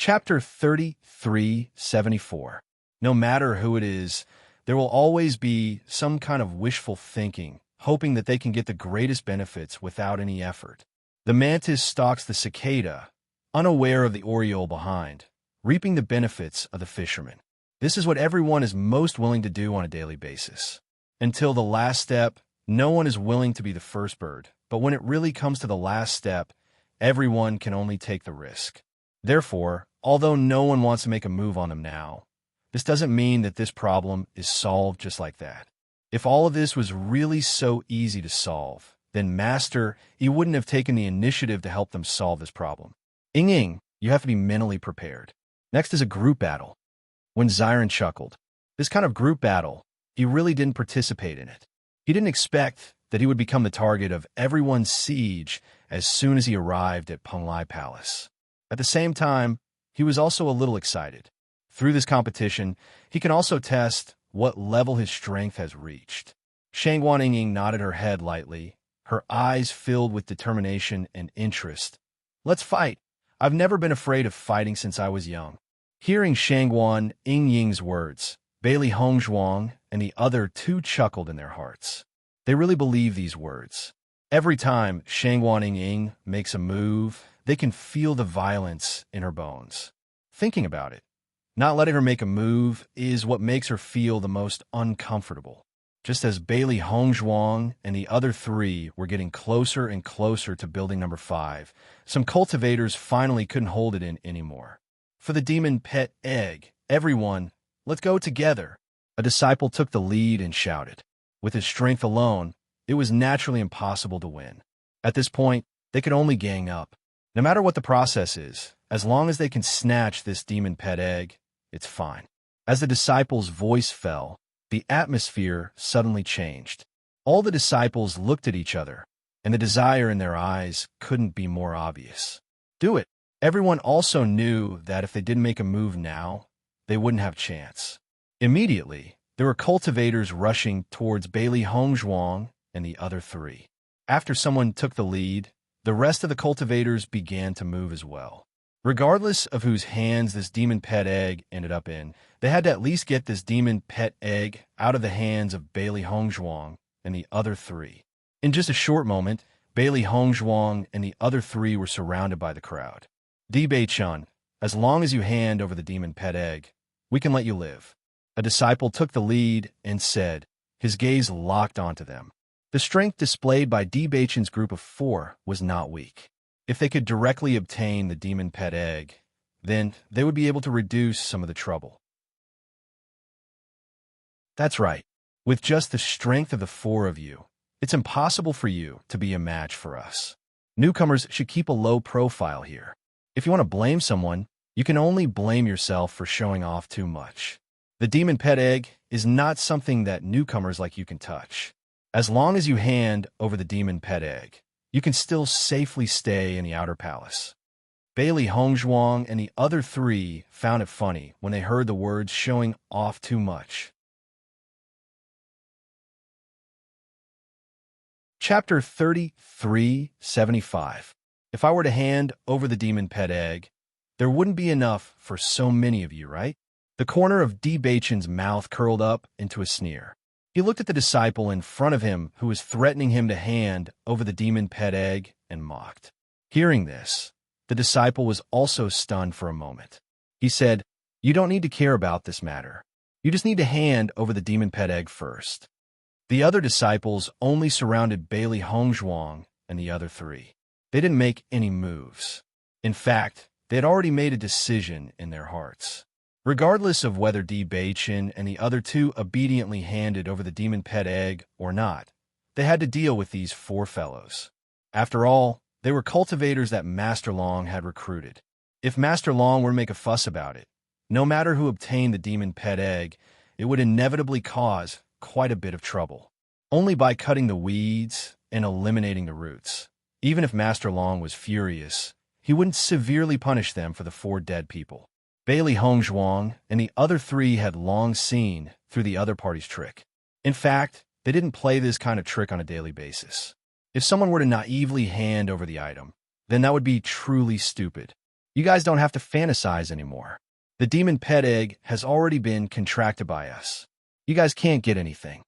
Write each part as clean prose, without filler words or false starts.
Chapter 3374. No matter who it is, there will always be some kind of wishful thinking, hoping that they can get the greatest benefits without any effort. The mantis stalks the cicada, unaware of the oriole behind, reaping the benefits of the fisherman. This is what everyone is most willing to do on a daily basis. Until the last step, no one is willing to be the first bird, but when it really comes to the last step, everyone can only take the risk. Therefore, although no one wants to make a move on them now, this doesn't mean that this problem is solved just like that. If all of this was really so easy to solve, then Master, he wouldn't have taken the initiative to help them solve this problem. Ing, you have to be mentally prepared. Next is a group battle. When Zyron chuckled, this kind of group battle, he really didn't participate in it. He didn't expect that he would become the target of everyone's siege as soon as he arrived at Penglai Palace. At the same time, he was also a little excited. Through this competition, he can also test what level his strength has reached. Shangguan Ying nodded her head lightly, her eyes filled with determination and interest. Let's fight. I've never been afraid of fighting since I was young. Hearing Shangguan Ying's words, Bailey Hongzhuang and the other two chuckled in their hearts. They really believe these words. Every time Shangguan Ying makes a move, they can feel the violence in her bones. Thinking about it, not letting her make a move is what makes her feel the most uncomfortable. Just as Bailey Hongzhuang and the other three were getting closer and closer to building number 5, some cultivators finally couldn't hold it in anymore. For the demon pet egg, everyone, let's go together. A disciple took the lead and shouted. With his strength alone, it was naturally impossible to win. At this point, they could only gang up. No matter what the process is, as long as they can snatch this demon pet egg, it's fine. As the disciple's voice fell, the atmosphere suddenly changed. All the disciples looked at each other, and the desire in their eyes couldn't be more obvious. Do it. Everyone also knew that if they didn't make a move now, they wouldn't have a chance. Immediately, there were cultivators rushing towards Bailey Hongzhuang and the other three. After someone took the lead, the rest of the cultivators began to move as well. Regardless of whose hands this demon pet egg ended up in, they had to at least get this demon pet egg out of the hands of Bailey Hongzhuang and the other three. In just a short moment, Bailey Hongzhuang and the other three were surrounded by the crowd. Bei-chun, as long as you hand over the demon pet egg, we can let you live. A disciple took the lead and said, his gaze locked onto them. The strength displayed by Bei-chun's group of 4 was not weak. If they could directly obtain the demon pet egg, then they would be able to reduce some of the trouble. That's right. With just the strength of the 4 of you, it's impossible for you to be a match for us. Newcomers should keep a low profile here. If you want to blame someone, you can only blame yourself for showing off too much. The demon pet egg is not something that newcomers like you can touch. As long as you hand over the demon pet egg, you can still safely stay in the outer palace. Bailey Hongzhuang and the other three found it funny when they heard the words showing off too much. Chapter 3375. If I were to hand over the demon pet egg, there wouldn't be enough for so many of you, right? The corner of Bei-chun's mouth curled up into a sneer. He looked at the disciple in front of him who was threatening him to hand over the demon pet egg and mocked. Hearing this, the disciple was also stunned for a moment. He said, you don't need to care about this matter. You just need to hand over the demon pet egg first. The other disciples only surrounded Bailey Hongzhuang and the other three. They didn't make any moves. In fact, they had already made a decision in their hearts. Regardless of whether Bei-chun and the other two obediently handed over the demon pet egg or not, they had to deal with these 4 fellows. After all, they were cultivators that Master Long had recruited. If Master Long were to make a fuss about it, no matter who obtained the demon pet egg, it would inevitably cause quite a bit of trouble. Only by cutting the weeds and eliminating the roots. Even if Master Long was furious, he wouldn't severely punish them for the 4 dead people. Bailey Hongzhuang and the other 3 had long seen through the other party's trick. In fact, they didn't play this kind of trick on a daily basis. If someone were to naively hand over the item, then that would be truly stupid. You guys don't have to fantasize anymore. The demon pet egg has already been contracted by us. You guys can't get anything.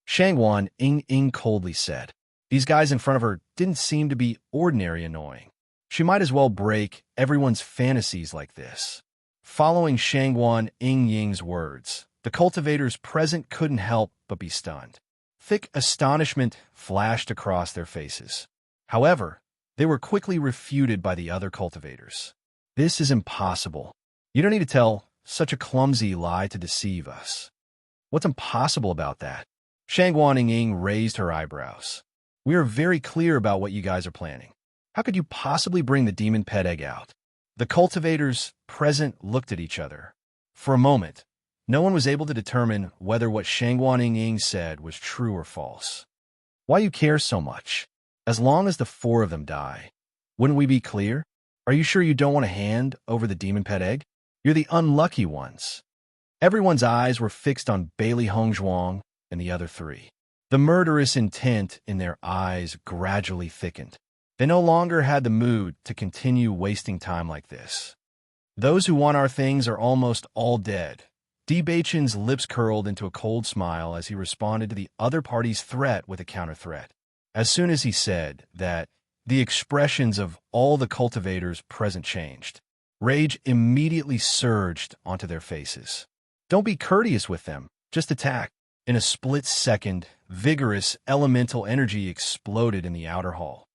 Shangwan Ing coldly said. These guys in front of her didn't seem to be ordinary annoying. She might as well break everyone's fantasies like this. Following Shangwan Ying's words, the cultivators present couldn't help but be stunned. Thick astonishment flashed across their faces. However, they were quickly refuted by the other cultivators. This is impossible. You don't need to tell such a clumsy lie to deceive us. What's impossible about that? Shangwan Ying raised her eyebrows. We are very clear about what you guys are planning. How could you possibly bring the demon pet egg out? The cultivators present looked at each other. For a moment, no one was able to determine whether what Shangwan Ying said was true or false. Why you care so much? As long as the four of them die. Wouldn't we be clear? Are you sure you don't want to hand over the demon pet egg? You're the unlucky ones. Everyone's eyes were fixed on Bailey Hongzhuang and the other three. The murderous intent in their eyes gradually thickened. They no longer had the mood to continue wasting time like this. Those who want our things are almost all dead. Di Beichen's lips curled into a cold smile as he responded to the other party's threat with a counter-threat. As soon as he said that, the expressions of all the cultivators present changed. Rage immediately surged onto their faces. Don't be courteous with them, just attack. In a split second, vigorous elemental energy exploded in the outer hall.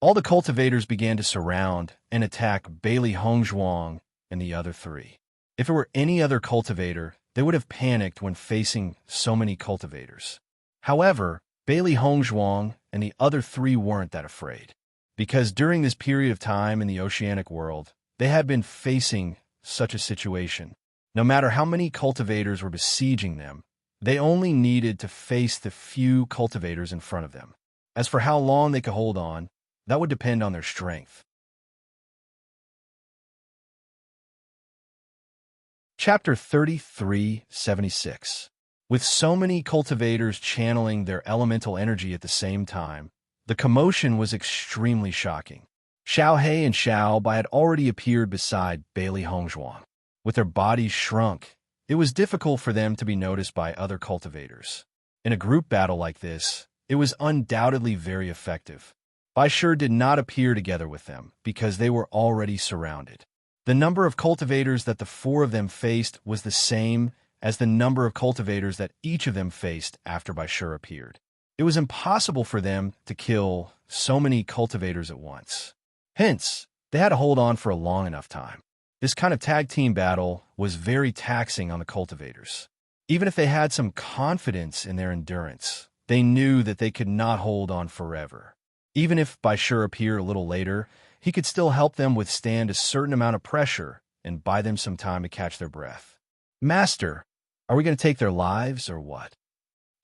All the cultivators began to surround and attack Bailey Hongzhuang and the other three. If it were any other cultivator, they would have panicked when facing so many cultivators. However, Bailey Hongzhuang and the other three weren't that afraid, because during this period of time in the oceanic world, they had been facing such a situation. No matter how many cultivators were besieging them, they only needed to face the few cultivators in front of them. As for how long they could hold on, that would depend on their strength. Chapter 3376. With so many cultivators channeling their elemental energy at the same time, the commotion was extremely shocking. Xiao He and Xiao Bai had already appeared beside Bailey Hongzhuang. With their bodies shrunk, it was difficult for them to be noticed by other cultivators. In a group battle like this, it was undoubtedly very effective. Bai Shi did not appear together with them because they were already surrounded. The number of cultivators that the four of them faced was the same as the number of cultivators that each of them faced after Bai Shi appeared. It was impossible for them to kill so many cultivators at once. Hence, they had to hold on for a long enough time. This kind of tag team battle was very taxing on the cultivators. Even if they had some confidence in their endurance, they knew that they could not hold on forever. Even if Bai Shi appeared a little later, he could still help them withstand a certain amount of pressure and buy them some time to catch their breath. Master, are we going to take their lives or what?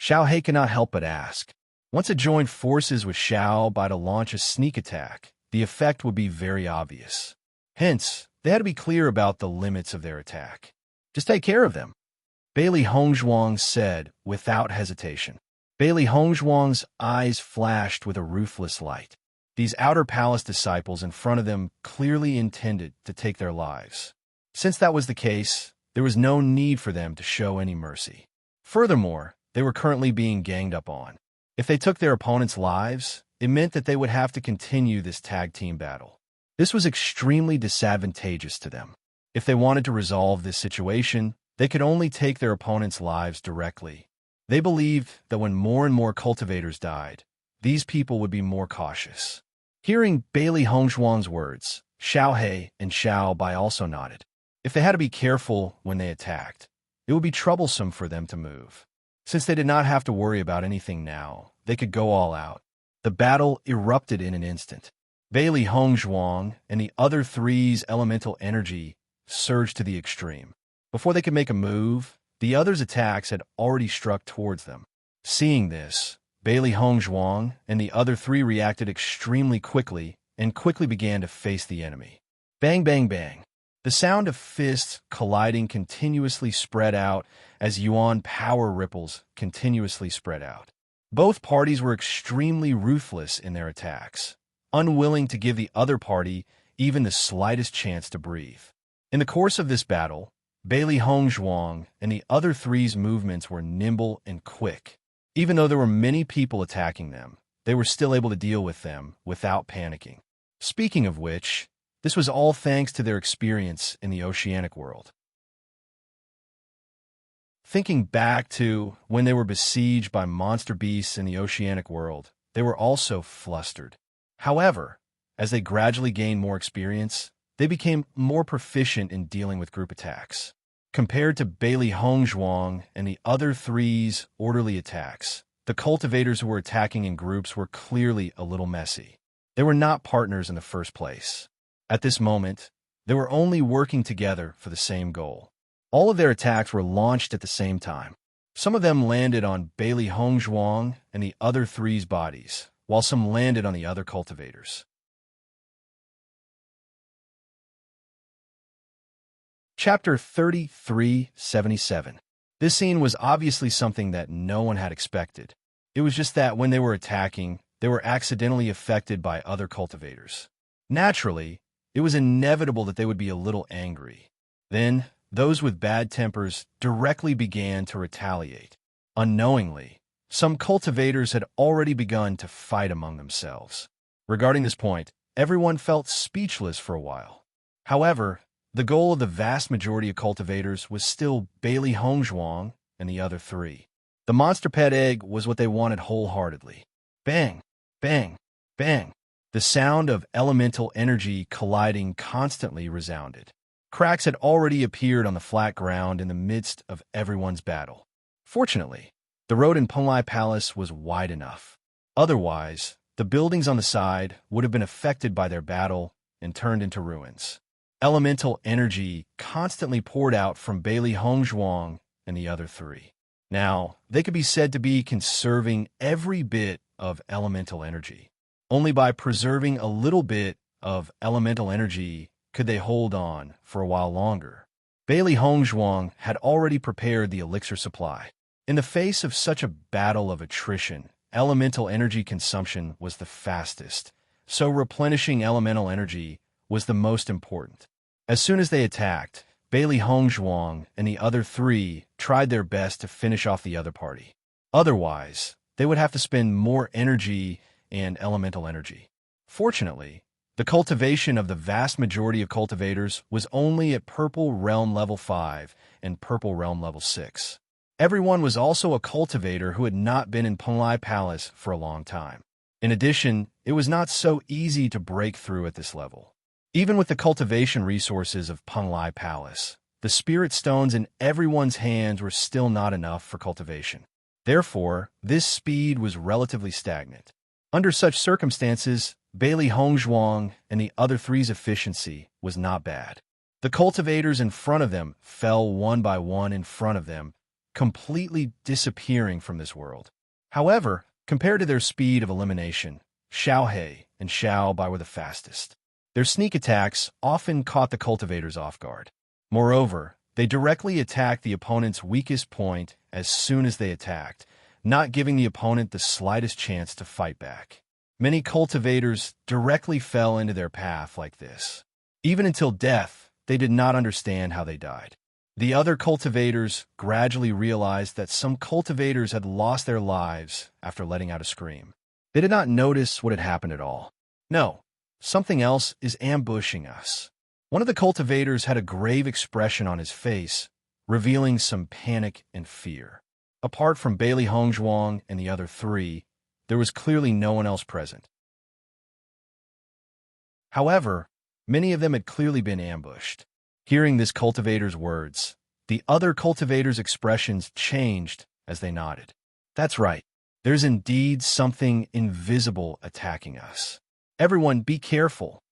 Xiao He cannot help but ask. Once it joined forces with Xiao Bai to launch a sneak attack, the effect would be very obvious. Hence, they had to be clear about the limits of their attack. Just take care of them, Bailey Hongzhuang said without hesitation. Bailey Hongzhuang's eyes flashed with a ruthless light. These outer palace disciples in front of them clearly intended to take their lives. Since that was the case, there was no need for them to show any mercy. Furthermore, they were currently being ganged up on. If they took their opponents' lives, it meant that they would have to continue this tag team battle. This was extremely disadvantageous to them. If they wanted to resolve this situation, they could only take their opponents' lives directly. They believed that when more and more cultivators died, these people would be more cautious. Hearing Bailey Hongzhuang's words, Xiao He and Xiao Bai also nodded. If they had to be careful when they attacked, it would be troublesome for them to move. Since they did not have to worry about anything now, they could go all out. The battle erupted in an instant. Bailey Hongzhuang and the other three's elemental energy surged to the extreme. Before they could make a move, the others' attacks had already struck towards them. Seeing this, Bailey Hongzhuang and the other three reacted extremely quickly and quickly began to face the enemy. Bang, bang, bang. The sound of fists colliding continuously spread out as yuan power ripples continuously spread out. Both parties were extremely ruthless in their attacks. unwilling to give the other party even the slightest chance to breathe. In the course of this battle, Bailey Hongzhuang and the other three's movements were nimble and quick. Even though there were many people attacking them, they were still able to deal with them without panicking. Speaking of which, this was all thanks to their experience in the oceanic world. Thinking back to when they were besieged by monster beasts in the oceanic world, they were also flustered. However, as they gradually gained more experience, they became more proficient in dealing with group attacks. Compared to Bailey Hongzhuang and the other three's orderly attacks, the cultivators who were attacking in groups were clearly a little messy. They were not partners in the first place. At this moment, they were only working together for the same goal. All of their attacks were launched at the same time. Some of them landed on Bailey Hongzhuang and the other three's bodies, while some landed on the other cultivators. Chapter 3377. This scene was obviously something that no one had expected. It was just that when they were attacking, they were accidentally affected by other cultivators. Naturally, it was inevitable that they would be a little angry. Then, those with bad tempers directly began to retaliate. Unknowingly, some cultivators had already begun to fight among themselves. Regarding this point, everyone felt speechless for a while. However, the goal of the vast majority of cultivators was still Bailey Hongzhuang and the other three. The monster pet egg was what they wanted wholeheartedly. Bang, bang, bang. The sound of elemental energy colliding constantly resounded. Cracks had already appeared on the flat ground in the midst of everyone's battle. Fortunately, the road in Penglai Palace was wide enough. Otherwise, the buildings on the side would have been affected by their battle and turned into ruins. Elemental energy constantly poured out from Bailey Hongzhuang and the other three. Now, they could be said to be conserving every bit of elemental energy. Only by preserving a little bit of elemental energy could they hold on for a while longer. Bailey Hongzhuang had already prepared the elixir supply. In the face of such a battle of attrition, elemental energy consumption was the fastest, so replenishing elemental energy was the most important. As soon as they attacked, Bailey Hongzhuang and the other three tried their best to finish off the other party. Otherwise, they would have to spend more energy and elemental energy. Fortunately, the cultivation of the vast majority of cultivators was only at Purple Realm Level 5 and Purple Realm Level 6. Everyone was also a cultivator who had not been in Penglai Palace for a long time. In addition, it was not so easy to break through at this level. Even with the cultivation resources of Penglai Palace, the spirit stones in everyone's hands were still not enough for cultivation. Therefore, this speed was relatively stagnant. Under such circumstances, Bailey Hongzhuang and the other three's efficiency was not bad. The cultivators in front of them fell one by one in front of them, completely disappearing from this world. However, compared to their speed of elimination, Xiaohe and Xiaobai were the fastest. Their sneak attacks often caught the cultivators off guard. Moreover, they directly attacked the opponent's weakest point as soon as they attacked, not giving the opponent the slightest chance to fight back. Many cultivators directly fell into their path like this. Even until death, they did not understand how they died. The other cultivators gradually realized that some cultivators had lost their lives after letting out a scream. They did not notice what had happened at all. No, something else is ambushing us. One of the cultivators had a grave expression on his face, revealing some panic and fear. Apart from Bailey Hongzhuang and the other three, there was clearly no one else present. However, many of them had clearly been ambushed. Hearing this cultivator's words, the other cultivators' expressions changed as they nodded. That's right. There's indeed something invisible attacking us. Everyone, be careful.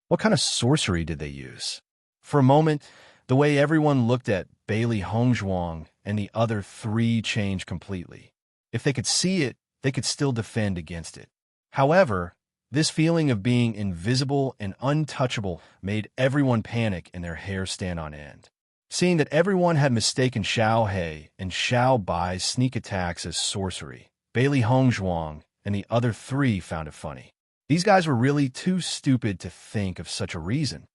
What kind of sorcery did they use? For a moment, the way everyone looked at Bailey Hongzhuang and the other three changed completely. If they could see it, they could still defend against it. However, this feeling of being invisible and untouchable made everyone panic and their hair stand on end. Seeing that everyone had mistaken Xiaohe and Xiaobai's sneak attacks as sorcery, Bailey Hongzhuang and the other three found it funny. These guys were really too stupid to think of such a reason.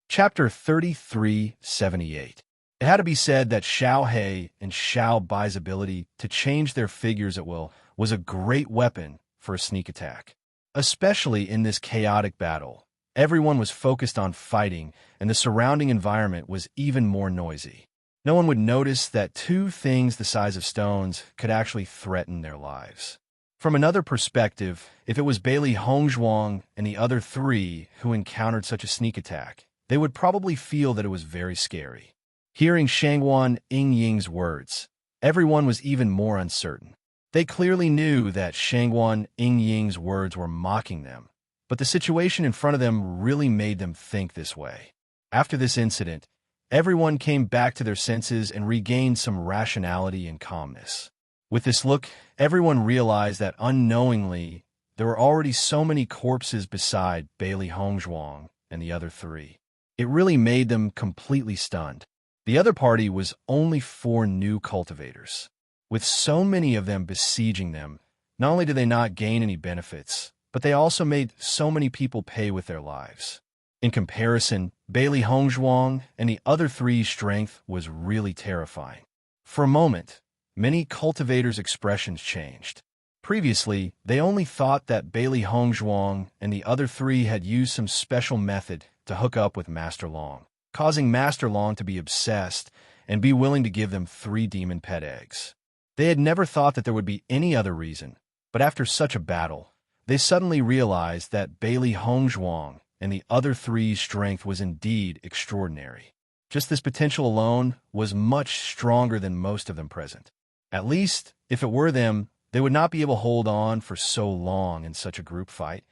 Chapter 3378. It had to be said that Xiao He and Xiao Bai's ability to change their figures at will was a great weapon for a sneak attack. Especially in this chaotic battle, everyone was focused on fighting, and the surrounding environment was even more noisy. No one would notice that two things the size of stones could actually threaten their lives. From another perspective, if it was Bailey Hongzhuang and the other three who encountered such a sneak attack, they would probably feel that it was very scary. Hearing Shangguan Yingying's words, everyone was even more uncertain. They clearly knew that Shangguan Yingying's words were mocking them, but the situation in front of them really made them think this way. After this incident, everyone came back to their senses and regained some rationality and calmness. With this look, everyone realized that unknowingly, there were already so many corpses beside Bailey Hongzhuang and the other three. It really made them completely stunned. The other party was only 4 new cultivators. With so many of them besieging them, not only did they not gain any benefits, but they also made so many people pay with their lives. In comparison, Bailey Hongzhuang and the other three's strength was really terrifying. For a moment, many cultivators' expressions changed. Previously, they only thought that Bailey Hongzhuang and the other three had used some special method to hook up with Master Long, causing Master Long to be obsessed and be willing to give them 3 demon pet eggs. They had never thought that there would be any other reason, but after such a battle, they suddenly realized that Bailey Hongzhuang and the other three's strength was indeed extraordinary. Just this potential alone was much stronger than most of them present. At least, if it were them, they would not be able to hold on for so long in such a group fight,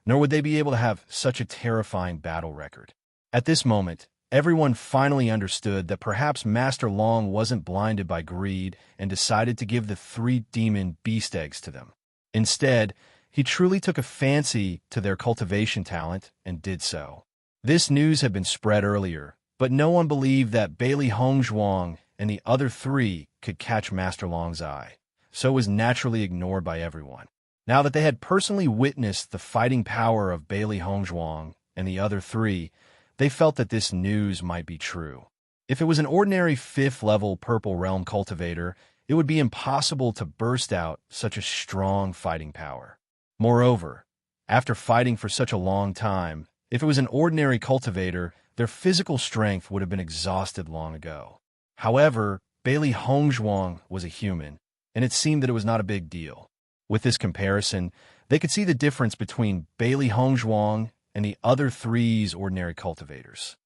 nor would they be able to have such a terrifying battle record. At this moment, everyone finally understood that perhaps Master Long wasn't blinded by greed and decided to give the 3 demon beast eggs to them. Instead, he truly took a fancy to their cultivation talent and did so. This news had been spread earlier, but no one believed that Bailey Hongzhuang and the other 3 could catch Master Long's eye, so it was naturally ignored by everyone. Now that they had personally witnessed the fighting power of Bailey Hongzhuang and the other 3, they felt that this news might be true. If it was an ordinary 5th-level Purple Realm cultivator, it would be impossible to burst out such a strong fighting power. Moreover, after fighting for such a long time, if it was an ordinary cultivator, their physical strength would have been exhausted long ago. However, Bailey Hongzhuang was a human, and it seemed that it was not a big deal. With this comparison, they could see the difference between Bailey Hongzhuang and the other 3's ordinary cultivators.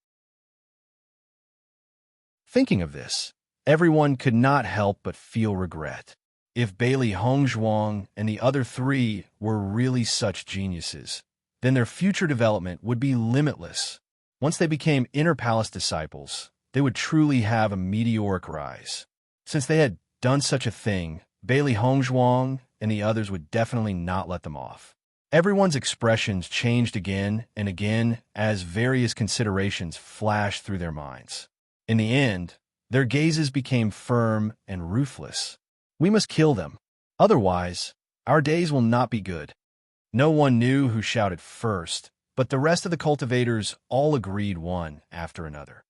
Thinking of this, everyone could not help but feel regret. If Bailey Hongzhuang and the other 3 were really such geniuses, then their future development would be limitless. Once they became Inner Palace disciples, they would truly have a meteoric rise. Since they had done such a thing, Bailey Hongzhuang and the others would definitely not let them off. Everyone's expressions changed again and again as various considerations flashed through their minds. In the end, their gazes became firm and ruthless. We must kill them. Otherwise, our days will not be good. No one knew who shouted first, but the rest of the cultivators all agreed one after another.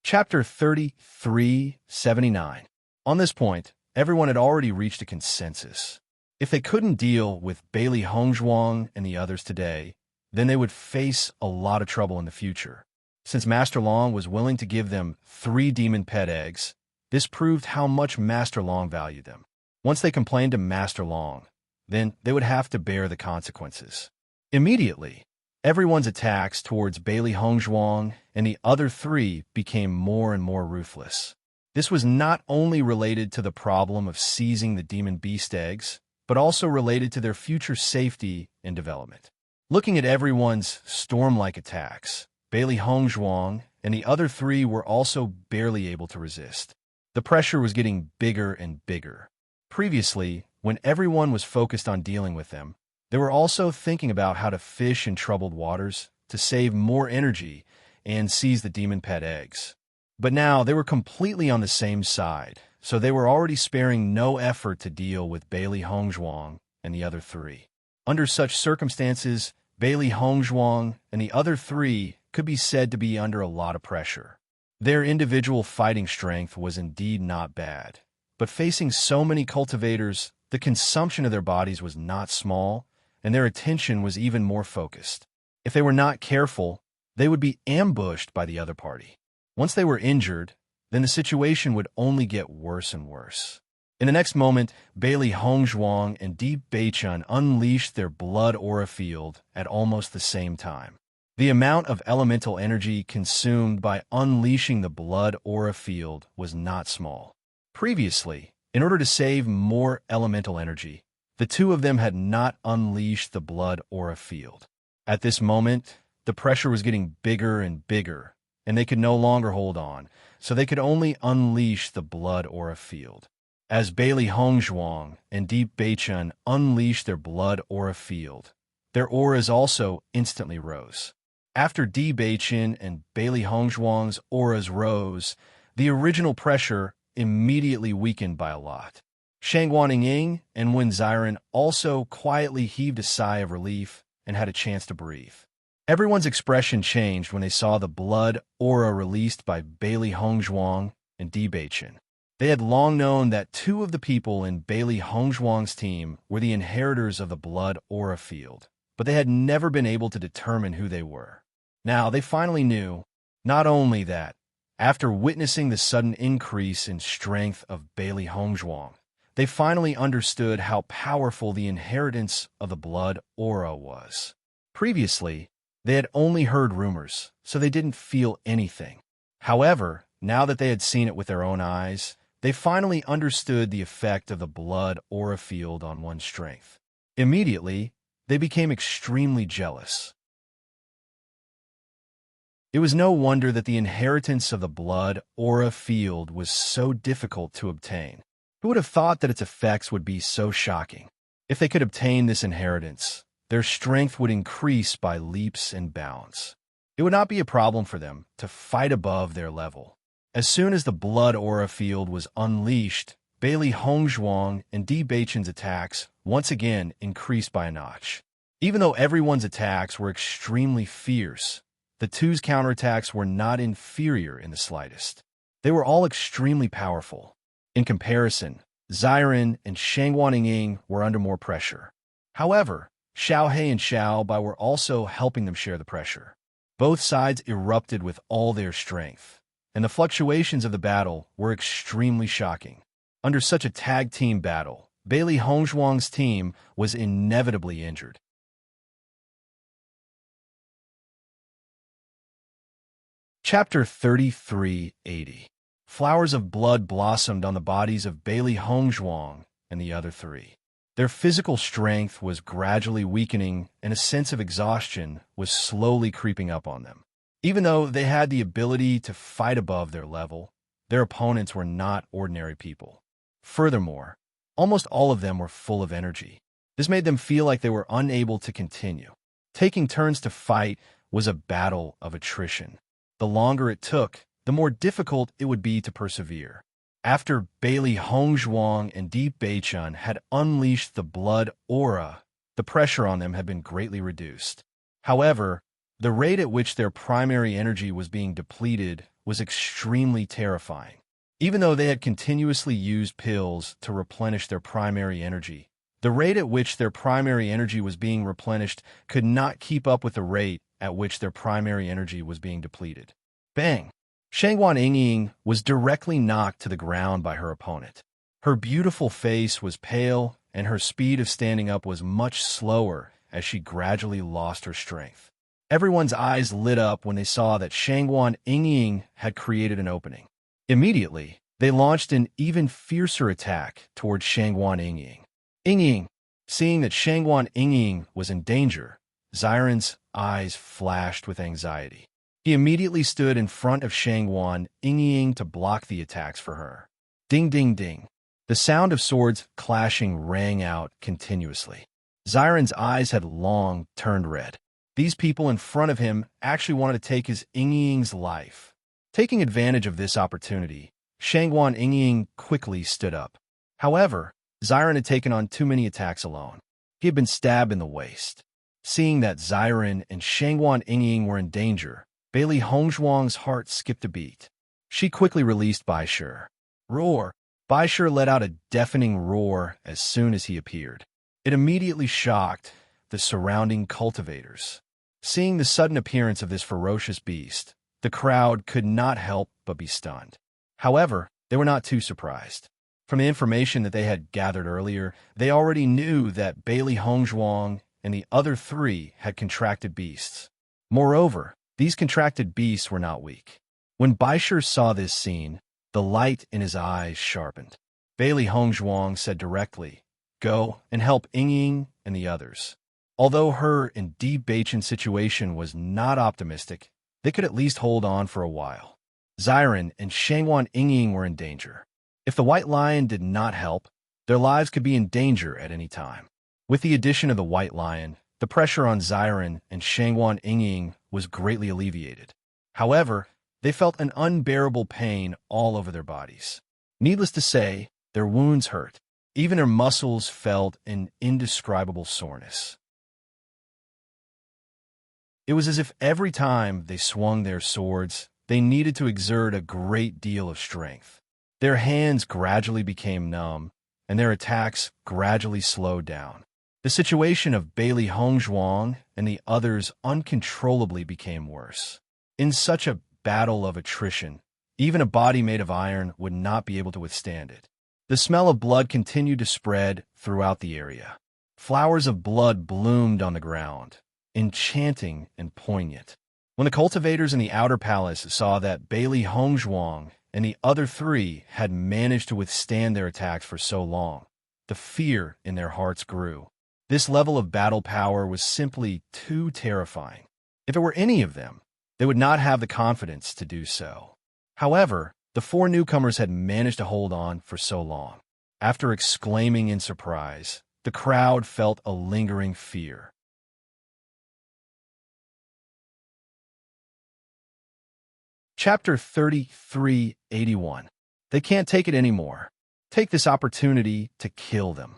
Chapter 3379. On this point, everyone had already reached a consensus. If they couldn't deal with Bailey Hongzhuang and the others today, then they would face a lot of trouble in the future. Since Master Long was willing to give them 3 demon pet eggs, this proved how much Master Long valued them. Once they complained to Master Long, then they would have to bear the consequences. Immediately, everyone's attacks towards Bailey Hongzhuang and the other 3 became more and more ruthless. This was not only related to the problem of seizing the demon beast eggs, but also related to their future safety and development. Looking at everyone's storm-like attacks, Bailey Hongzhuang and the other 3 were also barely able to resist. The pressure was getting bigger and bigger. Previously, when everyone was focused on dealing with them, they were also thinking about how to fish in troubled waters to save more energy and seize the demon pet eggs. But now they were completely on the same side, so they were already sparing no effort to deal with Bailey Hongzhuang and the other three. Under such circumstances, Bailey Hongzhuang and the other three could be said to be under a lot of pressure. Their individual fighting strength was indeed not bad, but facing so many cultivators, the consumption of their bodies was not small, and their attention was even more focused. If they were not careful, they would be ambushed by the other party. Once they were injured, then the situation would only get worse and worse. In the next moment, Bailey Hongzhuang and Deep Beichun unleashed their blood aura field at almost the same time. The amount of elemental energy consumed by unleashing the blood aura field was not small. Previously, in order to save more elemental energy, the two of them had not unleashed the blood aura field. At this moment, the pressure was getting bigger and bigger, and they could no longer hold on, so they could only unleash the blood aura field. As Bailey Hongzhuang and Deep Beichun unleashed their blood aura field, their auras also instantly rose. After Deep Beichun and Bailey Hongzhuang's auras rose, the original pressure immediately weakened by a lot. Shangguan Ying and Wen Xiren also quietly heaved a sigh of relief and had a chance to breathe. Everyone's expression changed when they saw the blood aura released by Bailey Hongzhuang and Deep Beichun. They had long known that two of the people in Bailey Hongzhuang's team were the inheritors of the blood aura field, but they had never been able to determine who they were. Now they finally knew. Not only that, after witnessing the sudden increase in strength of Bailey Hongzhuang, they finally understood how powerful the inheritance of the blood aura was. Previously, they had only heard rumors, so they didn't feel anything. However, now that they had seen it with their own eyes, they finally understood the effect of the blood aura field on one's strength. Immediately, they became extremely jealous. It was no wonder that the inheritance of the blood aura field was so difficult to obtain. Who would have thought that its effects would be so shocking? If they could obtain this inheritance, their strength would increase by leaps and bounds. It would not be a problem for them to fight above their level. As soon as the blood aura field was unleashed, Bailey Hongzhuang and Deep Beichun's attacks once again increased by a notch. Even though everyone's attacks were extremely fierce, the two's counterattacks were not inferior in the slightest. They were all extremely powerful. In comparison, Xiren and Shangguan Ying were under more pressure. However, Xiao He and Xiao Bai were also helping them share the pressure. Both sides erupted with all their strength, and the fluctuations of the battle were extremely shocking. Under such a tag-team battle, Bailey Hongzhuang's team was inevitably injured. Chapter 3380. Flowers of blood blossomed on the bodies of Bailey Hongzhuang and the other three. Their physical strength was gradually weakening, and a sense of exhaustion was slowly creeping up on them. Even though they had the ability to fight above their level, their opponents were not ordinary people. Furthermore, almost all of them were full of energy. This made them feel like they were unable to continue. Taking turns to fight was a battle of attrition. The longer it took, the more difficult it would be to persevere. After Bailey Hongzhuang and Deep Beichun had unleashed the blood aura, the pressure on them had been greatly reduced. However, the rate at which their primary energy was being depleted was extremely terrifying. Even though they had continuously used pills to replenish their primary energy, the rate at which their primary energy was being replenished could not keep up with the rate at which their primary energy was being depleted. Bang! Shangguan Ying was directly knocked to the ground by her opponent. Her beautiful face was pale, and her speed of standing up was much slower as she gradually lost her strength. Everyone's eyes lit up when they saw that Shangguan Ying had created an opening. Immediately, they launched an even fiercer attack towards Shangguan Ying. Ying, seeing that Shangguan Ying was in danger, Xiren's eyes flashed with anxiety. He immediately stood in front of Shangguan Ying to block the attacks for her. Ding, ding, ding. The sound of swords clashing rang out continuously. Xiren's eyes had long turned red. These people in front of him actually wanted to take his Ying's life. Taking advantage of this opportunity, Shangguan Yingying quickly stood up. However, Xiren had taken on too many attacks alone. He had been stabbed in the waist. Seeing that Xiren and Shangguan Yingying were in danger, Bailey Hongzhuang's heart skipped a beat. She quickly released Baishir. Roar! Baishir let out a deafening roar as soon as he appeared. It immediately shocked the surrounding cultivators. Seeing the sudden appearance of this ferocious beast, the crowd could not help but be stunned. However, they were not too surprised. From the information that they had gathered earlier, they already knew that Bailey Hongzhuang and the other three had contracted beasts. Moreover, these contracted beasts were not weak. When Baishir saw this scene, the light in his eyes sharpened. Bailey Hongzhuang said directly, "Go and help Yingying and the others." Although her and Di Beichen's situation was not optimistic, they could at least hold on for a while. Xiren and Shangguan Yingying were in danger. If the White Lion did not help, their lives could be in danger at any time. With the addition of the White Lion, the pressure on Xiren and Shangguan Yingying was greatly alleviated. However, they felt an unbearable pain all over their bodies. Needless to say, their wounds hurt. Even their muscles felt an indescribable soreness. It was as if every time they swung their swords, they needed to exert a great deal of strength. Their hands gradually became numb, and their attacks gradually slowed down. The situation of Bailey Hongzhuang and the others uncontrollably became worse. In such a battle of attrition, even a body made of iron would not be able to withstand it. The smell of blood continued to spread throughout the area. Flowers of blood bloomed on the ground, enchanting and poignant. When the cultivators in the outer palace saw that Bailey Hongzhuang and the other three had managed to withstand their attacks for so long, the fear in their hearts grew. This level of battle power was simply too terrifying. If it were any of them, they would not have the confidence to do so. However, the four newcomers had managed to hold on for so long. After exclaiming in surprise, the crowd felt a lingering fear. Chapter 3381. They can't take it anymore. Take this opportunity to kill them.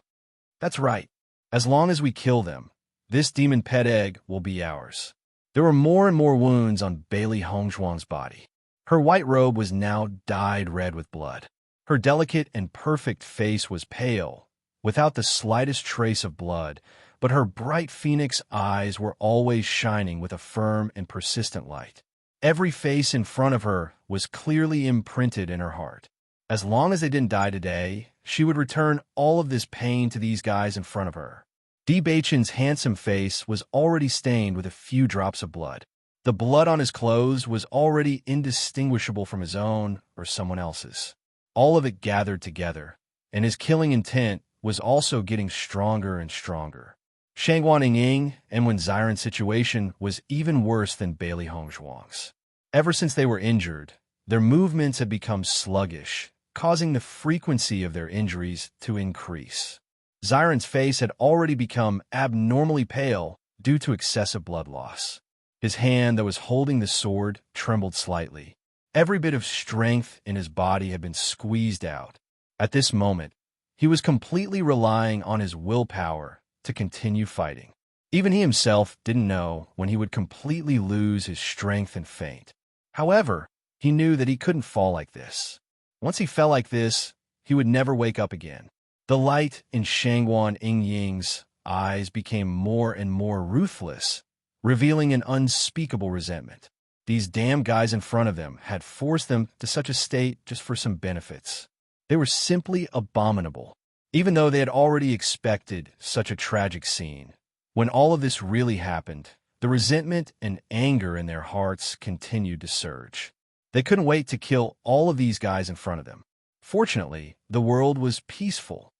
That's right. As long as we kill them, this demon pet egg will be ours. There were more and more wounds on Bailey Hongzhuang's body. Her white robe was now dyed red with blood. Her delicate and perfect face was pale, without the slightest trace of blood, but her bright phoenix eyes were always shining with a firm and persistent light. Every face in front of her was clearly imprinted in her heart. As long as they didn't die today, she would return all of this pain to these guys in front of her. Di Beichen's handsome face was already stained with a few drops of blood. The blood on his clothes was already indistinguishable from his own or someone else's. All of it gathered together, and his killing intent was also getting stronger and stronger. Shangguan Yingying and Wen Xiren's situation was even worse than Bailey Hongzhuang's. Ever since they were injured, their movements had become sluggish, causing the frequency of their injuries to increase. Xiren's face had already become abnormally pale due to excessive blood loss. His hand that was holding the sword trembled slightly. Every bit of strength in his body had been squeezed out. At this moment, he was completely relying on his willpower to continue fighting. Even he himself didn't know when he would completely lose his strength and faint. However, he knew that he couldn't fall like this. Once he fell like this, he would never wake up again. The light in Shangguan Yingying's eyes became more and more ruthless, revealing an unspeakable resentment. These damn guys in front of them had forced them to such a state just for some benefits. They were simply abominable. Even though they had already expected such a tragic scene, when all of this really happened, the resentment and anger in their hearts continued to surge. They couldn't wait to kill all of these guys in front of them. Fortunately, the world was peaceful.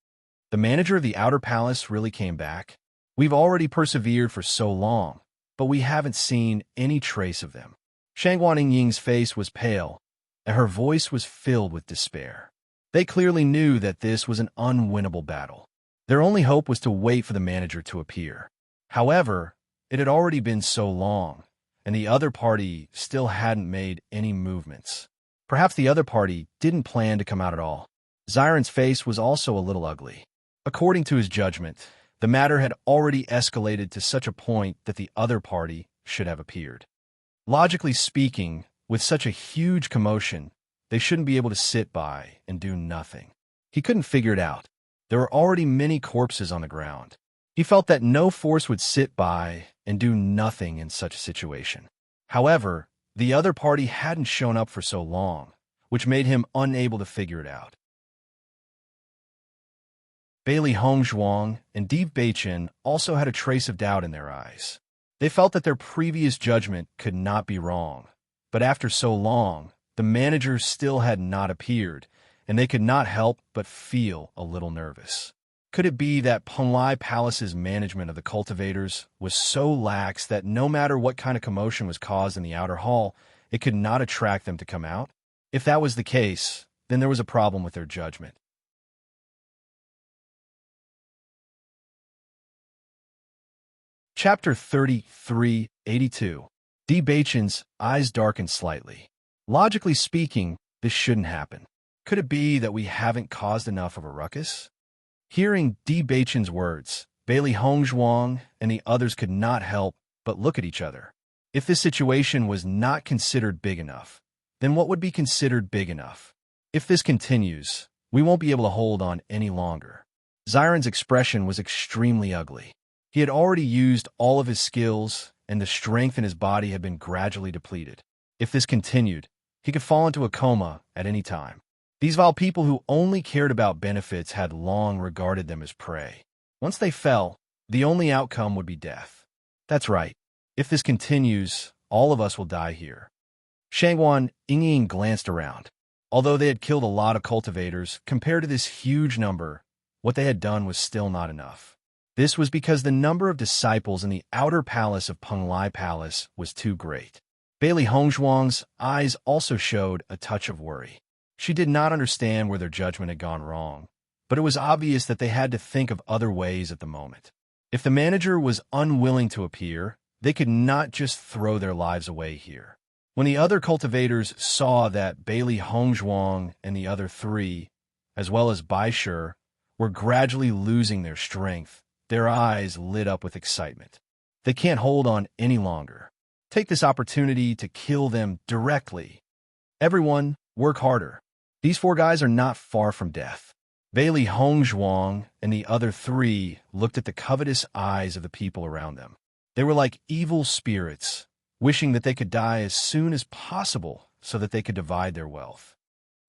The manager of the outer palace really came back. We've already persevered for so long, but we haven't seen any trace of them. Shangguan Yingying's face was pale, and her voice was filled with despair. They clearly knew that this was an unwinnable battle. Their only hope was to wait for the manager to appear. However, it had already been so long, and the other party still hadn't made any movements. Perhaps the other party didn't plan to come out at all. Zyron's face was also a little ugly. According to his judgment, the matter had already escalated to such a point that the other party should have appeared. Logically speaking, with such a huge commotion, they shouldn't be able to sit by and do nothing. He couldn't figure it out. There were already many corpses on the ground. He felt that no force would sit by and do nothing in such a situation. However, the other party hadn't shown up for so long, which made him unable to figure it out. Bailey Hongzhuang and Deep Beichin also had a trace of doubt in their eyes. They felt that their previous judgment could not be wrong, but after so long, the manager still had not appeared, and they could not help but feel a little nervous. Could it be that Penglai Palace's management of the cultivators was so lax that no matter what kind of commotion was caused in the outer hall, it could not attract them to come out? If that was the case, then there was a problem with their judgment. Chapter 3382. D. Beichin's eyes darkened slightly. Logically speaking, this shouldn't happen. Could it be that we haven't caused enough of a ruckus? Hearing D. Beichin's words, Bailey Hongzhuang and the others could not help but look at each other. If this situation was not considered big enough, then what would be considered big enough? If this continues, we won't be able to hold on any longer. Zyron's expression was extremely ugly. He had already used all of his skills, and the strength in his body had been gradually depleted. If this continued, he could fall into a coma at any time. These vile people who only cared about benefits had long regarded them as prey. Once they fell, the only outcome would be death. That's right. If this continues, all of us will die here. Shangguan Yingying glanced around. Although they had killed a lot of cultivators, compared to this huge number, what they had done was still not enough. This was because the number of disciples in the outer palace of Penglai Palace was too great. Bailey Hongzhuang's eyes also showed a touch of worry. She did not understand where their judgment had gone wrong, but it was obvious that they had to think of other ways at the moment. If the manager was unwilling to appear, they could not just throw their lives away here. When the other cultivators saw that Bailey Hongzhuang and the other three, as well as Baisher, were gradually losing their strength, their eyes lit up with excitement. They can't hold on any longer. Take this opportunity to kill them directly. Everyone, work harder. These four guys are not far from death. Bailey Hongzhuang and the other three looked at the covetous eyes of the people around them. They were like evil spirits, wishing that they could die as soon as possible so that they could divide their wealth.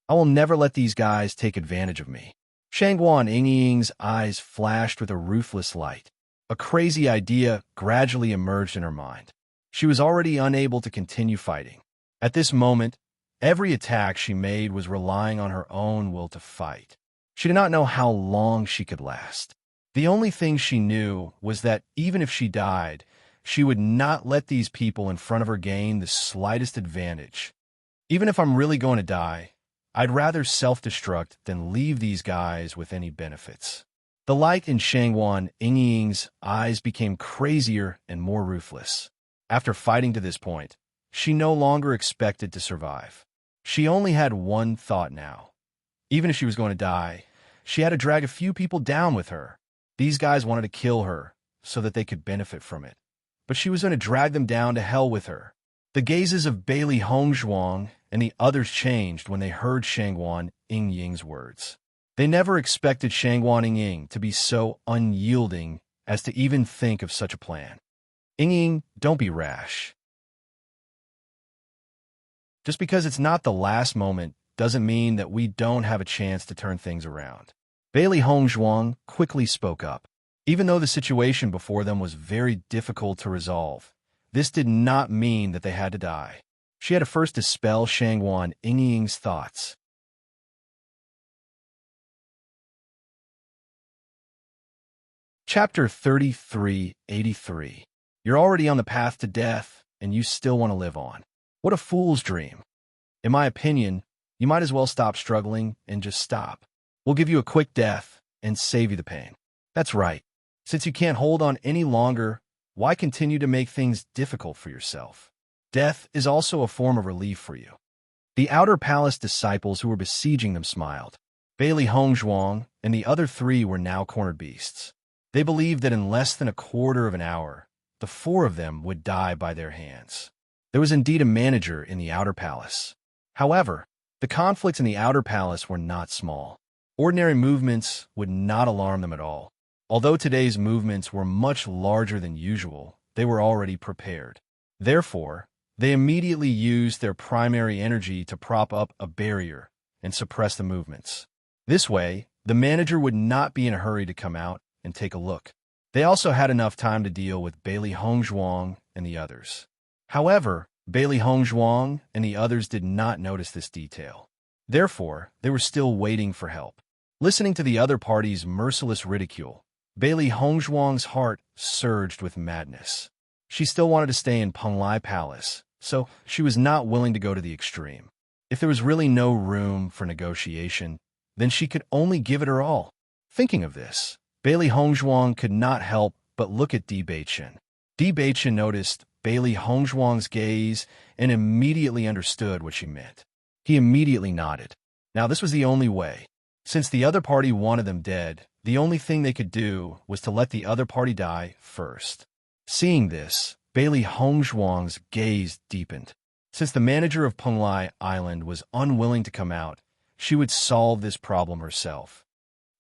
I will never let these guys take advantage of me. Shangguan Yingying's eyes flashed with a ruthless light. A crazy idea gradually emerged in her mind. She was already unable to continue fighting. At this moment, every attack she made was relying on her own will to fight. She did not know how long she could last. The only thing she knew was that even if she died, she would not let these people in front of her gain the slightest advantage. Even if I'm really going to die, I'd rather self-destruct than leave these guys with any benefits. The light in Shangguan Yingying's eyes became crazier and more ruthless. After fighting to this point, she no longer expected to survive. She only had one thought now. Even if she was going to die, she had to drag a few people down with her. These guys wanted to kill her so that they could benefit from it. But she was going to drag them down to hell with her. The gazes of Bailey Hongzhuang and the others changed when they heard Shangguan Yingying's words. They never expected Shangguan Yingying to be so unyielding as to even think of such a plan. Yingying, don't be rash. Just because it's not the last moment doesn't mean that we don't have a chance to turn things around. Bailey Hongzhuang quickly spoke up. Even though the situation before them was very difficult to resolve, this did not mean that they had to die. She had to first dispel Shangguan Yingying's thoughts. Chapter 3383. You're already on the path to death, and you still want to live on. What a fool's dream. In my opinion, you might as well stop struggling and just stop. We'll give you a quick death and save you the pain. That's right. Since you can't hold on any longer, why continue to make things difficult for yourself? Death is also a form of relief for you. The outer palace disciples who were besieging them smiled. Bailey Hongzhuang and the other three were now cornered beasts. They believed that in less than a quarter of an hour, the four of them would die by their hands. There was indeed a manager in the outer palace. However, the conflicts in the outer palace were not small. Ordinary movements would not alarm them at all. Although today's movements were much larger than usual, they were already prepared. Therefore, they immediately used their primary energy to prop up a barrier and suppress the movements. This way, the manager would not be in a hurry to come out and take a look. They also had enough time to deal with Bailey Hongzhuang and the others. However, Bailey Hongzhuang and the others did not notice this detail. Therefore, they were still waiting for help. Listening to the other party's merciless ridicule, Bailey Hongzhuang's heart surged with madness. She still wanted to stay in Penglai Palace, so she was not willing to go to the extreme. If there was really no room for negotiation, then she could only give it her all. Thinking of this, Bailey Hongzhuang could not help but look at Di Beichen. Di Beichen noticed Bailey Hongzhuang's gaze and immediately understood what she meant. He immediately nodded. Now this was the only way. Since the other party wanted them dead, the only thing they could do was to let the other party die first. Seeing this, Bailey Hongzhuang's gaze deepened. Since the manager of Penglai Island was unwilling to come out, she would solve this problem herself.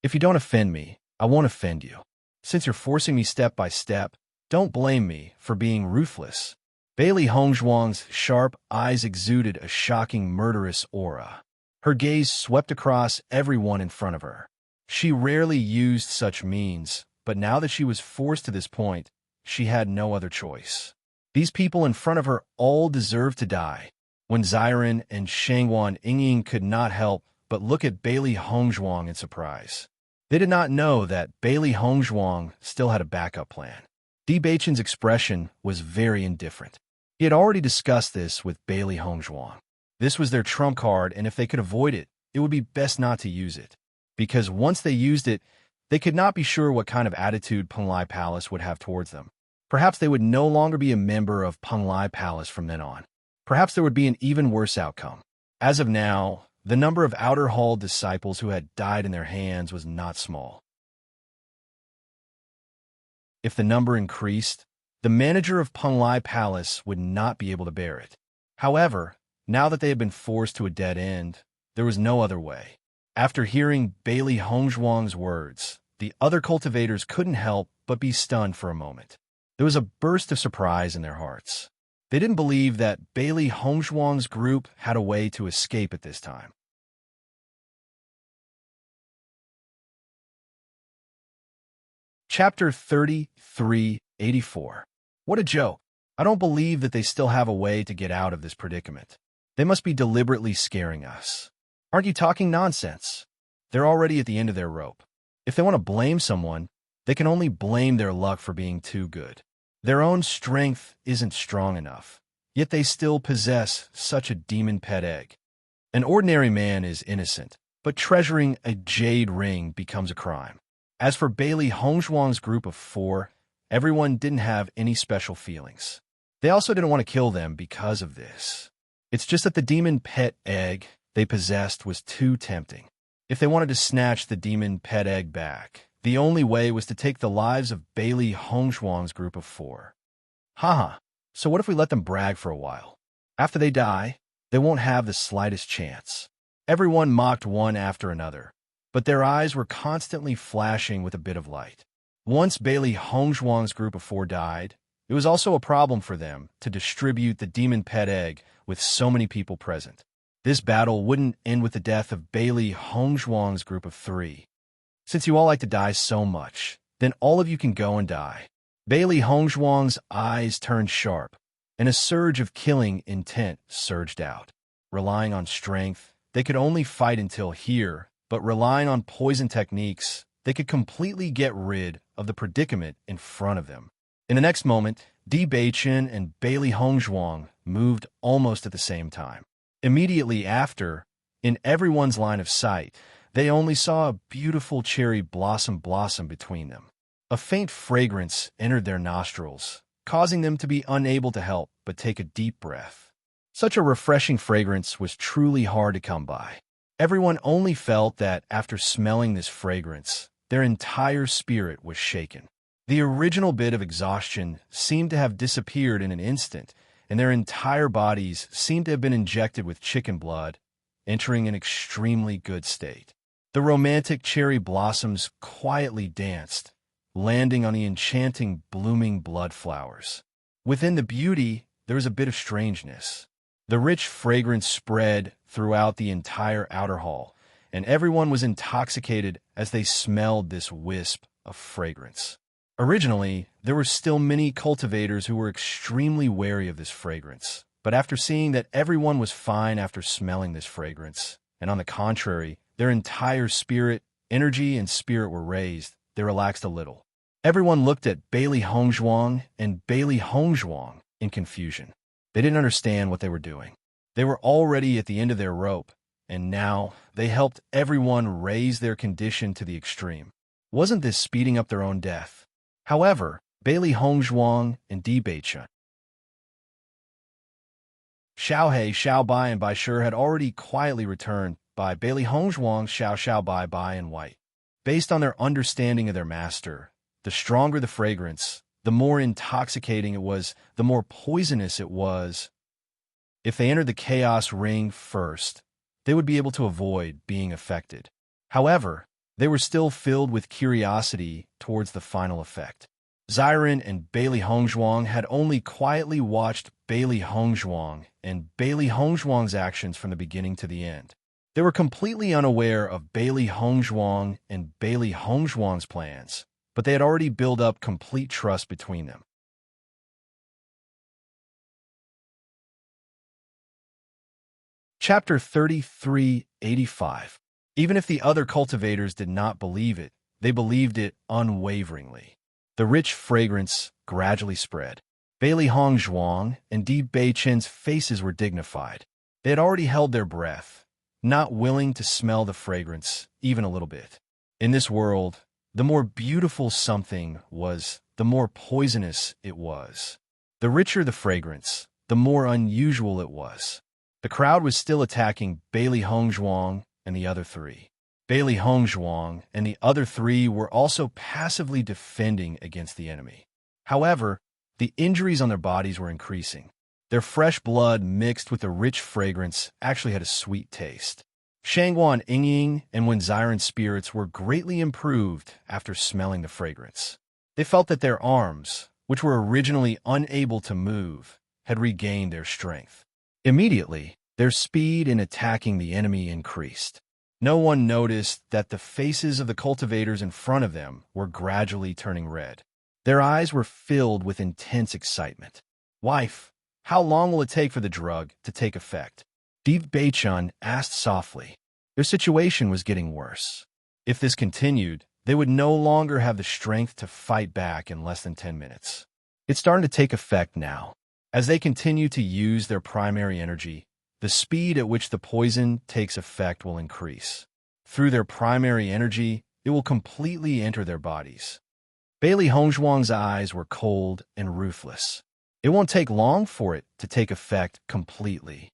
If you don't offend me, I won't offend you. Since you're forcing me step by step, don't blame me for being ruthless. Bailey Hongzhuang's sharp eyes exuded a shocking murderous aura. Her gaze swept across everyone in front of her. She rarely used such means, but now that she was forced to this point, she had no other choice. These people in front of her all deserved to die. When Xiren and Shangwan Yingying could not help but look at Bailey Hongzhuang in surprise. They did not know that Bailey Hongzhuang still had a backup plan. Di Beichen's expression was very indifferent. He had already discussed this with Bailey Hongzhuang. This was their trump card, and if they could avoid it, it would be best not to use it. Because once they used it, they could not be sure what kind of attitude Penglai Palace would have towards them. Perhaps they would no longer be a member of Penglai Palace from then on. Perhaps there would be an even worse outcome. As of now, the number of Outer Hall disciples who had died in their hands was not small. If the number increased, the manager of Penglai Palace would not be able to bear it. However, now that they had been forced to a dead end, there was no other way. After hearing Bailey Hongzhuang's words, the other cultivators couldn't help but be stunned for a moment. There was a burst of surprise in their hearts. They didn't believe that Bailey Hongzhuang's group had a way to escape at this time. Chapter 3384. What a joke. I don't believe that they still have a way to get out of this predicament. They must be deliberately scaring us. Aren't you talking nonsense? They're already at the end of their rope. If they want to blame someone, they can only blame their luck for being too good. Their own strength isn't strong enough, yet they still possess such a demon pet egg. An ordinary man is innocent, but treasuring a jade ring becomes a crime. As for Bailey Hongzhuang's group of four, everyone didn't have any special feelings. They also didn't want to kill them because of this. It's just that the demon pet egg they possessed was too tempting. If they wanted to snatch the demon pet egg back, the only way was to take the lives of Bailey Hongzhuang's group of four. Haha, so what if we let them brag for a while? After they die, they won't have the slightest chance. Everyone mocked one after another, but their eyes were constantly flashing with a bit of light. Once Bailey Hongzhuang's group of four died, it was also a problem for them to distribute the demon pet egg with so many people present. This battle wouldn't end with the death of Bailey Hongzhuang's group of three. Since you all like to die so much, then all of you can go and die. Bailey Hongzhuang's eyes turned sharp, and a surge of killing intent surged out. Relying on strength, they could only fight until here, but relying on poison techniques, they could completely get rid of the predicament in front of them. In the next moment, Di Beichen and Bailey Hongzhuang moved almost at the same time. Immediately after, in everyone's line of sight, they only saw a beautiful cherry blossom between them. A faint fragrance entered their nostrils, causing them to be unable to help but take a deep breath. Such a refreshing fragrance was truly hard to come by. Everyone only felt that after smelling this fragrance, their entire spirit was shaken. The original bit of exhaustion seemed to have disappeared in an instant, and their entire bodies seemed to have been injected with chicken blood, entering an extremely good state. The romantic cherry blossoms quietly danced, landing on the enchanting blooming blood flowers. Within the beauty, there was a bit of strangeness. The rich fragrance spread throughout the entire outer hall, and everyone was intoxicated as they smelled this wisp of fragrance. Originally, there were still many cultivators who were extremely wary of this fragrance, but after seeing that everyone was fine after smelling this fragrance, and on the contrary, their entire spirit, energy, and spirit were raised, they relaxed a little. Everyone looked at Bailey Hongzhuang and Bailey Hongzhuang in confusion. They didn't understand what they were doing. They were already at the end of their rope, and now they helped everyone raise their condition to the extreme. Wasn't this speeding up their own death? However, Bailey Hongzhuang and Di Beichun, Xiaohe, Xiaobai, and Baishur had already quietly returned by Bailey Hongzhuang, Xiaobai, Bai, and White. Based on their understanding of their master, the stronger the fragrance, the more intoxicating it was, the more poisonous it was. If they entered the chaos ring first, they would be able to avoid being affected. However, they were still filled with curiosity towards the final effect. Xiren and Bailey Hongzhuang had only quietly watched Bailey Hongzhuang and Bailey Hongzhuang's actions from the beginning to the end. They were completely unaware of Bailey Hongzhuang and Bailey Hongzhuang's plans, but they had already built up complete trust between them. Chapter 3385. Even if the other cultivators did not believe it, they believed it unwaveringly. The rich fragrance gradually spread. Bailey Hongzhuang and Di Beichun's faces were dignified. They had already held their breath, not willing to smell the fragrance even a little bit. In this world, the more beautiful something was, the more poisonous it was. The richer the fragrance, the more unusual it was. The crowd was still attacking Bailey Hongzhuang and the other three. Bailey Hongzhuang and the other three were also passively defending against the enemy. However, the injuries on their bodies were increasing. Their fresh blood mixed with the rich fragrance actually had a sweet taste. Shanghua and Yingying and Wenziren's spirits were greatly improved after smelling the fragrance. They felt that their arms, which were originally unable to move, had regained their strength. Immediately, their speed in attacking the enemy increased. No one noticed that the faces of the cultivators in front of them were gradually turning red. Their eyes were filled with intense excitement. "Wife, how long will it take for the drug to take effect?" Di Beichun asked softly. Their situation was getting worse. If this continued, they would no longer have the strength to fight back in less than 10 minutes. It's starting to take effect now. As they continue to use their primary energy, the speed at which the poison takes effect will increase. Through their primary energy, it will completely enter their bodies. Bailey Hongzhuang's eyes were cold and ruthless. It won't take long for it to take effect completely.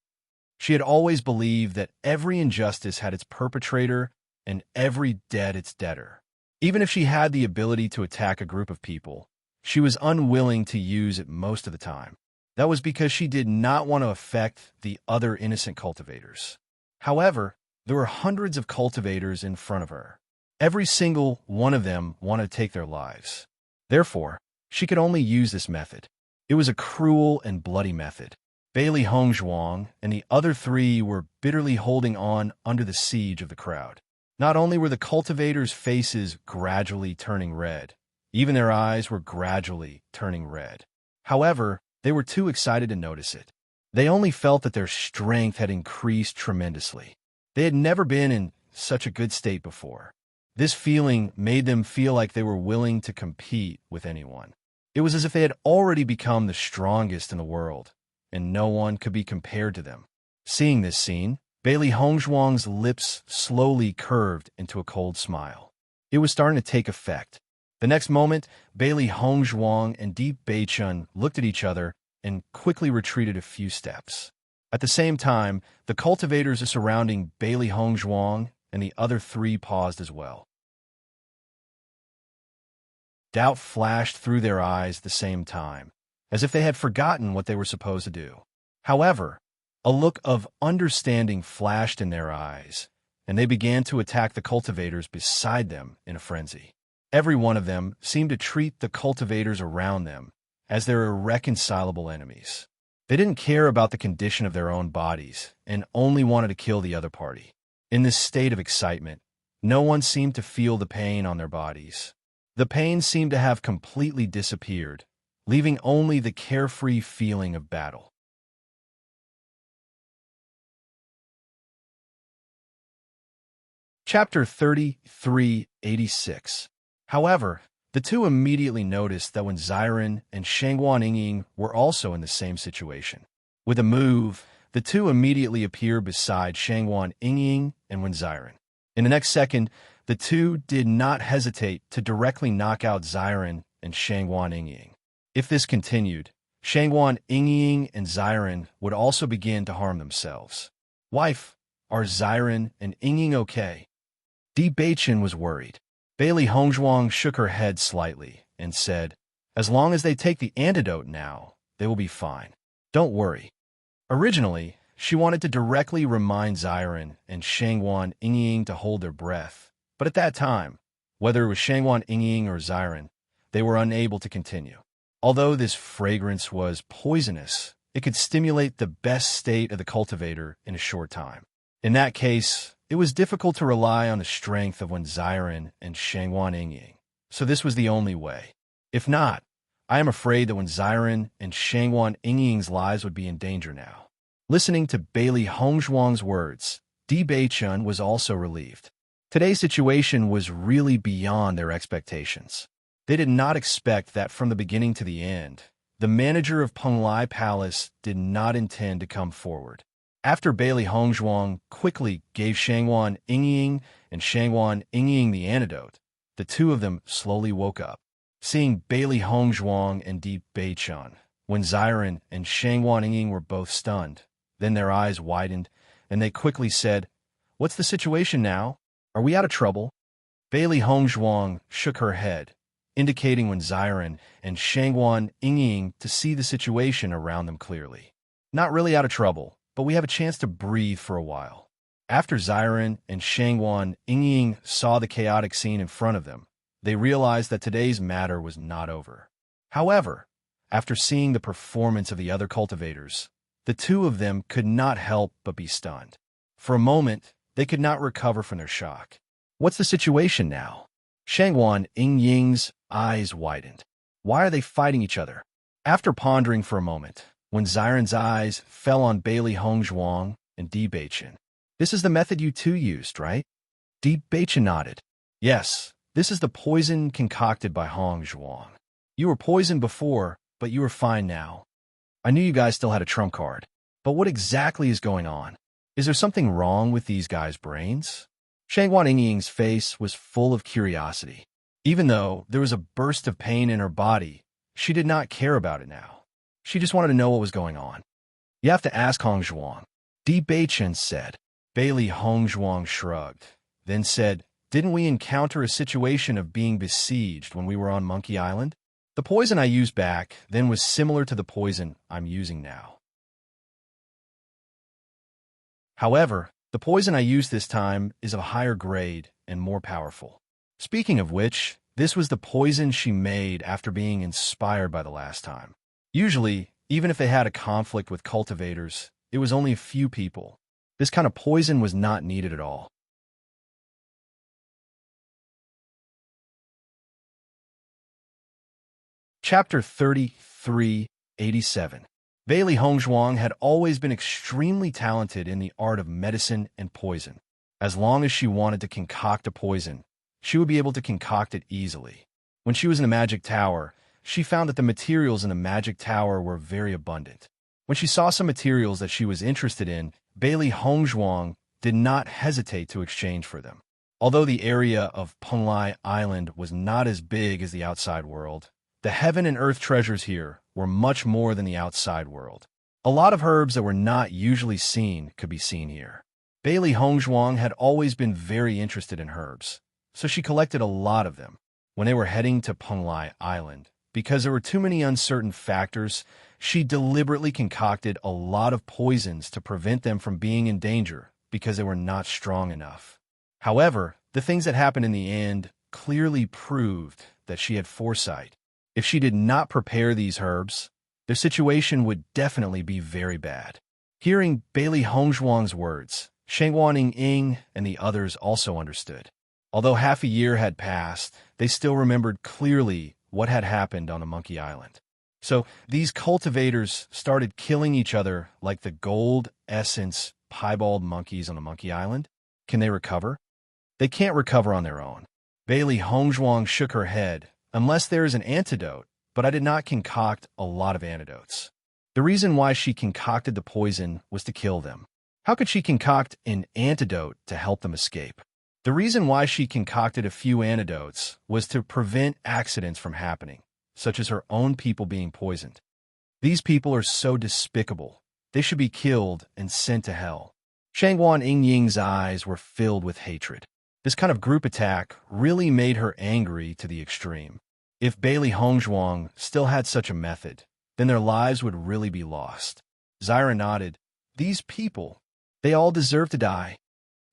She had always believed that every injustice had its perpetrator and every debt its debtor. Even if she had the ability to attack a group of people, she was unwilling to use it most of the time. That was because she did not want to affect the other innocent cultivators. However, there were hundreds of cultivators in front of her. Every single one of them wanted to take their lives. Therefore, she could only use this method. It was a cruel and bloody method. Bailey Hongzhuang and the other three were bitterly holding on under the siege of the crowd. Not only were the cultivators' faces gradually turning red, even their eyes were gradually turning red. However, they were too excited to notice it. They only felt that their strength had increased tremendously. They had never been in such a good state before. This feeling made them feel like they were willing to compete with anyone. It was as if they had already become the strongest in the world, and no one could be compared to them. Seeing this scene, Bailey Hongzhuang's lips slowly curved into a cold smile. It was starting to take effect. The next moment, Bailey Hongzhuang and Deep Beichun looked at each other and quickly retreated a few steps. At the same time, the cultivators surrounding Bailey Hongzhuang and the other three paused as well. Doubt flashed through their eyes at the same time, as if they had forgotten what they were supposed to do. However, a look of understanding flashed in their eyes, and they began to attack the cultivators beside them in a frenzy. Every one of them seemed to treat the cultivators around them as their irreconcilable enemies. They didn't care about the condition of their own bodies and only wanted to kill the other party. In this state of excitement, no one seemed to feel the pain on their bodies. The pain seemed to have completely disappeared, leaving only the carefree feeling of battle. Chapter 3386. However, the two immediately noticed that when Xiren and Shangguan Yingying were also in the same situation. With a move, the two immediately appeared beside Shangguan Yingying and Wen Xiren. In the next second, the two did not hesitate to directly knock out Xiren and Shangguan Yingying. If this continued, Shangguan Yingying and Xiren would also begin to harm themselves. Wife, are Xiren and Yingying okay? Di Beichen was worried. Bailey Hongzhuang shook her head slightly and said, as long as they take the antidote now, they will be fine. Don't worry. Originally, she wanted to directly remind Xiren and Shangguan Yingying to hold their breath, but at that time, whether it was Shangguan Yingying or Xiren, they were unable to continue. Although this fragrance was poisonous, it could stimulate the best state of the cultivator in a short time. In that case, it was difficult to rely on the strength of Wen Xiren and Shangguan Yingying, so this was the only way. If not, I am afraid that Wen Xiren and Shangguan Yingying's lives would be in danger now. Listening to Bailey Hongzhuang's words, Di Beichun was also relieved. Today's situation was really beyond their expectations. They did not expect that from the beginning to the end, the manager of Penglai Palace did not intend to come forward. After Bailey Hongzhuang quickly gave Shangguan Yingying and Shangguan Yingying the antidote, the two of them slowly woke up. Seeing Bailey Hongzhuang and Deep Beichun, Wen Xiren and Shangguan Yingying were both stunned. Then their eyes widened, and they quickly said, "What's the situation now? Are we out of trouble?" Bailey Hongzhuang shook her head, indicating Wen Xiren and Shangguan Yingying to see the situation around them clearly. Not really out of trouble, but we have a chance to breathe for a while. After Xiren and Shangguan Yingying saw the chaotic scene in front of them, they realized that today's matter was not over. However, after seeing the performance of the other cultivators, the two of them could not help but be stunned. For a moment, they could not recover from their shock. What's the situation now? Shangguan Yingying's eyes widened. Why are they fighting each other? After pondering for a moment, Wen Xiren's eyes fell on Bailey Hongzhuang and Di Beichen. This is the method you two used, right? Di Beichen nodded. Yes, this is the poison concocted by Hongzhuang. You were poisoned before, but you are fine now. I knew you guys still had a trump card. But what exactly is going on? Is there something wrong with these guys' brains? Shangguan Yingying's face was full of curiosity. Even though there was a burst of pain in her body, she did not care about it now. She just wanted to know what was going on. You have to ask Hongzhuang, Di Beichen said. Bailey Hongzhuang shrugged, then said, didn't we encounter a situation of being besieged when we were on Monkey Island? The poison I used back then was similar to the poison I'm using now. However, the poison I used this time is of higher grade and more powerful. Speaking of which, this was the poison she made after being inspired by the last time. Usually, even if they had a conflict with cultivators, it was only a few people. This kind of poison was not needed at all. Chapter 3387. Bailey Hongzhuang had always been extremely talented in the art of medicine and poison. As long as she wanted to concoct a poison, she would be able to concoct it easily. When she was in the magic tower, she found that the materials in the magic tower were very abundant. When she saw some materials that she was interested in, Bailey Hongzhuang did not hesitate to exchange for them. Although the area of Penglai Island was not as big as the outside world, the heaven and earth treasures here were much more than the outside world. A lot of herbs that were not usually seen could be seen here. Bailey Hongzhuang had always been very interested in herbs, so she collected a lot of them. When they were heading to Penglai Island, because there were too many uncertain factors, she deliberately concocted a lot of poisons to prevent them from being in danger because they were not strong enough. However, the things that happened in the end clearly proved that she had foresight. If she did not prepare these herbs, their situation would definitely be very bad. Hearing Bailey Hongzhuang's words, Shengwan Ying and the others also understood. Although half a year had passed, they still remembered clearly what had happened on the Monkey Island. So these cultivators started killing each other like the gold essence piebald monkeys on the Monkey Island. Can they recover? They can't recover on their own. Bailey Hongzhuang shook her head. Unless there is an antidote, but I did not concoct a lot of antidotes. The reason why she concocted the poison was to kill them. How could she concoct an antidote to help them escape? The reason why she concocted a few antidotes was to prevent accidents from happening, such as her own people being poisoned. These people are so despicable. They should be killed and sent to hell. Shangwan Yingying's eyes were filled with hatred. This kind of group attack really made her angry to the extreme. If Bailey Hongzhuang still had such a method, then their lives would really be lost. Zyra nodded. These people, they all deserve to die.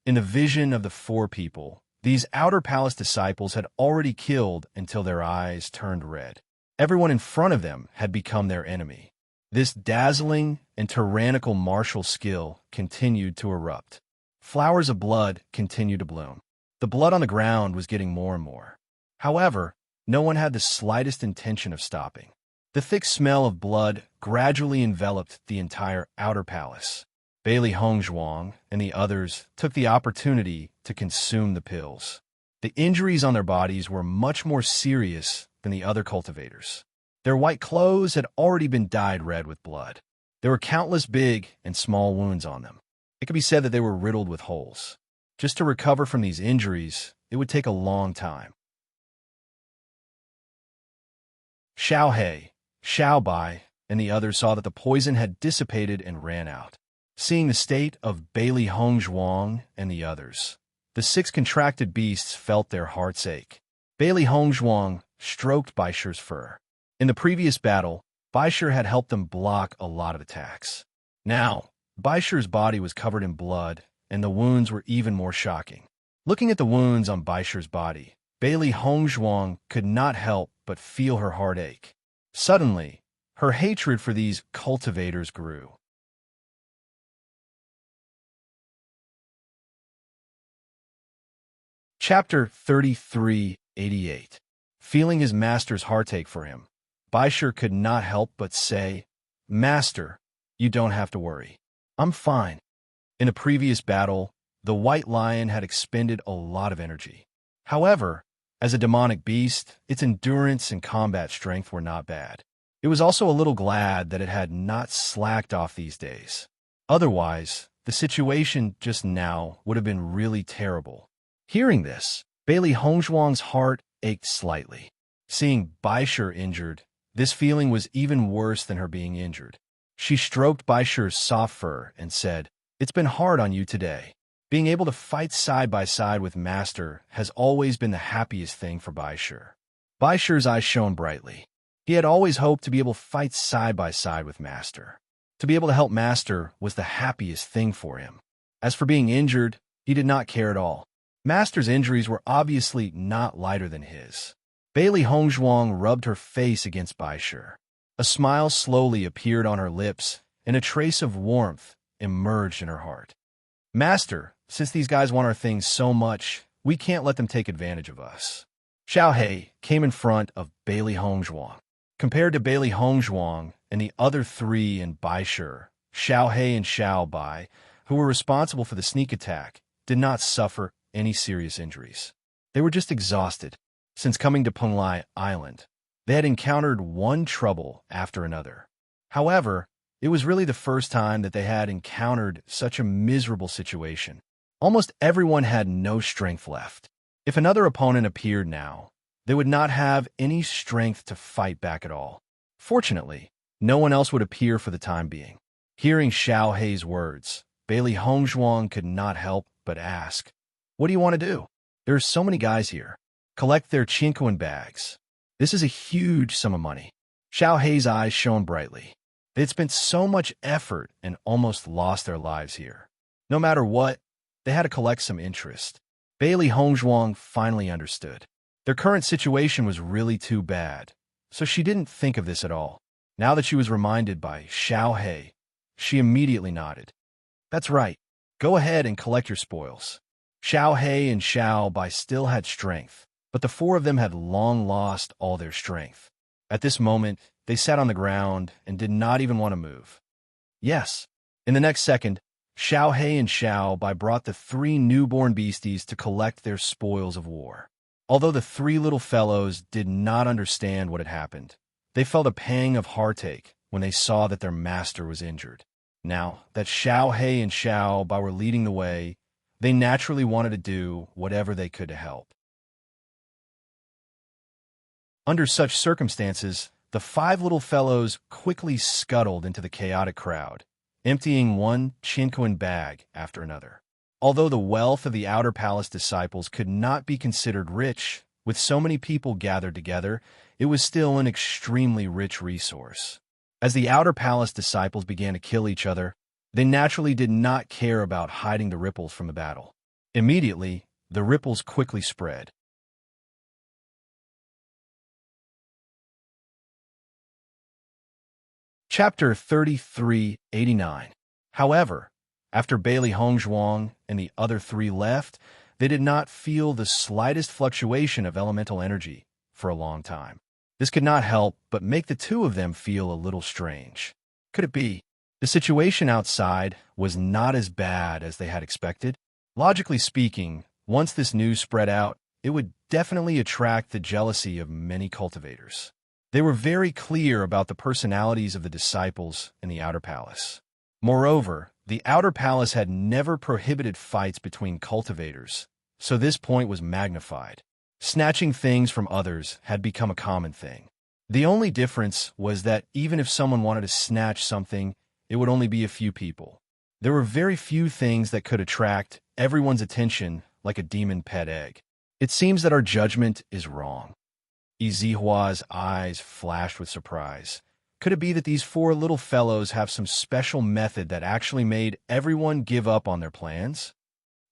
In the vision of the four people, these outer palace disciples had already killed until their eyes turned red. Everyone in front of them had become their enemy. This dazzling and tyrannical martial skill continued to erupt. Flowers of blood continued to bloom. The blood on the ground was getting more and more. However, no one had the slightest intention of stopping. The thick smell of blood gradually enveloped the entire outer palace. Bailey Hongzhuang and the others took the opportunity to consume the pills. The injuries on their bodies were much more serious than the other cultivators. Their white clothes had already been dyed red with blood. There were countless big and small wounds on them. It could be said that they were riddled with holes. Just to recover from these injuries, it would take a long time. Xiao He, Xiao Bai, and the others saw that the poison had dissipated and ran out. Seeing the state of Bailey Hongzhuang and the others, the six contracted beasts felt their hearts ache. Bailey Hongzhuang stroked Baishir's fur. In the previous battle, Baishir had helped them block a lot of attacks. Now, Baishir's body was covered in blood, and the wounds were even more shocking. Looking at the wounds on Baishir's body, Bailey Hongzhuang could not help but feel her heart ache. Suddenly, her hatred for these cultivators grew. Chapter 3388. Feeling his master's heartache for him, Baishir could not help but say, "Master, you don't have to worry. I'm fine." In a previous battle, the white lion had expended a lot of energy. However, as a demonic beast, its endurance and combat strength were not bad. It was also a little glad that it had not slacked off these days. Otherwise, the situation just now would have been really terrible. Hearing this, Bailey Hongzhuang's heart ached slightly. Seeing Baishir injured, this feeling was even worse than her being injured. She stroked Baishir's soft fur and said, "It's been hard on you today." Being able to fight side by side with Master has always been the happiest thing for Baishir. Baishir's eyes shone brightly. He had always hoped to be able to fight side by side with Master. To be able to help Master was the happiest thing for him. As for being injured, he did not care at all. Master's injuries were obviously not lighter than his. Bailey Hongzhuang rubbed her face against Baishir. A smile slowly appeared on her lips, and a trace of warmth emerged in her heart. "Master, since these guys want our things so much, we can't let them take advantage of us." Xiao He came in front of Bailey Hongzhuang. Compared to Bailey Hongzhuang and the other three in Baishir, Xiao He and Xiao Bai, who were responsible for the sneak attack, did not suffer any serious injuries. They were just exhausted. Since coming to Penglai Island, they had encountered one trouble after another. However, it was really the first time that they had encountered such a miserable situation. Almost everyone had no strength left. If another opponent appeared now, they would not have any strength to fight back at all. Fortunately, no one else would appear for the time being. Hearing Xiao Hei's words, Bailey Hongzhuang could not help but ask, "What do you want to do? There are so many guys here. Collect their Qinquan bags. This is a huge sum of money." Xiao Hei's eyes shone brightly. They had spent so much effort and almost lost their lives here. No matter what, they had to collect some interest. Bailey Hongzhuang finally understood. Their current situation was really too bad, so she didn't think of this at all. Now that she was reminded by Xiao Hei, she immediately nodded. "That's right. Go ahead and collect your spoils." Xiao Hei and Xiao Bai still had strength, but the four of them had long lost all their strength. At this moment, they sat on the ground and did not even want to move. Yes. In the next second, Xiao Hei and Xiao Bai brought the three newborn beasties to collect their spoils of war. Although the three little fellows did not understand what had happened, they felt a pang of heartache when they saw that their master was injured. Now that Xiao Hei and Xiao Bai were leading the way, they naturally wanted to do whatever they could to help. Under such circumstances, the five little fellows quickly scuttled into the chaotic crowd, emptying one Qinquan bag after another. Although the wealth of the Outer Palace disciples could not be considered rich, with so many people gathered together, it was still an extremely rich resource. As the Outer Palace disciples began to kill each other, they naturally did not care about hiding the ripples from the battle. Immediately, the ripples quickly spread. Chapter 3389. However, after Bailey Hongzhuang and the other three left, they did not feel the slightest fluctuation of elemental energy for a long time. This could not help but make the two of them feel a little strange. Could it be? The situation outside was not as bad as they had expected. Logically speaking, once this news spread out, it would definitely attract the jealousy of many cultivators. They were very clear about the personalities of the disciples in the Outer Palace. Moreover, the Outer Palace had never prohibited fights between cultivators, so this point was magnified. Snatching things from others had become a common thing. The only difference was that even if someone wanted to snatch something, it would only be a few people. There were very few things that could attract everyone's attention like a demon pet egg. It seems that our judgment is wrong. Yizihua's eyes flashed with surprise. Could it be that these four little fellows have some special method that actually made everyone give up on their plans?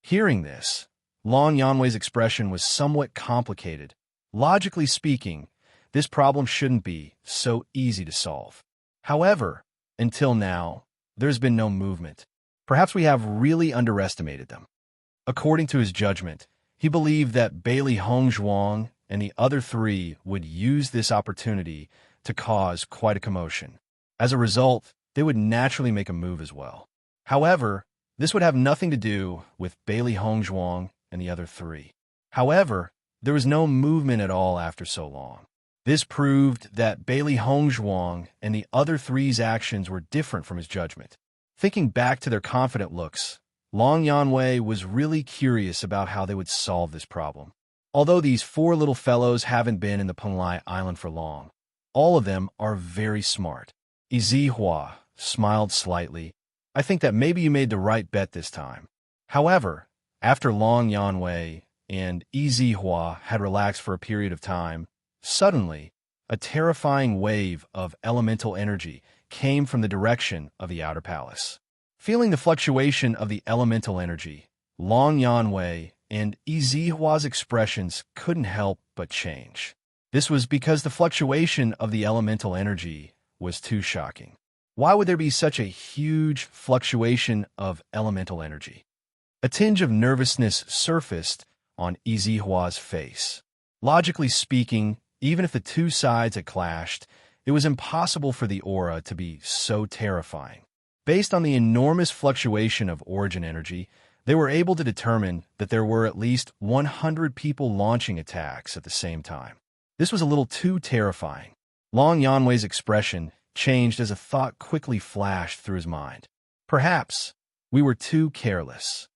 Hearing this, Long Yanwei's expression was somewhat complicated. Logically speaking, this problem shouldn't be so easy to solve. However, until now, there's been no movement. Perhaps we have really underestimated them. According to his judgment, he believed that Bailey Hongzhuang and the other three would use this opportunity to cause quite a commotion. As a result, they would naturally make a move as well. However, this would have nothing to do with Bailey Hongzhuang and the other three. However, there was no movement at all after so long. This proved that Bailey Hongzhuang and the other three's actions were different from his judgment. Thinking back to their confident looks, Long Yanwei was really curious about how they would solve this problem. Although these four little fellows haven't been in the Penglai Island for long, all of them are very smart. Yizihua smiled slightly. "I think that maybe you made the right bet this time." However, after Long Yanwei and Yizihua had relaxed for a period of time, suddenly, a terrifying wave of elemental energy came from the direction of the Outer Palace. Feeling the fluctuation of the elemental energy, Long Yanwei and Yizihua's expressions couldn't help but change. This was because the fluctuation of the elemental energy was too shocking. Why would there be such a huge fluctuation of elemental energy? A tinge of nervousness surfaced on Yizihua's face. Logically speaking, even if the two sides had clashed, it was impossible for the aura to be so terrifying. Based on the enormous fluctuation of origin energy, they were able to determine that there were at least 100 people launching attacks at the same time. This was a little too terrifying. Long Yanwei's expression changed as a thought quickly flashed through his mind. Perhaps we were too careless.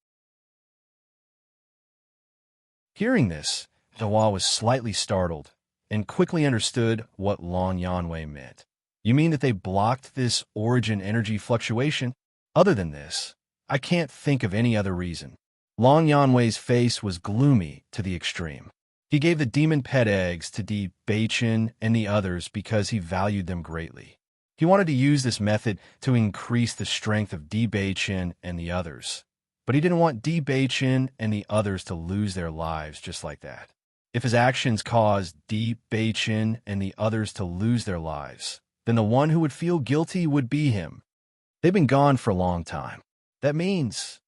Hearing this, Hua was slightly startled and quickly understood what Long Yanwei meant. You mean that they blocked this origin energy fluctuation? Other than this, I can't think of any other reason. Long Yanwei's face was gloomy to the extreme. He gave the demon pet eggs to Di Beichen and the others because he valued them greatly. He wanted to use this method to increase the strength of Di Beichen and the others, but he didn't want Di Beichen and the others to lose their lives just like that. If his actions caused Di Beichen and the others to lose their lives, then the one who would feel guilty would be him. They've been gone for a long time. That means...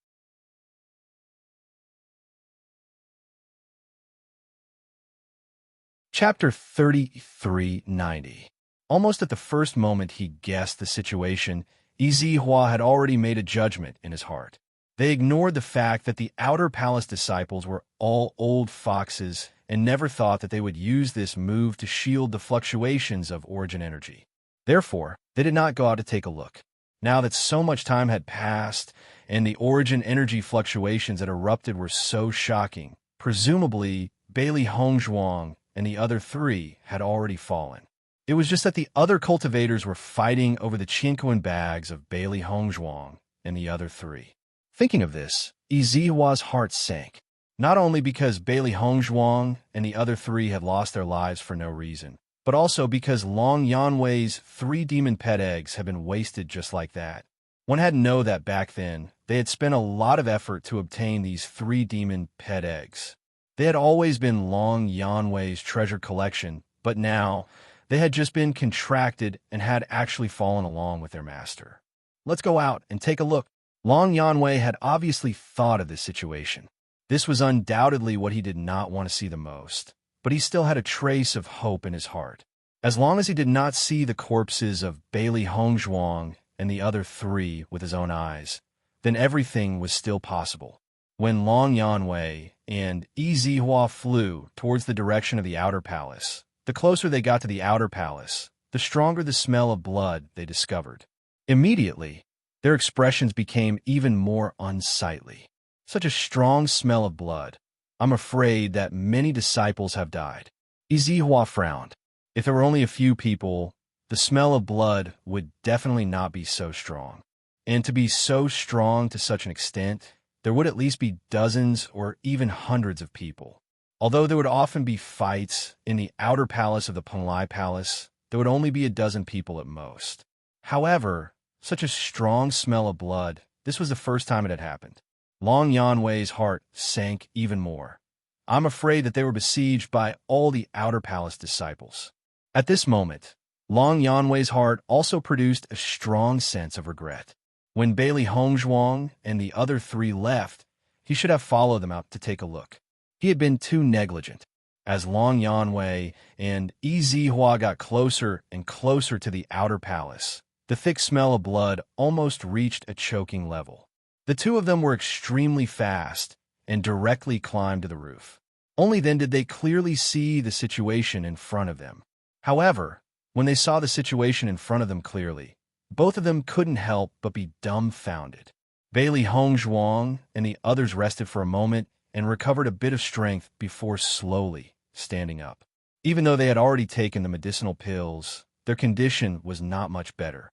Chapter 3390. Almost at the first moment he guessed the situation, Hua had already made a judgment in his heart. They ignored the fact that the Outer Palace disciples were all old foxes and never thought that they would use this move to shield the fluctuations of origin energy. Therefore, they did not go out to take a look. Now that so much time had passed and the origin energy fluctuations that erupted were so shocking, presumably Bailey Hongzhuang and the other three had already fallen. It was just that the other cultivators were fighting over the Qinquan bags of Bailey Hongzhuang and the other three. Thinking of this, Hua's heart sank, not only because Bailey Hongzhuang and the other three had lost their lives for no reason, but also because Long Yanwei's 3 demon pet eggs had been wasted just like that. One had to know that back then, they had spent a lot of effort to obtain these 3 demon pet eggs. They had always been Long Yanwei's treasure collection, but now they had just been contracted and had actually fallen along with their master. Let's go out and take a look. Long Yanwei had obviously thought of this situation. This was undoubtedly what he did not want to see the most, but he still had a trace of hope in his heart. As long as he did not see the corpses of Bailey Hongzhuang and the other 3 with his own eyes, then everything was still possible. When Long Yanwei and Hua flew towards the direction of the Outer Palace, the closer they got to the Outer Palace, the stronger the smell of blood they discovered. Immediately, their expressions became even more unsightly. Such a strong smell of blood. I'm afraid that many disciples have died. Hua frowned. If there were only a few people, the smell of blood would definitely not be so strong. And to be so strong to such an extent, there would at least be dozens or even hundreds of people. Although there would often be fights in the outer palace of the Penlai Palace, there would only be a dozen people at most. However, such a strong smell of blood, this was the first time it had happened. Long Yanwei's heart sank even more. I'm afraid that they were besieged by all the outer palace disciples. At this moment, Long Yanwei's heart also produced a strong sense of regret. When Bailey Hongzhuang and the other 3 left, he should have followed them out to take a look. He had been too negligent. As Long Yanwei and Hua got closer and closer to the outer palace, the thick smell of blood almost reached a choking level. The 2 of them were extremely fast and directly climbed to the roof. Only then did they clearly see the situation in front of them. However, when they saw the situation in front of them clearly, both of them couldn't help but be dumbfounded. Bailey Hongzhuang and the others rested for a moment and recovered a bit of strength before slowly standing up. Even though they had already taken the medicinal pills, their condition was not much better.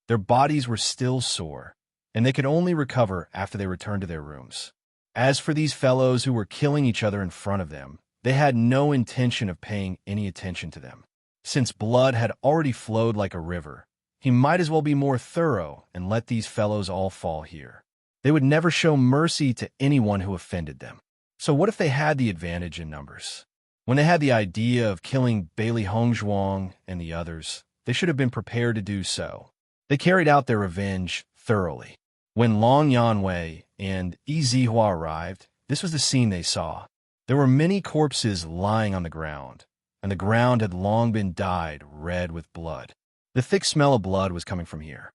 Their bodies were still sore, and they could only recover after they returned to their rooms. As for these fellows who were killing each other in front of them, they had no intention of paying any attention to them. Since blood had already flowed like a river, he might as well be more thorough and let these fellows all fall here. They would never show mercy to anyone who offended them. So what if they had the advantage in numbers? When they had the idea of killing Bailey Hongzhuang and the others, they should have been prepared to do so. They carried out their revenge thoroughly. When Long Yanwei and Hua arrived, this was the scene they saw. There were many corpses lying on the ground, and the ground had long been dyed red with blood. The thick smell of blood was coming from here.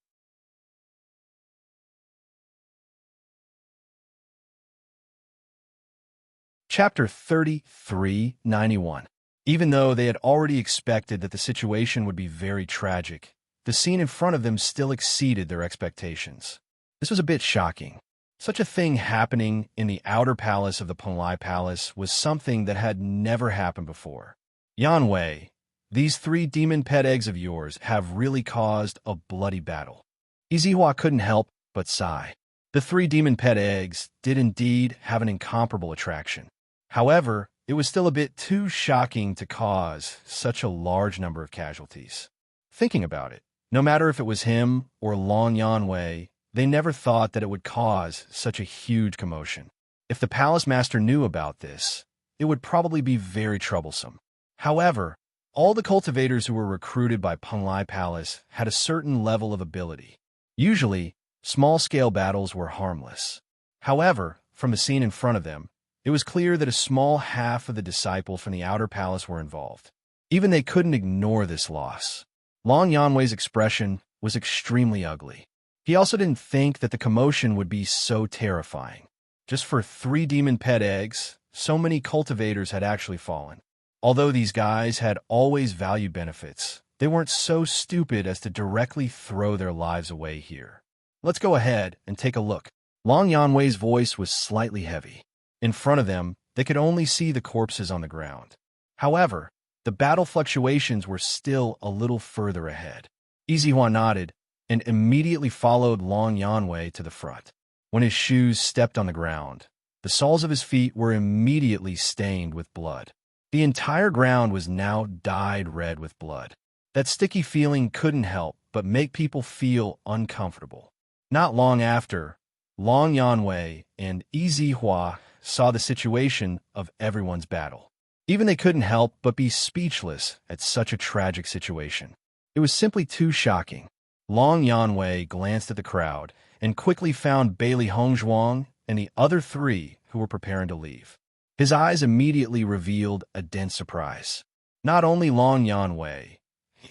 Chapter 3391. Even though they had already expected that the situation would be very tragic, the scene in front of them still exceeded their expectations. This was a bit shocking. Such a thing happening in the outer palace of the Penglai Palace was something that had never happened before. Yanwei, these 3 demon pet eggs of yours have really caused a bloody battle. Izihua couldn't help but sigh. The 3 demon pet eggs did indeed have an incomparable attraction. However, it was still a bit too shocking to cause such a large number of casualties. Thinking about it, no matter if it was him or Long Yanwei, they never thought that it would cause such a huge commotion. If the palace master knew about this, it would probably be very troublesome. However, all the cultivators who were recruited by Penglai Palace had a certain level of ability. Usually, small-scale battles were harmless. However, from the scene in front of them, it was clear that a small half of the disciples from the outer palace were involved. Even they couldn't ignore this loss. Long Yanwei's expression was extremely ugly. He also didn't think that the commotion would be so terrifying. Just for 3 demon pet eggs, so many cultivators had actually fallen. Although these guys had always valued benefits, they weren't so stupid as to directly throw their lives away here. Let's go ahead and take a look. Long Yanwei's voice was slightly heavy. In front of them, they could only see the corpses on the ground. However, the battle fluctuations were still a little further ahead. Izihua nodded and immediately followed Long Yanwei to the front. When his shoes stepped on the ground, the soles of his feet were immediately stained with blood. The entire ground was now dyed red with blood. That sticky feeling couldn't help but make people feel uncomfortable. Not long after, Long Yanwei and Izihua saw the situation of everyone's battle. Even they couldn't help but be speechless at such a tragic situation. It was simply too shocking. Long Yanwei glanced at the crowd and quickly found Bailey Hongzhuang and the other 3 who were preparing to leave. His eyes immediately revealed a dense surprise. Not only Long Yanwei,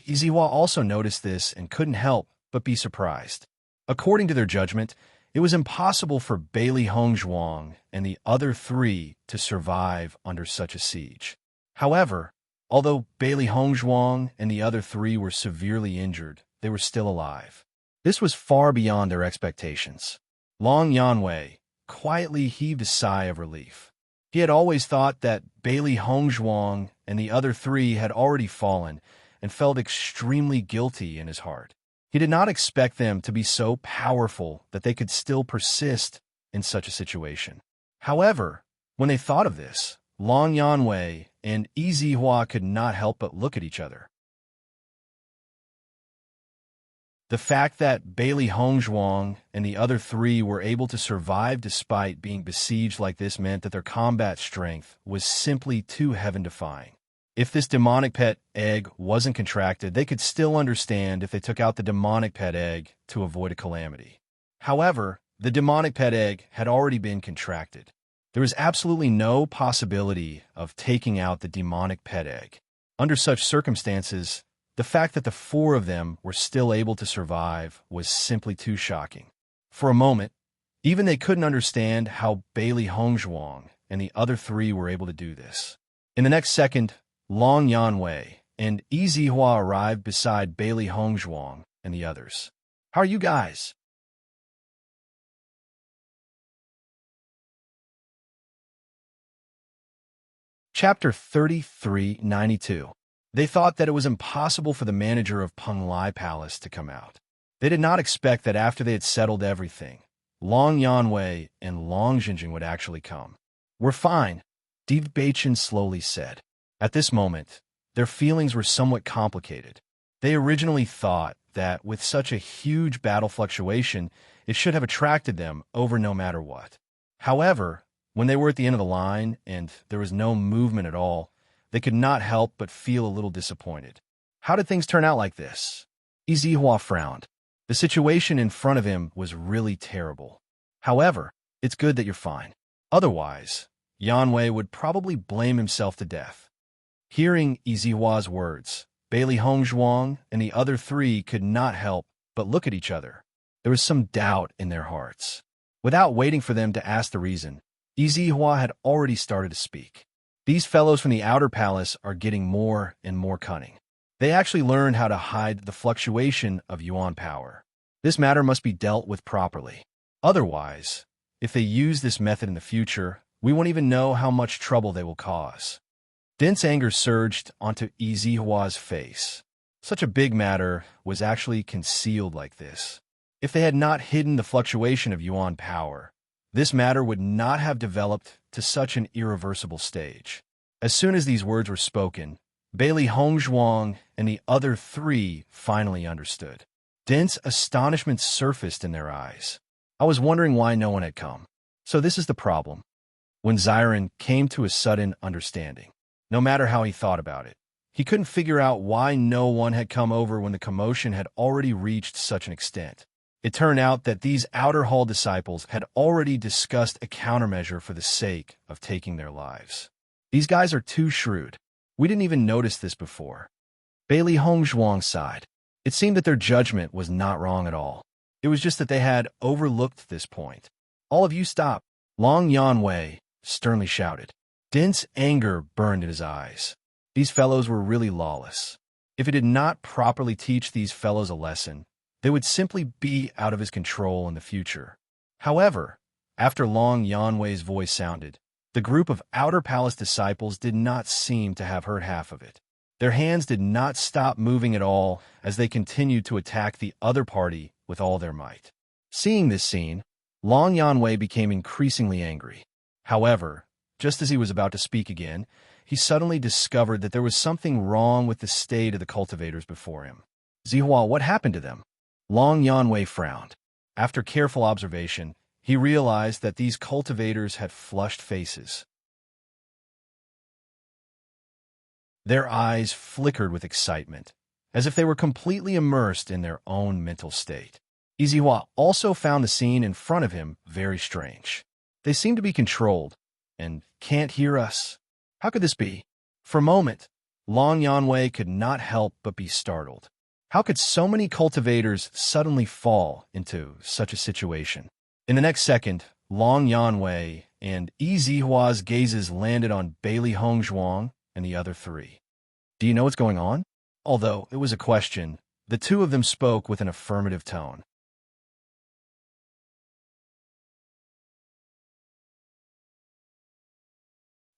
Izihua also noticed this and couldn't help but be surprised. According to their judgment, it was impossible for Bailey Hongzhuang and the other 3 to survive under such a siege. However, although Bailey Hongzhuang and the other 3 were severely injured, they were still alive. This was far beyond their expectations. Long Yanwei quietly heaved a sigh of relief. He had always thought that Bailey Hongzhuang and the other 3 had already fallen and felt extremely guilty in his heart. He did not expect them to be so powerful that they could still persist in such a situation. However, when they thought of this, Long Yanwei and Izihua could not help but look at each other. The fact that Bailey Hongzhuang and the other 3 were able to survive despite being besieged like this meant that their combat strength was simply too heaven-defying. If this demonic pet egg wasn't contracted, they could still understand if they took out the demonic pet egg to avoid a calamity. However, the demonic pet egg had already been contracted. There was absolutely no possibility of taking out the demonic pet egg. Under such circumstances, the fact that the 4 of them were still able to survive was simply too shocking. For a moment, even they couldn't understand how Bailey Hongzhuang and the other 3 were able to do this. In the next second, Long Yanwei and Izihua arrived beside Bailey Hongzhuang and the others. "How are you guys?" Chapter 3392. They thought that it was impossible for the manager of Penglai Palace to come out. They did not expect that after they had settled everything, Long Yanwei and Long Jinjing would actually come. "We're fine," Div Baichen slowly said. At this moment, their feelings were somewhat complicated. They originally thought that with such a huge battle fluctuation, it should have attracted them over no matter what. However, when they were at the end of the line and there was no movement at all, they could not help but feel a little disappointed. How did things turn out like this? Izihua frowned. The situation in front of him was really terrible. However, it's good that you're fine. Otherwise, Yanwei would probably blame himself to death. Hearing Izihua's words, Bailey Hongzhuang and the other 3 could not help but look at each other. There was some doubt in their hearts. Without waiting for them to ask the reason, Izihua had already started to speak. "These fellows from the outer palace are getting more and more cunning. They actually learned how to hide the fluctuation of yuan power. This matter must be dealt with properly. Otherwise, If they use this method in the future, we won't even know how much trouble they will cause. Dense anger surged onto Izihua's face. Such a big matter was actually concealed like this. If they had not hidden the fluctuation of yuan power, this matter would not have developed to such an irreversible stage. As soon as these words were spoken, Bailey Hongzhuang and the other three finally understood. Dense astonishment surfaced in their eyes. I was wondering why no one had come. So this is the problem. When Xiren came to a sudden understanding, no matter how he thought about it, he couldn't figure out why no one had come over when the commotion had already reached such an extent. It turned out that these outer hall disciples had already discussed a countermeasure for the sake of taking their lives. These guys are too shrewd. We didn't even notice this before. Bailey Hongzhuang sighed. It seemed that their judgment was not wrong at all. It was just that they had overlooked this point. All of you stop, Long Yanwei sternly shouted. Dense anger burned in his eyes. These fellows were really lawless. If he did not properly teach these fellows a lesson, they would simply be out of his control in the future. However, after Long Yanwei's voice sounded, the group of Outer Palace disciples did not seem to have heard half of it. Their hands did not stop moving at all as they continued to attack the other party with all their might. Seeing this scene, Long Yanwei became increasingly angry. However, just as he was about to speak again, he suddenly discovered that there was something wrong with the state of the cultivators before him. Zihua, what happened to them? Long Yanwei frowned. After careful observation, he realized that these cultivators had flushed faces. Their eyes flickered with excitement, as if they were completely immersed in their own mental state. Izihua also found the scene in front of him very strange. They seemed to be controlled, and can't hear us. How could this be? For a moment, Long Yanwei could not help but be startled. How could so many cultivators suddenly fall into such a situation? In the next second, Long Yanwei and Izihua's gazes landed on Bailey Hongzhuang and the other three. Do you know what's going on? Although it was a question, the two of them spoke with an affirmative tone.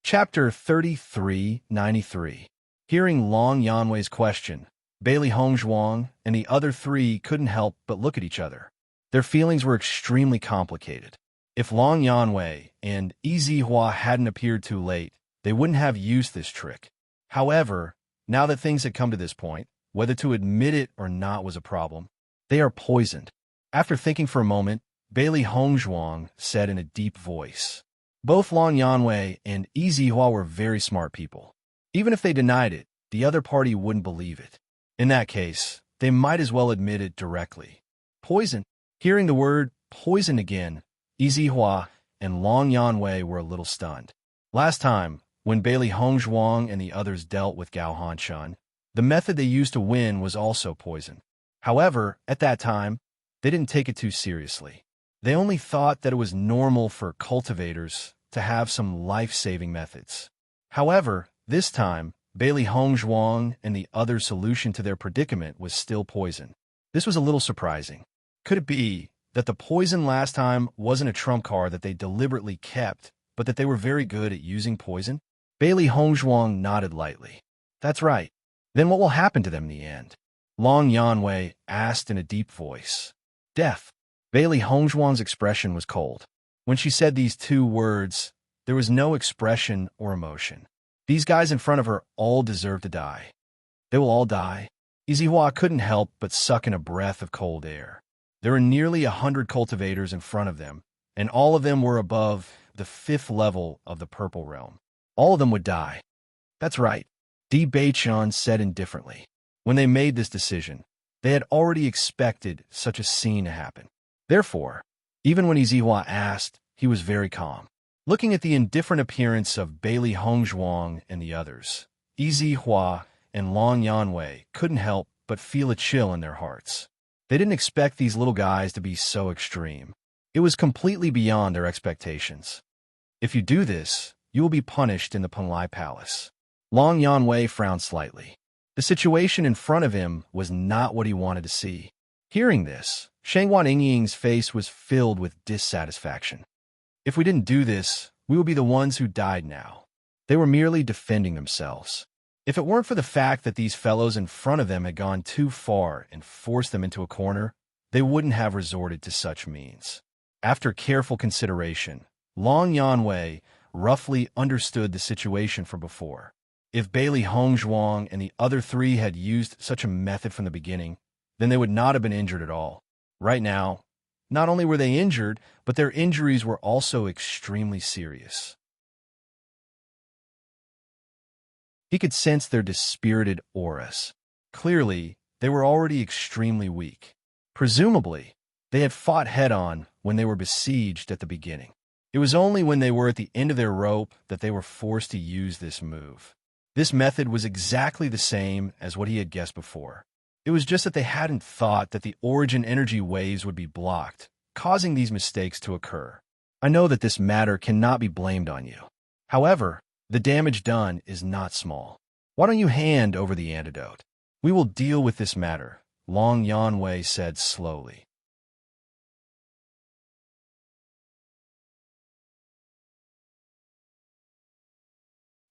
Chapter 3393. Hearing Long Yanwei's question, Bailey Hongzhuang and the other three couldn't help but look at each other. Their feelings were extremely complicated. If Long Yanwei and Izihua hadn't appeared too late, they wouldn't have used this trick. However, now that things had come to this point, whether to admit it or not was a problem. They are poisoned. After thinking for a moment, Bailey Hongzhuang said in a deep voice. Both Long Yanwei and Izihua were very smart people. Even if they denied it, the other party wouldn't believe it. In that case, they might as well admit it directly. Poison. Hearing the word poison again, Izihua and Long Yanwei were a little stunned. Last time, when Bailey Hongzhuang and the others dealt with Gao Hanchun, the method they used to win was also poison. However, at that time, they didn't take it too seriously. They only thought that it was normal for cultivators to have some life-saving methods. However, this time, Bailey Hongzhuang and the other's solution to their predicament was still poison. This was a little surprising. Could it be that the poison last time wasn't a trump card that they deliberately kept, but that they were very good at using poison? Bailey Hongzhuang nodded lightly. That's right. Then what will happen to them in the end? Long Yanwei asked in a deep voice. Death. Bailey Hongzhuang's expression was cold. When she said these two words, there was no expression or emotion. These guys in front of her all deserve to die. They will all die. Izihua couldn't help but suck in a breath of cold air. There were nearly 100 cultivators in front of them, and all of them were above the 5th level of the Purple Realm. All of them would die. That's right, Di Beichun said indifferently. When they made this decision, they had already expected such a scene to happen. Therefore, even when Izihua asked, he was very calm. Looking at the indifferent appearance of Bailey Hongzhuang and the others, Izihua and Long Yanwei couldn't help but feel a chill in their hearts. They didn't expect these little guys to be so extreme. It was completely beyond their expectations. If you do this, you will be punished in the Penlai Palace. Long Yanwei frowned slightly. The situation in front of him was not what he wanted to see. Hearing this, Shangwan Yingying's face was filled with dissatisfaction. If we didn't do this, we would be the ones who died now. They were merely defending themselves. If it weren't for the fact that these fellows in front of them had gone too far and forced them into a corner, they wouldn't have resorted to such means. After careful consideration, Long Yanwei roughly understood the situation from before. If Bailey Hongzhuang and the other three had used such a method from the beginning, then they would not have been injured at all. Right now, not only were they injured, but their injuries were also extremely serious. He could sense their dispirited auras. Clearly, they were already extremely weak. Presumably, they had fought head-on when they were besieged at the beginning. It was only when they were at the end of their rope that they were forced to use this move. This method was exactly the same as what he had guessed before. It was just that they hadn't thought that the origin energy waves would be blocked, causing these mistakes to occur. I know that this matter cannot be blamed on you. However, the damage done is not small. Why don't you hand over the antidote? We will deal with this matter, Long Yanwei said slowly.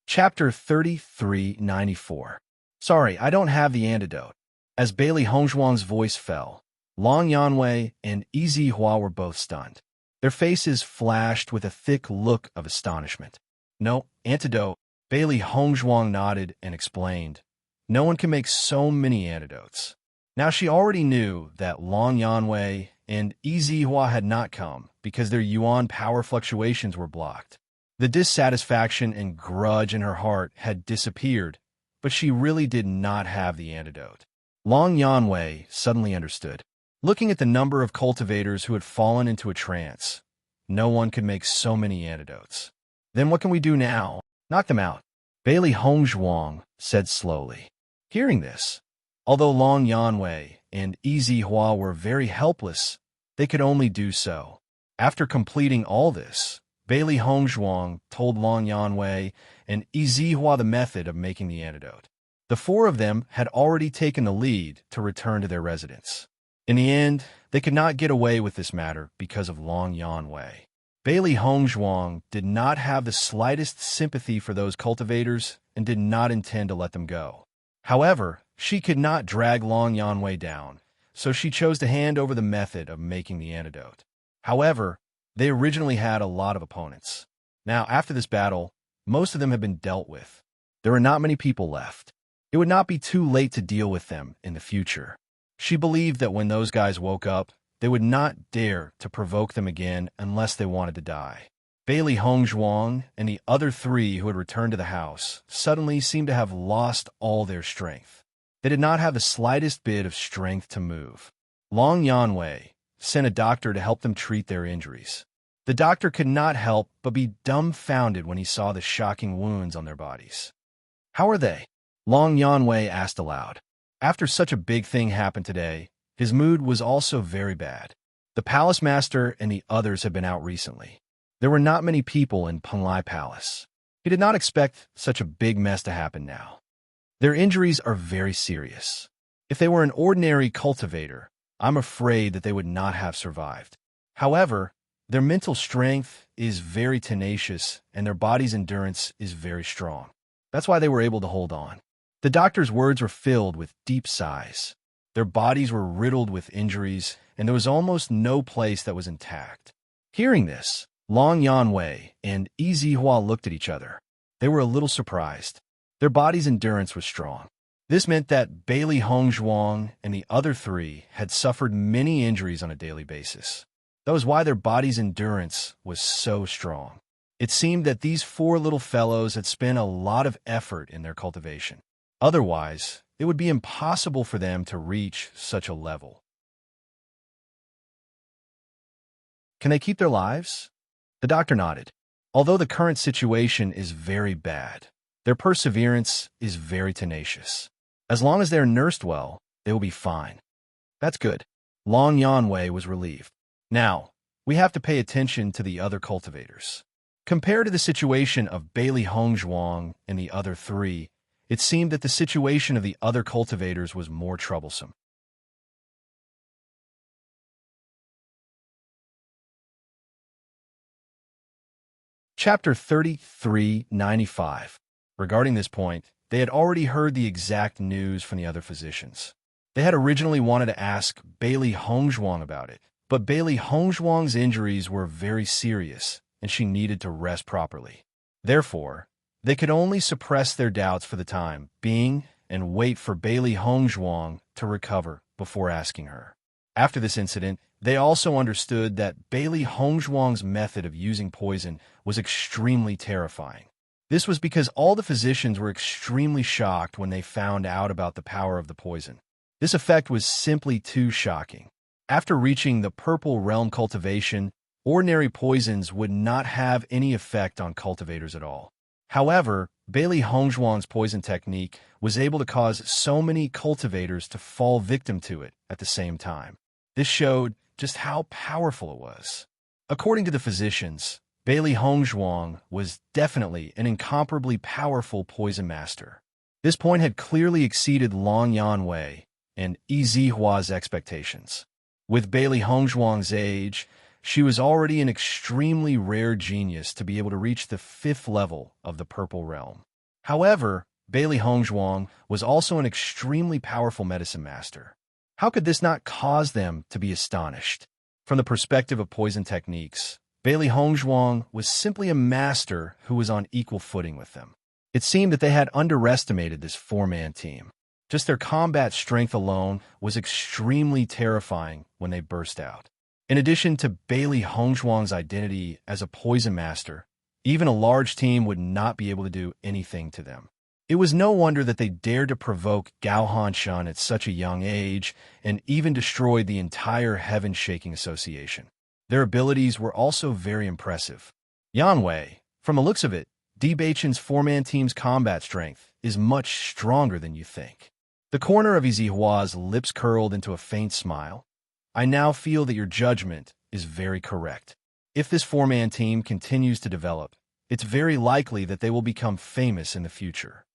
Chapter 3394. Sorry, I don't have the antidote. As Bailey Hongzhuang's voice fell, Long Yanwei and Yi Zihua were both stunned. Their faces flashed with a thick look of astonishment. No, antidote. Bailey Hongzhuang nodded and explained. No one can make so many antidotes. Now she already knew that Long Yanwei and Yi Zihua had not come because their yuan power fluctuations were blocked. The dissatisfaction and grudge in her heart had disappeared, but she really did not have the antidote. Long Yanwei suddenly understood. Looking at the number of cultivators who had fallen into a trance, no one could make so many antidotes. Then what can we do now? Knock them out, Bailey Hongzhuang said slowly. Hearing this, although Long Yanwei and Yi Zihua were very helpless, they could only do so. After completing all this, Bailey Hongzhuang told Long Yanwei and Yi Zihua the method of making the antidote. The four of them had already taken the lead to return to their residence. In the end, they could not get away with this matter because of Long Yanwei. Bailey Hongzhuang did not have the slightest sympathy for those cultivators and did not intend to let them go. However, she could not drag Long Yanwei down, so she chose to hand over the method of making the antidote. However, they originally had a lot of opponents. Now, after this battle, most of them have been dealt with. There are not many people left. It would not be too late to deal with them in the future. She believed that when those guys woke up, they would not dare to provoke them again unless they wanted to die. Bailey Hongzhuang and the other three who had returned to the house suddenly seemed to have lost all their strength. They did not have the slightest bit of strength to move. Long Yanwei sent a doctor to help them treat their injuries. The doctor could not help but be dumbfounded when he saw the shocking wounds on their bodies. How are they? Long Yanwei asked aloud. After such a big thing happened today, his mood was also very bad. The palace master and the others had been out recently. There were not many people in Penglai Palace. He did not expect such a big mess to happen now. Their injuries are very serious. If they were an ordinary cultivator, I'm afraid that they would not have survived. However, their mental strength is very tenacious and their body's endurance is very strong. That's why they were able to hold on. The doctor's words were filled with deep sighs. Their bodies were riddled with injuries, and there was almost no place that was intact. Hearing this, Long Yanwei and Yi Zihua looked at each other. They were a little surprised. Their body's endurance was strong. This meant that Bailey Hongzhuang and the other three had suffered many injuries on a daily basis. That was why their body's endurance was so strong. It seemed that these four little fellows had spent a lot of effort in their cultivation. Otherwise, it would be impossible for them to reach such a level. Can they keep their lives? The doctor nodded. Although the current situation is very bad, their perseverance is very tenacious. As long as they are nursed well, they will be fine. That's good. Long Yanwei was relieved. Now, we have to pay attention to the other cultivators. Compared to the situation of Bailey Hongzhuang and the other three, it seemed that the situation of the other cultivators was more troublesome. Chapter 3395. Regarding this point, they had already heard the exact news from the other physicians. They had originally wanted to ask Bailey Hongzhuang about it, but Bailey Hongzhuang's injuries were very serious, and she needed to rest properly. Therefore, they could only suppress their doubts for the time being and wait for Bailey Hongzhuang to recover before asking her. After this incident, they also understood that Bailey Hongzhuang's method of using poison was extremely terrifying. This was because all the physicians were extremely shocked when they found out about the power of the poison. This effect was simply too shocking. After reaching the purple realm cultivation, ordinary poisons would not have any effect on cultivators at all. However, Bailey Hongzhuang's poison technique was able to cause so many cultivators to fall victim to it at the same time. This showed just how powerful it was. According to the physicians, Bailey Hongzhuang was definitely an incomparably powerful poison master. This point had clearly exceeded Long Yanwei and Yi Zihua's expectations. With Bailey Hongzhuang's age, she was already an extremely rare genius to be able to reach the 5th level of the Purple Realm. However, Bailey Hongzhuang was also an extremely powerful medicine master. How could this not cause them to be astonished? From the perspective of poison techniques, Bailey Hongzhuang was simply a master who was on equal footing with them. It seemed that they had underestimated this 4-man team. Just their combat strength alone was extremely terrifying when they burst out. In addition to Bailey Hongzhuang's identity as a poison master, even a large team would not be able to do anything to them. It was no wonder that they dared to provoke Gao Hanshan at such a young age and even destroyed the entire Heaven-Shaking Association. Their abilities were also very impressive. Yanwei, from the looks of it, Di Beichen's 4-man team's combat strength is much stronger than you think. The corner of Izihua's lips curled into a faint smile. I now feel that your judgment is very correct. If this 4-man team continues to develop, it's very likely that they will become famous in the future.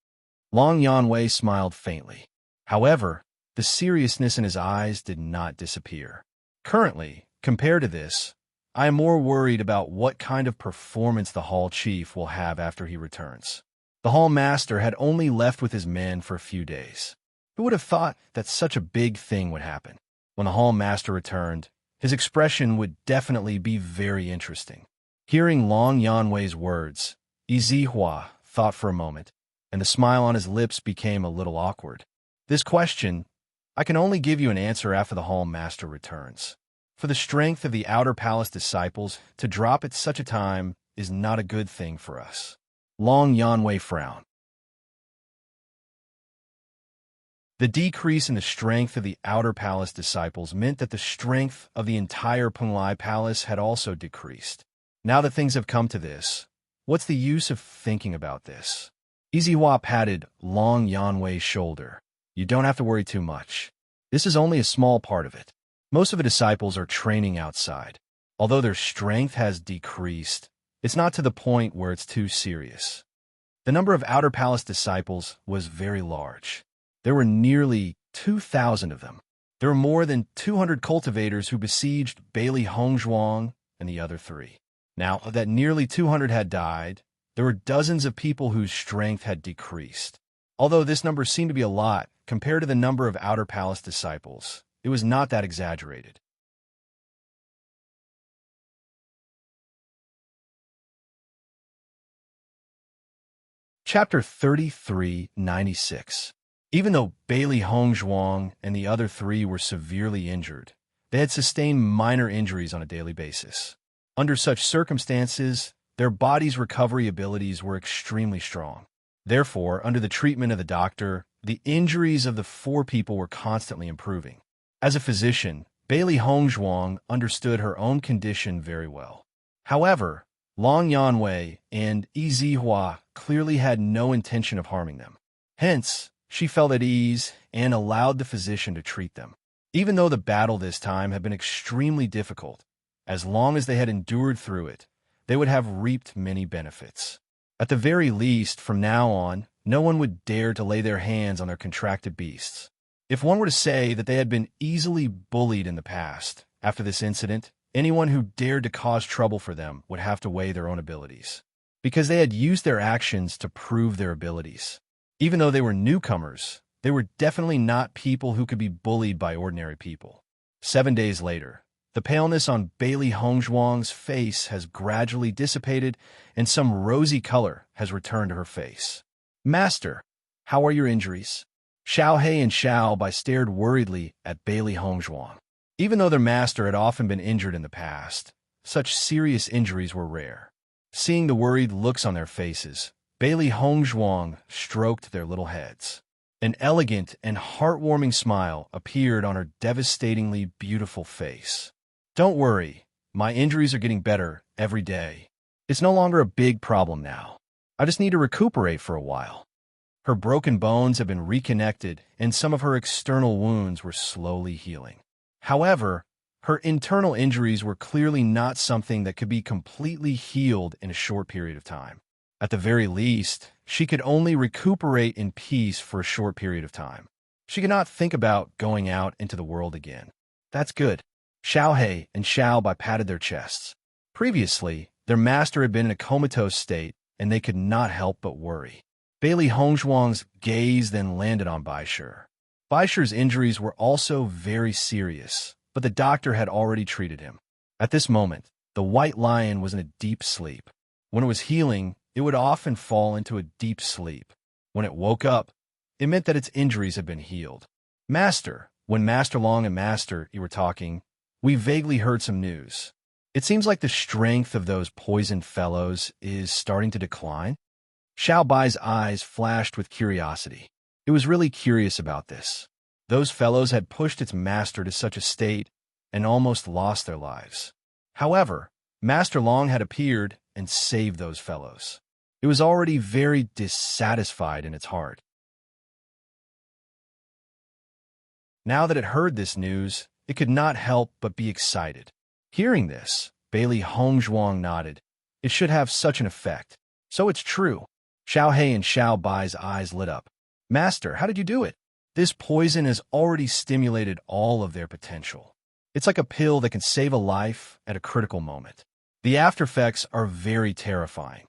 Long Yanwei smiled faintly. However, the seriousness in his eyes did not disappear. Currently, compared to this, I am more worried about what kind of performance the Hall Chief will have after he returns. The Hall Master had only left with his men for a few days. Who would have thought that such a big thing would happen? When the Hall Master returned, his expression would definitely be very interesting. Hearing Long Yanwei's words, Yi Zihua thought for a moment, and the smile on his lips became a little awkward. This question, I can only give you an answer after the Hall Master returns. For the strength of the Outer Palace disciples to drop at such a time is not a good thing for us. Long Yanwei frowned. The decrease in the strength of the Outer Palace disciples meant that the strength of the entire Penglai Palace had also decreased. Now that things have come to this, what's the use of thinking about this? Izihua patted Long Yanwei's shoulder. You don't have to worry too much. This is only a small part of it. Most of the disciples are training outside. Although their strength has decreased, it's not to the point where it's too serious. The number of Outer Palace disciples was very large. There were nearly 2,000 of them. There were more than 200 cultivators who besieged Bailey Hongzhuang and the other 3. Now that nearly 200 had died, there were dozens of people whose strength had decreased. Although this number seemed to be a lot compared to the number of Outer Palace disciples, it was not that exaggerated. Chapter 3396. Even though Bailey Hongzhuang and the other 3 were severely injured, they had sustained minor injuries on a daily basis. Under such circumstances, their body's recovery abilities were extremely strong. Therefore, under the treatment of the doctor, the injuries of the 4 people were constantly improving. As a physician, Bailey Hongzhuang understood her own condition very well. However, Long Yanwei and Yi Zihua clearly had no intention of harming them. Hence, she felt at ease and allowed the physician to treat them. Even though the battle this time had been extremely difficult, as long as they had endured through it, they would have reaped many benefits. At the very least, from now on, no one would dare to lay their hands on their contracted beasts. If one were to say that they had been easily bullied in the past, after this incident, anyone who dared to cause trouble for them would have to weigh their own abilities. because they had used their actions to prove their abilities. Even though they were newcomers, they were definitely not people who could be bullied by ordinary people. 7 days later, the paleness on Bailey Hongzhuang's face has gradually dissipated, and some rosy color has returned to her face. "Master, how are your injuries?" Xiao He and Xiao Bai stared worriedly at Bailey Hongzhuang. Even though their master had often been injured in the past, such serious injuries were rare. Seeing the worried looks on their faces, Bailey Hongzhuang stroked their little heads. An elegant and heartwarming smile appeared on her devastatingly beautiful face. "Don't worry, my injuries are getting better every day. It's no longer a big problem now. I just need to recuperate for a while." Her broken bones have been reconnected, and some of her external wounds were slowly healing. However, her internal injuries were clearly not something that could be completely healed in a short period of time. At the very least, she could only recuperate in peace for a short period of time. She could not think about going out into the world again. "That's good." Xiao He and Xiao Bai patted their chests. Previously, their master had been in a comatose state, and they could not help but worry. Bailey Hongzhuang's gaze then landed on Baisher. Baisher's injuries were also very serious, but the doctor had already treated him. At this moment, the white lion was in a deep sleep. When it was healing, it would often fall into a deep sleep. When it woke up, it meant that its injuries had been healed. "Master, when Master Long and Master Yi were talking, we vaguely heard some news. It seems like the strength of those poisoned fellows is starting to decline." Xiao Bai's eyes flashed with curiosity. It was really curious about this. Those fellows had pushed its master to such a state and almost lost their lives. However, Master Long had appeared and saved those fellows. It was already very dissatisfied in its heart. Now that it heard this news, it could not help but be excited. Hearing this, Bailey Hongzhuang nodded. It should have such an effect. So it's true. Xiao He and Xiao Bai's eyes lit up. "Master, how did you do it?" "This poison has already stimulated all of their potential. It's like a pill that can save a life at a critical moment. The aftereffects are very terrifying."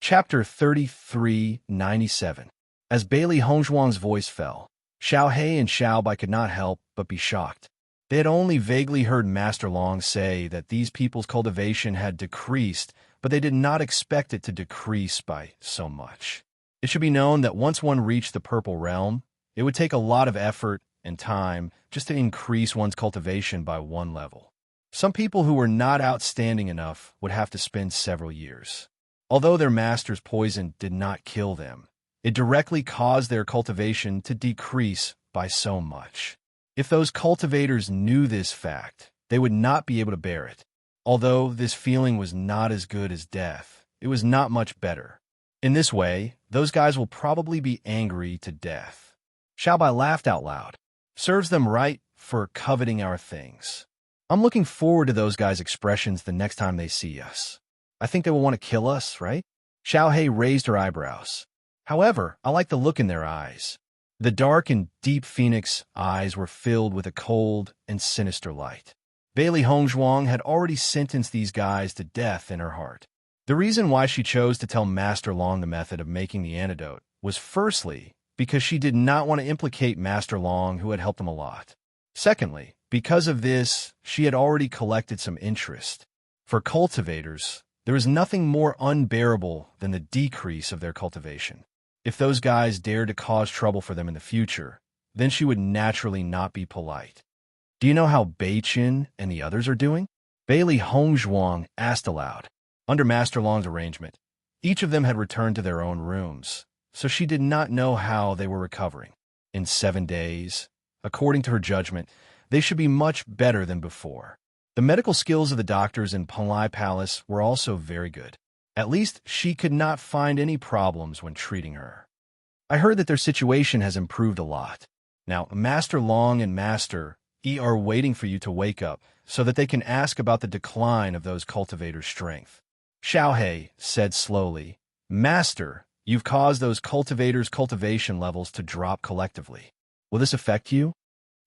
Chapter 3397. As Bailey Hongzhuang's voice fell, Xiao He and Xiao Bai could not help but be shocked. They had only vaguely heard Master Long say that these people's cultivation had decreased, but they did not expect it to decrease by so much. It should be known that once one reached the Purple Realm, it would take a lot of effort and time just to increase one's cultivation by one level. Some people who were not outstanding enough would have to spend several years. Although their master's poison did not kill them, it directly caused their cultivation to decrease by so much. If those cultivators knew this fact, they would not be able to bear it. Although this feeling was not as good as death, it was not much better. In this way, those guys will probably be angry to death. Xiao Bai laughed out loud. "Serves them right for coveting our things. I'm looking forward to those guys' expressions the next time they see us. I think they will want to kill us, right?" Xiao He raised her eyebrows. "However, I like the look in their eyes." The dark and deep phoenix eyes were filled with a cold and sinister light. Bailey Hongzhuang had already sentenced these guys to death in her heart. The reason why she chose to tell Master Long the method of making the antidote was firstly, because she did not want to implicate Master Long, who had helped them a lot. Secondly, because of this, she had already collected some interest. For cultivators, there is nothing more unbearable than the decrease of their cultivation. If those guys dared to cause trouble for them in the future, then she would naturally not be polite. "Do you know how Beichin and the others are doing?" Bailey Hongzhuang asked aloud. Under Master Long's arrangement, each of them had returned to their own rooms, so she did not know how they were recovering. In 7 days, according to her judgment, they should be much better than before. The medical skills of the doctors in Panlai Palace were also very good. At least she could not find any problems when treating her. "I heard that their situation has improved a lot. Now, Master Long and Master Yi are waiting for you to wake up so that they can ask about the decline of those cultivators' strength." Xiao He said slowly, "Master, you've caused those cultivators' cultivation levels to drop collectively. Will this affect you?"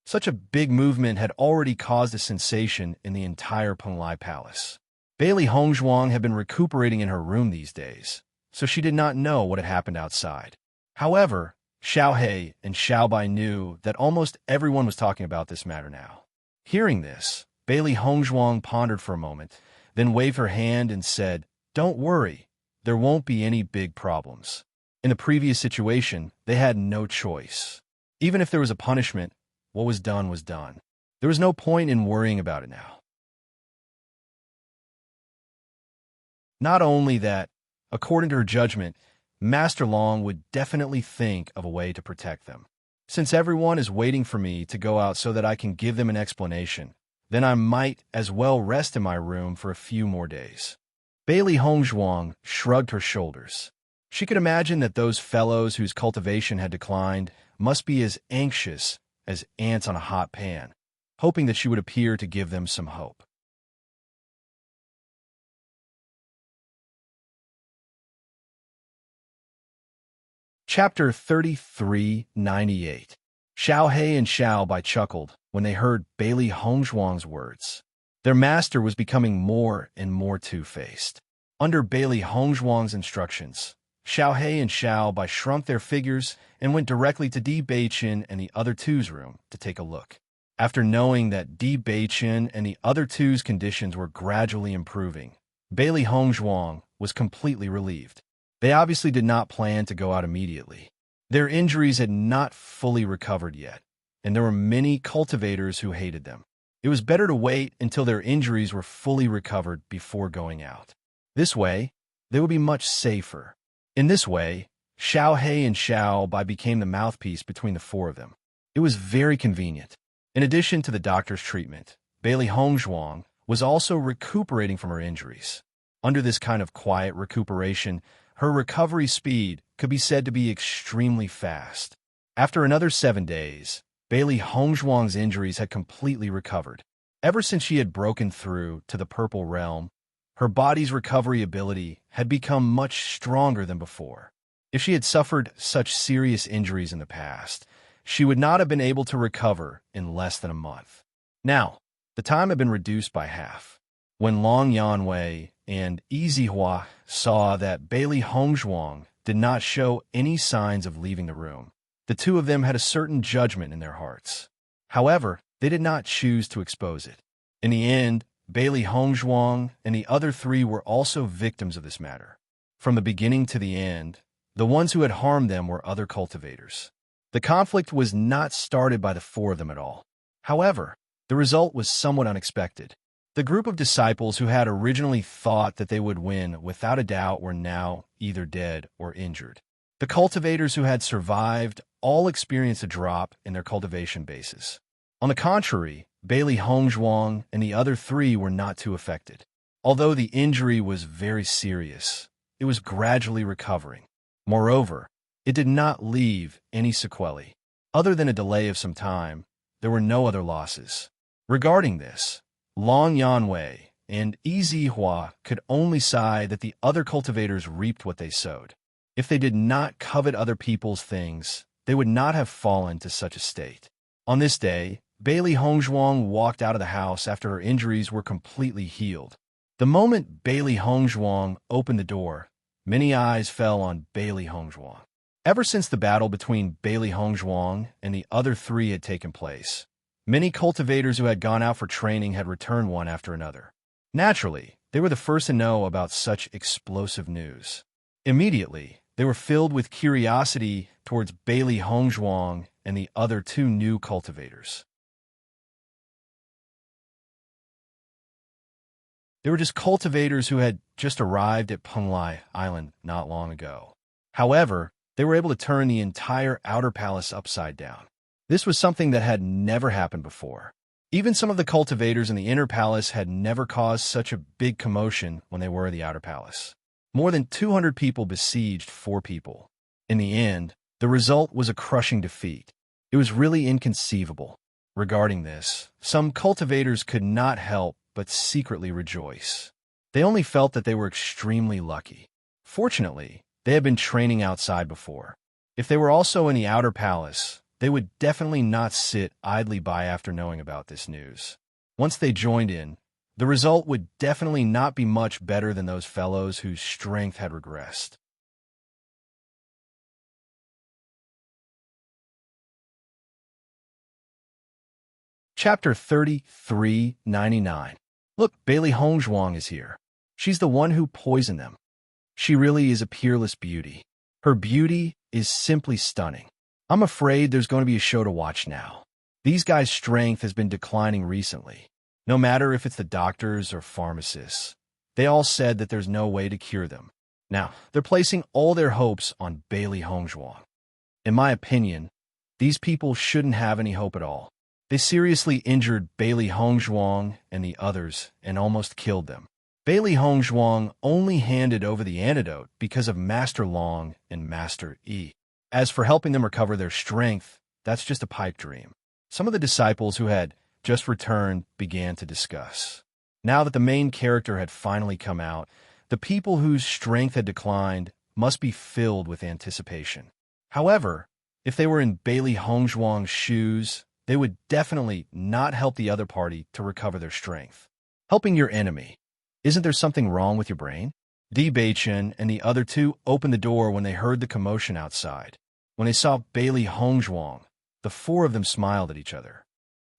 Such a big movement had already caused a sensation in the entire Penglai Palace. Bailey Hongzhuang had been recuperating in her room these days, so she did not know what had happened outside. However, Xiao He and Xiao Bai knew that almost everyone was talking about this matter now. Hearing this, Bailey Hongzhuang pondered for a moment, then waved her hand and said, "Don't worry, there won't be any big problems." In the previous situation, they had no choice. Even if there was a punishment, what was done was done. There was no point in worrying about it now. Not only that, according to her judgment, Master Long would definitely think of a way to protect them. Since everyone is waiting for me to go out so that I can give them an explanation, then I might as well rest in my room for a few more days. Bailey Hongzhuang shrugged her shoulders. She could imagine that those fellows whose cultivation had declined must be as anxious as ants on a hot pan, hoping that she would appear to give them some hope. Chapter 3398. Xiao He and Xiao Bai chuckled when they heard Bailey Hongzhuang's words. Their master was becoming more and more two-faced. Under Bailey Hongzhuang's instructions, Xiao He and Xiao Bai shrunk their figures and went directly to Di Beichen and the other two's room to take a look. After knowing that Di Beichen and the other two's conditions were gradually improving, Bailey Hongzhuang was completely relieved. They obviously did not plan to go out immediately. Their injuries had not fully recovered yet, and there were many cultivators who hated them. It was better to wait until their injuries were fully recovered before going out. This way, they would be much safer. In this way, Xiao He and Xiao Bai became the mouthpiece between the four of them. It was very convenient. In addition to the doctor's treatment, Bailey Hongzhuang was also recuperating from her injuries. Under this kind of quiet recuperation, her recovery speed could be said to be extremely fast. After another 7 days, Bailey Hongzhuang's injuries had completely recovered. Ever since she had broken through to the Purple Realm, her body's recovery ability had become much stronger than before. If she had suffered such serious injuries in the past, she would not have been able to recover in less than a month. Now, the time had been reduced by half. When Long Yanwei and Yizihua saw that Bailey Hongzhuang did not show any signs of leaving the room, the two of them had a certain judgment in their hearts. However, they did not choose to expose it. In the end, Bailey Hongzhuang and the other three were also victims of this matter. From the beginning to the end, the ones who had harmed them were other cultivators. The conflict was not started by the four of them at all. However, the result was somewhat unexpected. The group of disciples who had originally thought that they would win without a doubt were now either dead or injured. The cultivators who had survived all experienced a drop in their cultivation bases. On the contrary, Bailey Hongzhuang and the other three were not too affected. Although the injury was very serious, it was gradually recovering. Moreover, it did not leave any sequelae. Other than a delay of some time, there were no other losses. Regarding this, Long Yanwei and Yizihua could only sigh that the other cultivators reaped what they sowed. If they did not covet other people's things, they would not have fallen to such a state. On this day, Bailey Hongzhuang walked out of the house after her injuries were completely healed. The moment Bailey Hongzhuang opened the door, many eyes fell on Bailey Hongzhuang. Ever since the battle between Bailey Hongzhuang and the other three had taken place, many cultivators who had gone out for training had returned one after another. Naturally, they were the first to know about such explosive news. Immediately, they were filled with curiosity towards Bailey Hongzhuang and the other two new cultivators. They were just cultivators who had just arrived at Penglai Island not long ago. However, they were able to turn the entire outer palace upside down. This was something that had never happened before. Even some of the cultivators in the inner palace had never caused such a big commotion when they were in the outer palace. More than 200 people besieged 4 people. In the end, the result was a crushing defeat. It was really inconceivable. Regarding this, some cultivators could not help but secretly rejoice. They only felt that they were extremely lucky. Fortunately, they had been training outside before. If they were also in the outer palace, they would definitely not sit idly by after knowing about this news. Once they joined in, the result would definitely not be much better than those fellows whose strength had regressed. Chapter 3399. Look, Bailey Hongzhuang is here. She's the one who poisoned them. She really is a peerless beauty. Her beauty is simply stunning. I'm afraid there's going to be a show to watch now. These guys' strength has been declining recently. No matter if it's the doctors or pharmacists, they all said that there's no way to cure them. Now, they're placing all their hopes on Bailey Hongzhuang. In my opinion, these people shouldn't have any hope at all. They seriously injured Bailey Hongzhuang and the others and almost killed them. Bailey Hongzhuang only handed over the antidote because of Master Long and Master Yi. As for helping them recover their strength, that's just a pipe dream. Some of the disciples who had just returned began to discuss. Now that the main character had finally come out, the people whose strength had declined must be filled with anticipation. However, if they were in Bailey Hongzhuang's shoes, they would definitely not help the other party to recover their strength. Helping your enemy. Isn't there something wrong with your brain? Di Beichen and the other two opened the door when they heard the commotion outside. When they saw Bailey Hongzhuang, the four of them smiled at each other.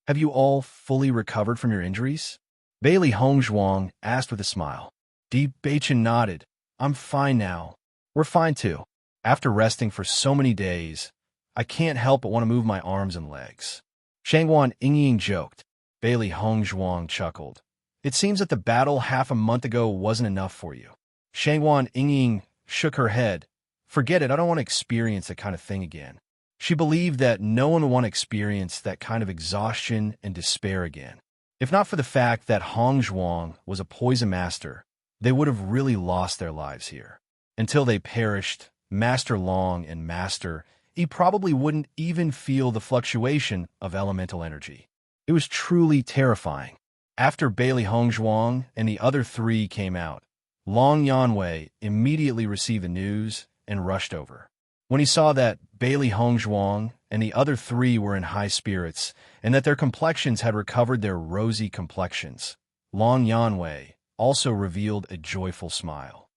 Have you all fully recovered from your injuries? Bailey Hongzhuang asked with a smile. Di Beichen nodded. I'm fine now. We're fine too. After resting for so many days, I can't help but want to move my arms and legs. Shangguan Yingying joked. Bailey Hongzhuang chuckled. It seems that the battle half a month ago wasn't enough for you. Shangguan Yingying shook her head. Forget it, I don't want to experience that kind of thing again. She believed that no one would want to experience that kind of exhaustion and despair again. If not for the fact that Hongzhuang was a poison master, they would have really lost their lives here. Until they perished, Master Long and Master Yi probably wouldn't even feel the fluctuation of elemental energy. It was truly terrifying. After Bailey Hongzhuang and the other three came out, Long Yanwei immediately received the news and rushed over. When he saw that Bailey Hongzhuang and the other three were in high spirits and that their complexions had recovered their rosy complexions, Long Yanwei also revealed a joyful smile.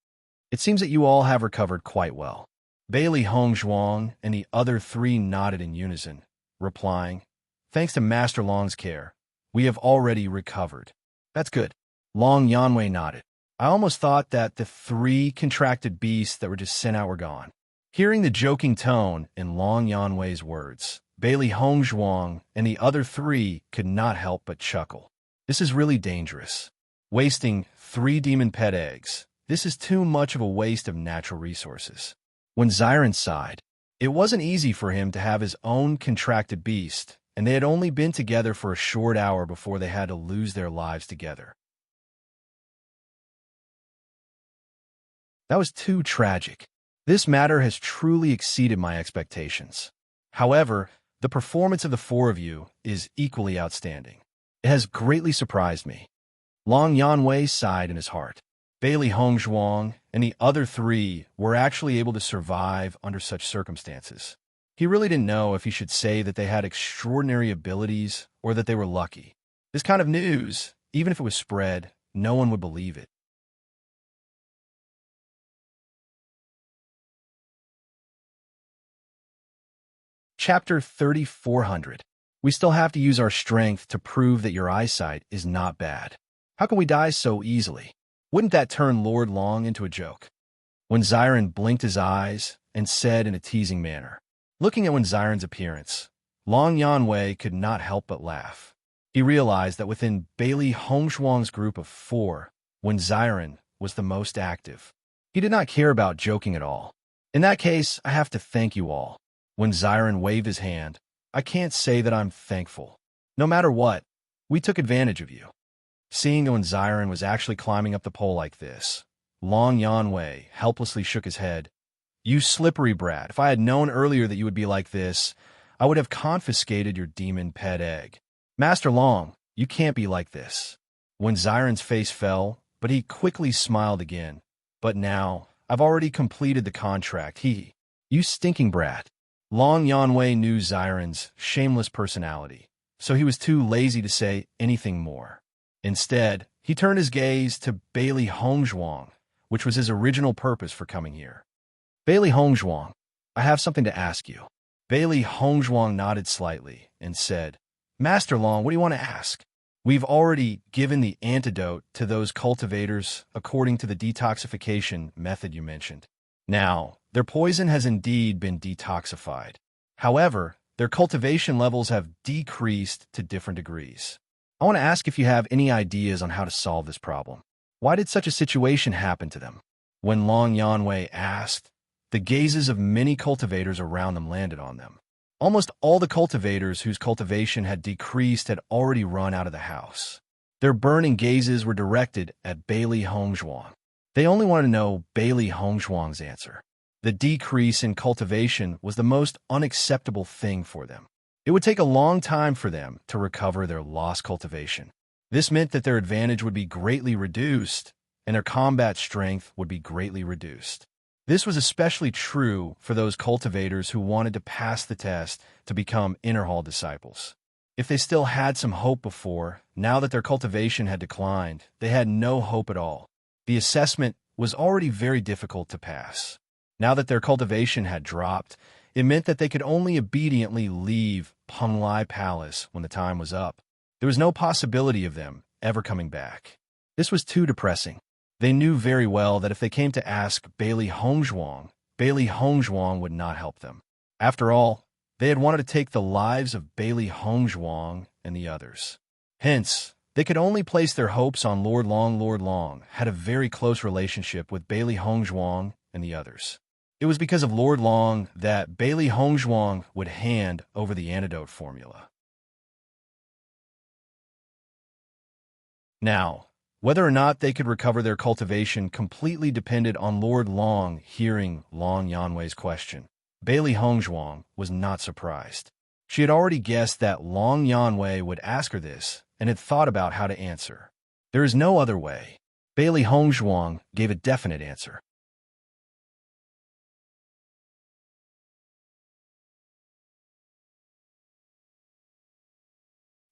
It seems that you all have recovered quite well. Bailey Hongzhuang and the other three nodded in unison, replying, Thanks to Master Long's care, we have already recovered. That's good. Long Yanwei nodded. I almost thought that the three contracted beasts that were just sent out were gone. Hearing the joking tone in Long Yanwei's words, Bailey Hongzhuang and the other three could not help but chuckle. This is really dangerous. Wasting 3 demon pet eggs. This is too much of a waste of natural resources. When Xiren sighed, it wasn't easy for him to have his own contracted beast, and they had only been together for a short hour before they had to lose their lives together. That was too tragic. This matter has truly exceeded my expectations. However, the performance of the four of you is equally outstanding. It has greatly surprised me. Long Yanwei sighed in his heart. Bailey Hongzhuang and the other three were actually able to survive under such circumstances. He really didn't know if he should say that they had extraordinary abilities or that they were lucky. This kind of news, even if it was spread, no one would believe it. Chapter 3400. We still have to use our strength to prove that your eyesight is not bad. How can we die so easily? Wouldn't that turn Lord Long into a joke? When Xiren blinked his eyes and said in a teasing manner, looking at Xiren's appearance, Long Yanwei could not help but laugh. He realized that within Bailey Hongzhuang's group of 4, Xiren was the most active. He did not care about joking at all. In that case, I have to thank you all. When Xiren waved his hand, I can't say that I'm thankful. No matter what, we took advantage of you. Seeing that Xiren was actually climbing up the pole like this, Long Yanwei helplessly shook his head. You slippery brat, if I had known earlier that you would be like this, I would have confiscated your demon pet egg. Master Long, you can't be like this. When Xiren's face fell, but he quickly smiled again. But now, I've already completed the contract. You stinking brat. Long Yanwei knew Xiren's shameless personality, so he was too lazy to say anything more. Instead, he turned his gaze to Bailey Hongzhuang, which was his original purpose for coming here. Bailey Hongzhuang, I have something to ask you. Bailey Hongzhuang nodded slightly and said, Master Long, what do you want to ask? We've already given the antidote to those cultivators according to the detoxification method you mentioned. Now, their poison has indeed been detoxified. However, their cultivation levels have decreased to different degrees. I want to ask if you have any ideas on how to solve this problem. Why did such a situation happen to them? When Long Yanwei asked, the gazes of many cultivators around them landed on them. Almost all the cultivators whose cultivation had decreased had already run out of the house. Their burning gazes were directed at Bailey Hongzhuang. They only wanted to know Bailey Hongzhuang's answer. The decrease in cultivation was the most unacceptable thing for them. It would take a long time for them to recover their lost cultivation. This meant that their advantage would be greatly reduced, and their combat strength would be greatly reduced. This was especially true for those cultivators who wanted to pass the test to become Inner Hall disciples. If they still had some hope before, now that their cultivation had declined, they had no hope at all. The assessment was already very difficult to pass. Now that their cultivation had dropped, it meant that they could only obediently leave Penglai Palace when the time was up. There was no possibility of them ever coming back. This was too depressing. They knew very well that if they came to ask Bailey Hongzhuang would not help them. After all, they had wanted to take the lives of Bailey Hongzhuang and the others. Hence, they could only place their hopes on Lord Long. Lord Long had a very close relationship with Bailey Hongzhuang and the others. It was because of Lord Long that Bailey Hongzhuang would hand over the antidote formula. Now, whether or not they could recover their cultivation completely depended on Lord Long hearing Long Yanwei's question. Bailey Hongzhuang was not surprised. She had already guessed that Long Yanwei would ask her this and had thought about how to answer. There is no other way. Bailey Hongzhuang gave a definite answer.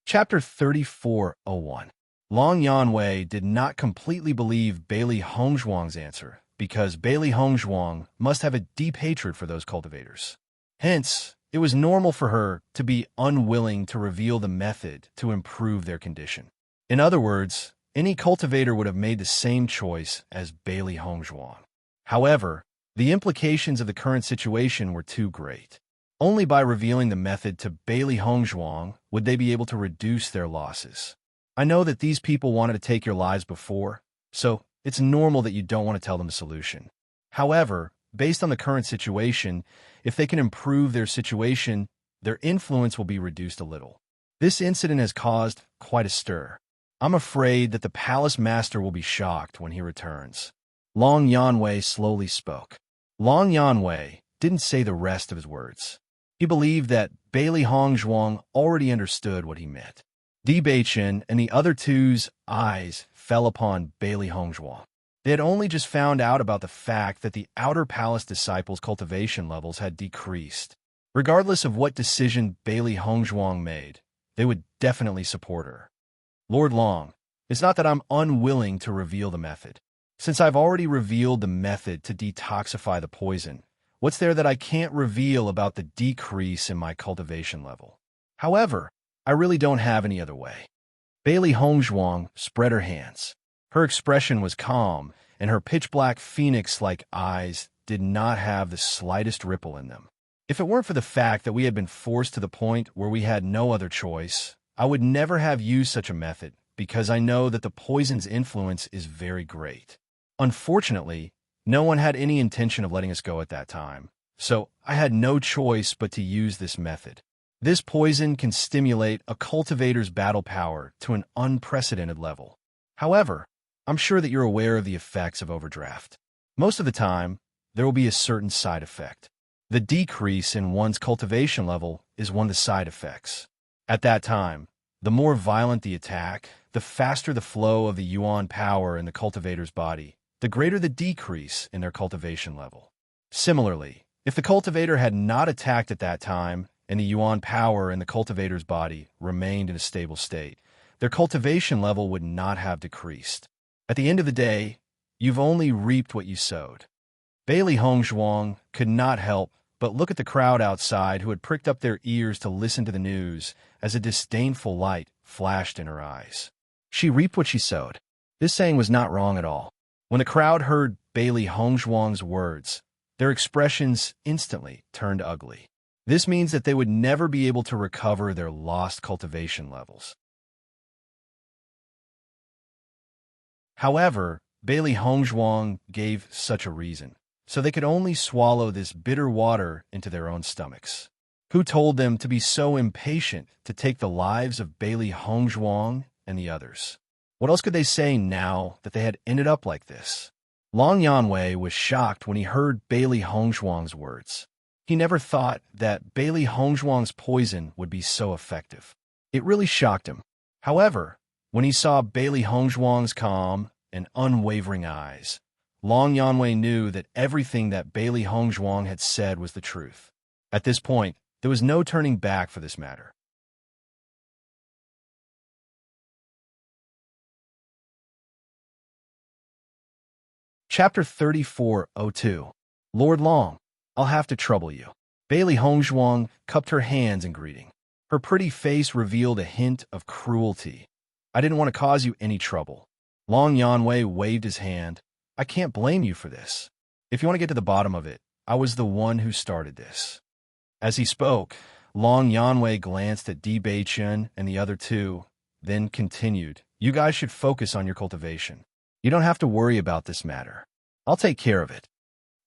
Chapter 3401. Long Yanwei did not completely believe Bailey Hongzhuang's answer because Bailey Hongzhuang must have a deep hatred for those cultivators. Hence, it was normal for her to be unwilling to reveal the method to improve their condition. In other words, any cultivator would have made the same choice as Bailey Hongzhuang. However, the implications of the current situation were too great. Only by revealing the method to Bailey Hongzhuang would they be able to reduce their losses. I know that these people wanted to take your lives before, so it's normal that you don't want to tell them the solution. However, based on the current situation, if they can improve their situation, their influence will be reduced a little. This incident has caused quite a stir. I'm afraid that the palace master will be shocked when he returns. Long Yanwei slowly spoke. Long Yanwei didn't say the rest of his words. He believed that Bailey Hongzhuang already understood what he meant. Di Beichen and the other two's eyes fell upon Bailey Hongzhuang. They had only just found out about the fact that the outer palace disciples' cultivation levels had decreased. Regardless of what decision Bailey Hongzhuang made, they would definitely support her. Lord Long, it's not that I'm unwilling to reveal the method. Since I've already revealed the method to detoxify the poison, what's there that I can't reveal about the decrease in my cultivation level? However, I really don't have any other way. Bailey Hongzhuang spread her hands. Her expression was calm, and her pitch-black phoenix-like eyes did not have the slightest ripple in them. If it weren't for the fact that we had been forced to the point where we had no other choice, I would never have used such a method because I know that the poison's influence is very great. Unfortunately, no one had any intention of letting us go at that time, so I had no choice but to use this method. This poison can stimulate a cultivator's battle power to an unprecedented level. However, I'm sure that you're aware of the effects of overdraft. Most of the time, there will be a certain side effect. The decrease in one's cultivation level is one of the side effects. At that time, the more violent the attack, the faster the flow of the yuan power in the cultivator's body, the greater the decrease in their cultivation level. Similarly, If the cultivator had not attacked at that time, and the yuan power in the cultivator's body remained in a stable state, their cultivation level would not have decreased. At the end of the day, you've only reaped what you sowed. Bailey Hongzhuang could not help but look at the crowd outside who had pricked up their ears to listen to the news as a disdainful light flashed in her eyes. She reaped what she sowed. This saying was not wrong at all. When the crowd heard Bailey Hongzhuang's words, their expressions instantly turned ugly. This means that they would never be able to recover their lost cultivation levels. However, Bailey Hongzhuang gave such a reason, so they could only swallow this bitter water into their own stomachs. Who told them to be so impatient to take the lives of Bailey Hongzhuang and the others? What else could they say now that they had ended up like this? Long Yanwei was shocked when he heard Bailey Hongzhuang's words. He never thought that Bailey Hongzhuang's poison would be so effective. It really shocked him. However, when he saw Bailey Hongzhuang's calm and unwavering eyes, Long Yanwei knew that everything that Bailey Hongzhuang had said was the truth. At this point, there was no turning back for this matter. Chapter 3402. Lord Long, I'll have to trouble you. Bailey Hongzhuang cupped her hands in greeting. Her pretty face revealed a hint of cruelty. I didn't want to cause you any trouble. Long Yanwei waved his hand. I can't blame you for this. If you want to get to the bottom of it, I was the one who started this. As he spoke, Long Yanwei glanced at Di Beichen and the other two, then continued. You guys should focus on your cultivation. You don't have to worry about this matter. I'll take care of it.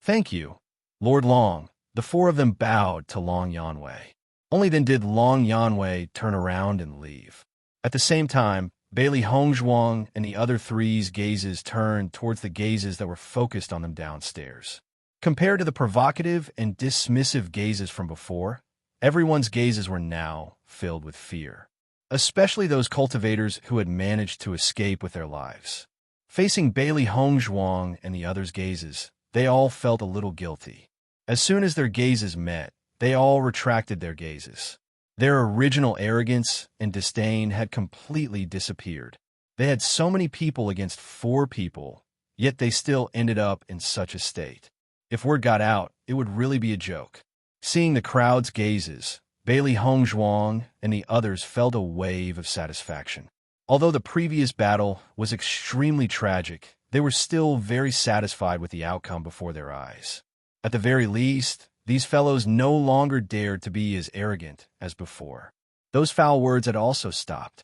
Thank you, Lord Long. The four of them bowed to Long Yanwei. Only then did Long Yanwei turn around and leave. At the same time, Bailey Hongzhuang and the other three's gazes turned towards the gazes that were focused on them downstairs. Compared to the provocative and dismissive gazes from before, everyone's gazes were now filled with fear, especially those cultivators who had managed to escape with their lives. Facing Bailey Hongzhuang and the others' gazes, they all felt a little guilty. As soon as their gazes met, they all retracted their gazes. Their original arrogance and disdain had completely disappeared. They had so many people against 4 people, yet they still ended up in such a state. If word got out, it would really be a joke. Seeing the crowd's gazes, Bailey Hongzhuang and the others felt a wave of satisfaction. Although the previous battle was extremely tragic, they were still very satisfied with the outcome before their eyes. At the very least, these fellows no longer dared to be as arrogant as before. Those foul words had also stopped.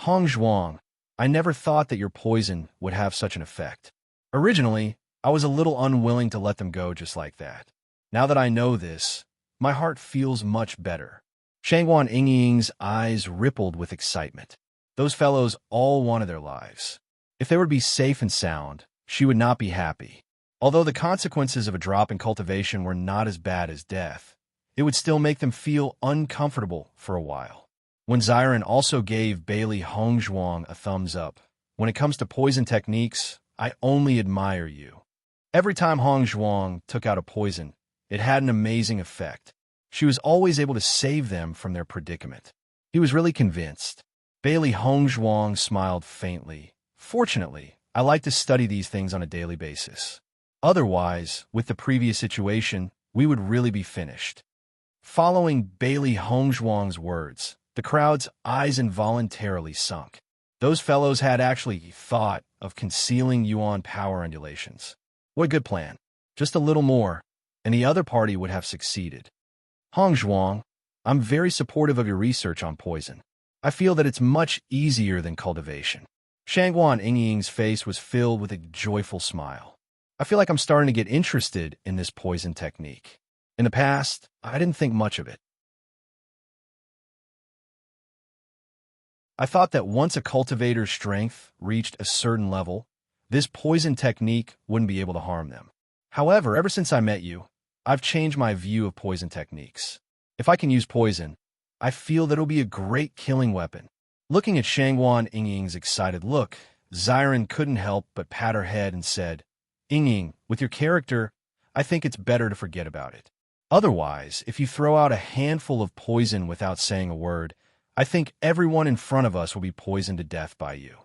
Hongzhuang, I never thought that your poison would have such an effect. Originally, I was a little unwilling to let them go just like that. Now that I know this, my heart feels much better. Shangguan Yingying's eyes rippled with excitement. Those fellows all wanted their lives. If they would be safe and sound, she would not be happy. Although the consequences of a drop in cultivation were not as bad as death, it would still make them feel uncomfortable for a while. When Xiren also gave Bailey Hongzhuang a thumbs up, when it comes to poison techniques, I only admire you. Every time Hongzhuang took out a poison, it had an amazing effect. She was always able to save them from their predicament. He was really convinced. Bailey Hongzhuang smiled faintly. Fortunately, I like to study these things on a daily basis. Otherwise, with the previous situation, we would really be finished. Following Bailey Hongzhuang's words, the crowd's eyes involuntarily sunk. Those fellows had actually thought of concealing Yuan power undulations. What a good plan. Just a little more, and the other party would have succeeded. Hongzhuang, I'm very supportive of your research on poison. I feel that it's much easier than cultivation. Shangguan Yingying's face was filled with a joyful smile. I feel like I'm starting to get interested in this poison technique. In the past, I didn't think much of it. I thought that once a cultivator's strength reached a certain level, this poison technique wouldn't be able to harm them. However, ever since I met you, I've changed my view of poison techniques. If I can use poison, I feel that it'll be a great killing weapon. Looking at Shangguan Yingying's excited look, Xiren couldn't help but pat her head and said, Yingying, with your character, I think it's better to forget about it. Otherwise, if you throw out a handful of poison without saying a word, I think everyone in front of us will be poisoned to death by you.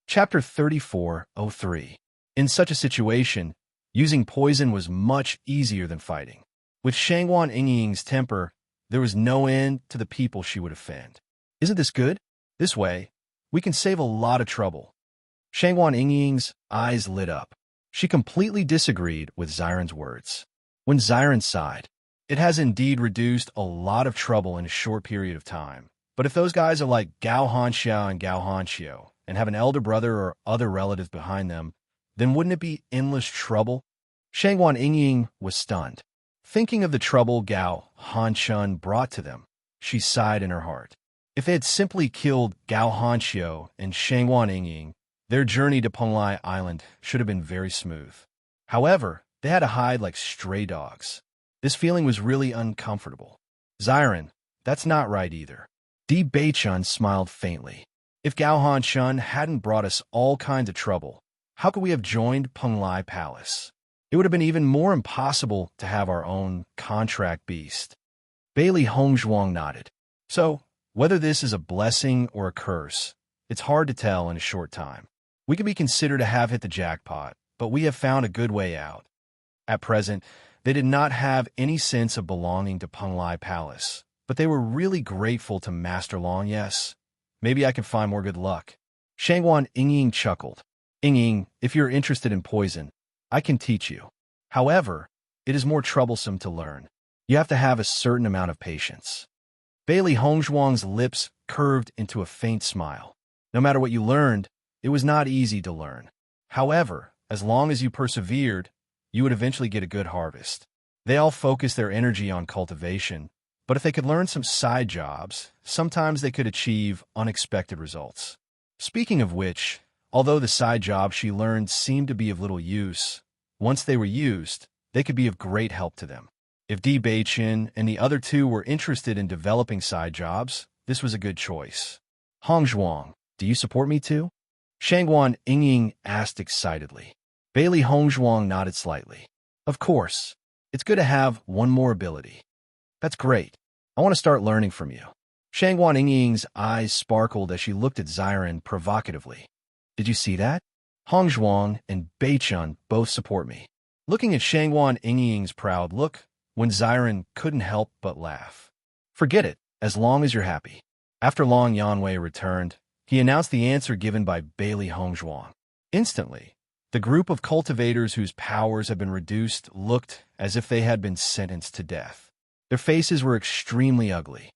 Chapter 34:03. In such a situation, using poison was much easier than fighting. With Shangwan Yingying's temper, there was no end to the people she would offend. Isn't this good? This way, we can save a lot of trouble. Shangwan Yingying's eyes lit up. She completely disagreed with Xiren's words. When Xiren sighed, it has indeed reduced a lot of trouble in a short period of time. But if those guys are like Gao Hanxiao and Gao Hanxiao, and have an elder brother or other relatives behind them, then wouldn't it be endless trouble? Shangwan Yingying was stunned. Thinking of the trouble Gao Hanshun brought to them, she sighed in her heart. If they had simply killed Gao Hanxiao and Shangwan Yingying, their journey to Penglai Island should have been very smooth. However, they had to hide like stray dogs. This feeling was really uncomfortable. Xiren, that's not right either. Di Beichun smiled faintly. If Gao Hanshun hadn't brought us all kinds of trouble, how could we have joined Penglai Palace? It would have been even more impossible to have our own contract beast. Bailey Hongzhuang nodded. So, whether this is a blessing or a curse, it's hard to tell in a short time. We could be considered to have hit the jackpot, but we have found a good way out. At present, they did not have any sense of belonging to Penglai Palace, but they were really grateful to Master Long, yes. Maybe I can find more good luck. Shangwan Yingying chuckled. Yingying, if you're interested in poison, I can teach you. However, it is more troublesome to learn. You have to have a certain amount of patience. Bailey Hongzhuang's lips curved into a faint smile. No matter what you learned, it was not easy to learn. However, as long as you persevered, you would eventually get a good harvest. They all focused their energy on cultivation, but if they could learn some side jobs, sometimes they could achieve unexpected results. Speaking of which, although the side jobs she learned seemed to be of little use, once they were used, they could be of great help to them. If Di Beichen and the other two were interested in developing side jobs, this was a good choice. Hongzhuang, do you support me too? Shangwan Yingying asked excitedly. Bailey Hongzhuang nodded slightly. Of course. It's good to have one more ability. That's great. I want to start learning from you. Shangwan Yingying's eyes sparkled as she looked at Xiren provocatively. Did you see that? Hongzhuang and Beichun both support me. Looking at Shangwan Yingying's proud look, when Xiren couldn't help but laugh. Forget it, as long as you're happy. After Long Yanwei returned, he announced the answer given by Bailey Hongzhuang. Instantly, the group of cultivators whose powers had been reduced looked as if they had been sentenced to death. Their faces were extremely ugly.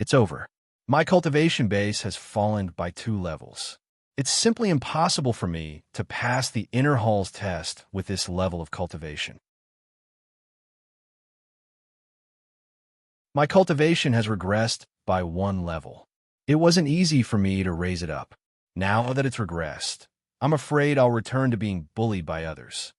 It's over. My cultivation base has fallen by 2 levels. It's simply impossible for me to pass the inner hall's test with this level of cultivation. My cultivation has regressed by 1 level. It wasn't easy for me to raise it up. Now that it's regressed, I'm afraid I'll return to being bullied by others.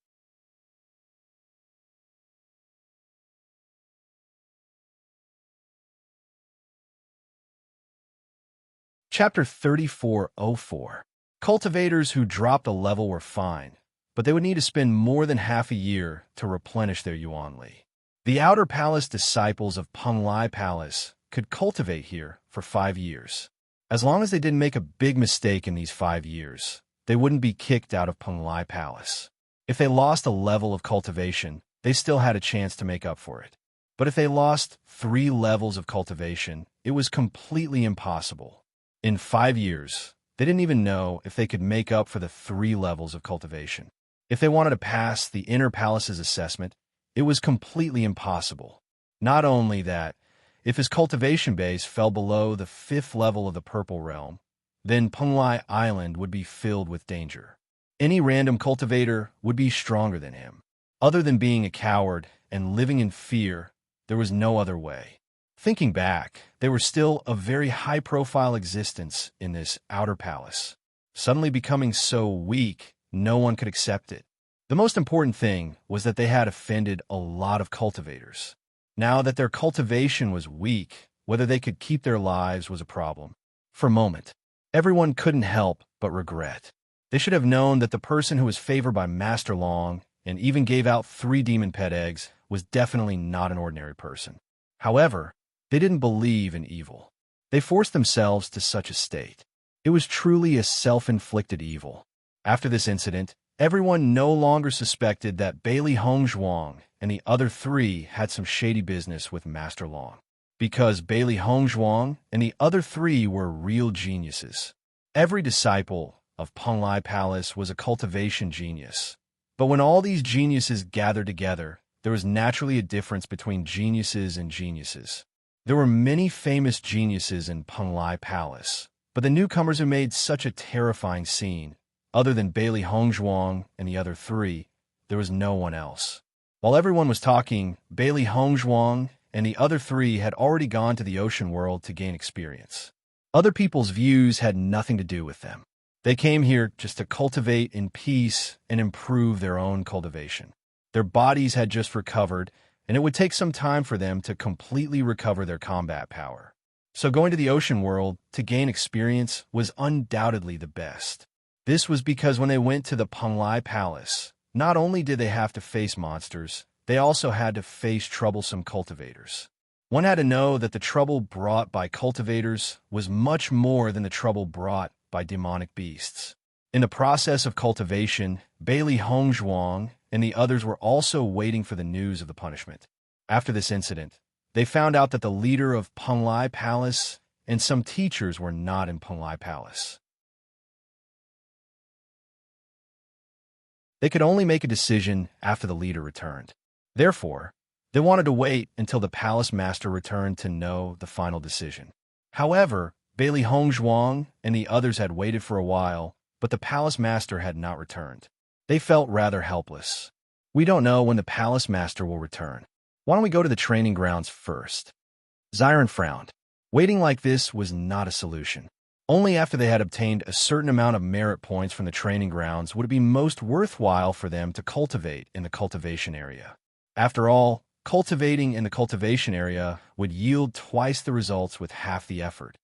Chapter 34:04. Cultivators who dropped a level were fine, but they would need to spend more than half a year to replenish their yuanli. The Outer Palace disciples of Penglai Palace could cultivate here for 5 years. As long as they didn't make a big mistake in these 5 years, they wouldn't be kicked out of Penglai Palace. If they lost a level of cultivation, they still had a chance to make up for it. But if they lost 3 levels of cultivation, it was completely impossible. In 5 years, they didn't even know if they could make up for the 3 levels of cultivation. If they wanted to pass the Inner Palace's assessment, it was completely impossible. Not only that, if his cultivation base fell below the 5th level of the Purple Realm, then Penglai Island would be filled with danger. Any random cultivator would be stronger than him. Other than being a coward and living in fear, there was no other way. Thinking back, they were still a very high-profile existence in this outer palace. Suddenly becoming so weak, no one could accept it. The most important thing was that they had offended a lot of cultivators. Now that their cultivation was weak, whether they could keep their lives was a problem. For a moment, Everyone couldn't help but regret. They should have known that the person who was favored by Master Long and even gave out 3 demon pet eggs was definitely not an ordinary person. However, they didn't believe in evil. They forced themselves to such a state. It was truly a self-inflicted evil. After this incident, everyone no longer suspected that Bailey Hongzhuang and the other 3 had some shady business with Master Long. Because Bailey Hongzhuang and the other 3 were real geniuses. Every disciple of Penglai Palace was a cultivation genius. But when all these geniuses gathered together, there was naturally a difference between geniuses and geniuses. There were many famous geniuses in Penglai Palace, but the newcomers who made such a terrifying scene, other than Bailey Hongzhuang and the other 3, there was no one else. While everyone was talking, Bailey Hongzhuang and the other 3 had already gone to the ocean world to gain experience. Other people's views had nothing to do with them. They came here just to cultivate in peace and improve their own cultivation. Their bodies had just recovered, and it would take some time for them to completely recover their combat power. So going to the ocean world to gain experience was undoubtedly the best. This was because when they went to the Penglai Palace, not only did they have to face monsters, they also had to face troublesome cultivators. One had to know that the trouble brought by cultivators was much more than the trouble brought by demonic beasts. In the process of cultivation, Bailey Hongzhuang and the others were also waiting for the news of the punishment. After this incident, they found out that the leader of Penglai Palace and some teachers were not in Penglai Palace. They could only make a decision after the leader returned. Therefore, they wanted to wait until the palace master returned to know the final decision. However, Bailey Hongzhuang and the others had waited for a while, but the palace master had not returned. They felt rather helpless. We don't know when the palace master will return. Why don't we go to the training grounds first? Xiron frowned. Waiting like this was not a solution. Only after they had obtained a certain amount of merit points from the training grounds would it be most worthwhile for them to cultivate in the cultivation area. After all, cultivating in the cultivation area would yield twice the results with half the effort.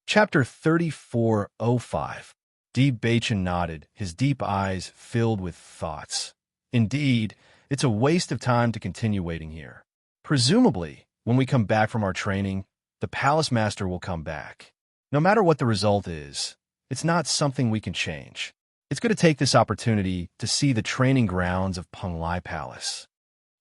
Chapter 3405. Deep Bachin nodded, his deep eyes filled with thoughts. Indeed, it's a waste of time to continue waiting here. Presumably, when we come back from our training, the palace master will come back. No matter what the result is, it's not something we can change. It's going to take this opportunity to see the training grounds of Penglai Palace.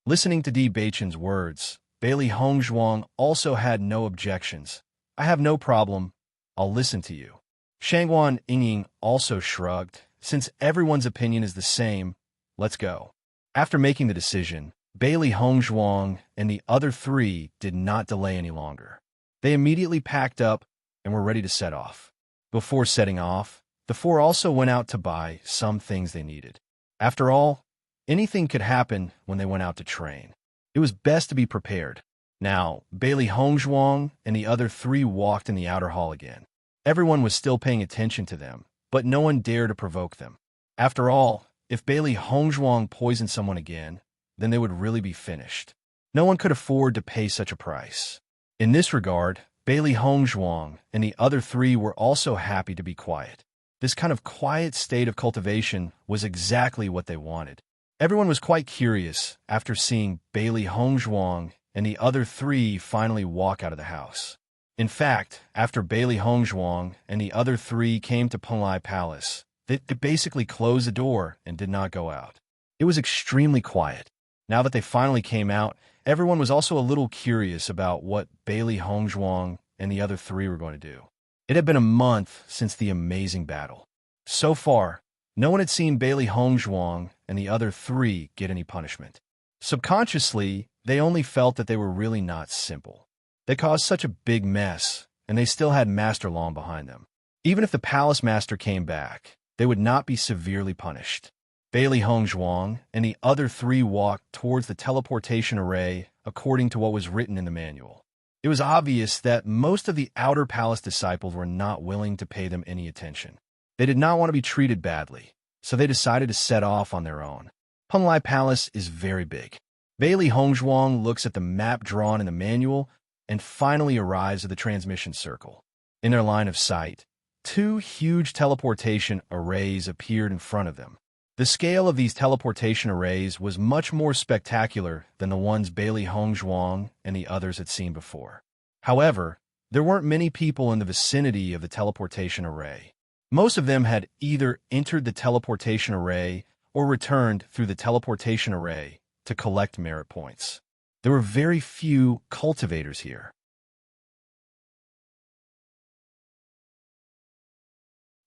Listening to Di Bachin's words, Bailey Hongzhuang also had no objections. I have no problem. I'll listen to you. Shangguan Yingying also shrugged. Since everyone's opinion is the same, let's go. After making the decision, Bailey Hongzhuang and the other 3 did not delay any longer. They immediately packed up and were ready to set off. Before setting off, the 4 also went out to buy some things they needed. After all, anything could happen when they went out to train. It was best to be prepared. Now, Bailey Hongzhuang and the other 3 walked in the outer hall again. Everyone was still paying attention to them, but no one dared to provoke them. After all, if Bailey Hongzhuang poisoned someone again, then they would really be finished. No one could afford to pay such a price. In this regard, Bailey Hongzhuang and the other 3 were also happy to be quiet. This kind of quiet state of cultivation was exactly what they wanted. Everyone was quite curious after seeing Bailey Hongzhuang and the other 3 finally walk out of the house. In fact, after Bailey Hongzhuang and the other 3 came to Penglai Palace, they basically closed the door and did not go out. It was extremely quiet. Now that they finally came out, everyone was also a little curious about what Bailey Hongzhuang and the other 3 were going to do. It had been a month since the amazing battle. So far, no one had seen Bailey Hongzhuang and the other 3 get any punishment. Subconsciously, they only felt that they were really not simple. They caused such a big mess, and they still had Master Long behind them. Even if the palace master came back, they would not be severely punished. Bailey Hongzhuang and the other 3 walked towards the teleportation array according to what was written in the manual. It was obvious that most of the outer palace disciples were not willing to pay them any attention. They did not want to be treated badly, so they decided to set off on their own. Penglai Palace is very big. Bailey Hongzhuang looks at the map drawn in the manual and finally arrives at the transmission circle. In their line of sight, two huge teleportation arrays appeared in front of them. The scale of these teleportation arrays was much more spectacular than the ones Bailey Hongzhuang and the others had seen before. However, there weren't many people in the vicinity of the teleportation array. Most of them had either entered the teleportation array or returned through the teleportation array to collect merit points. There were very few cultivators here.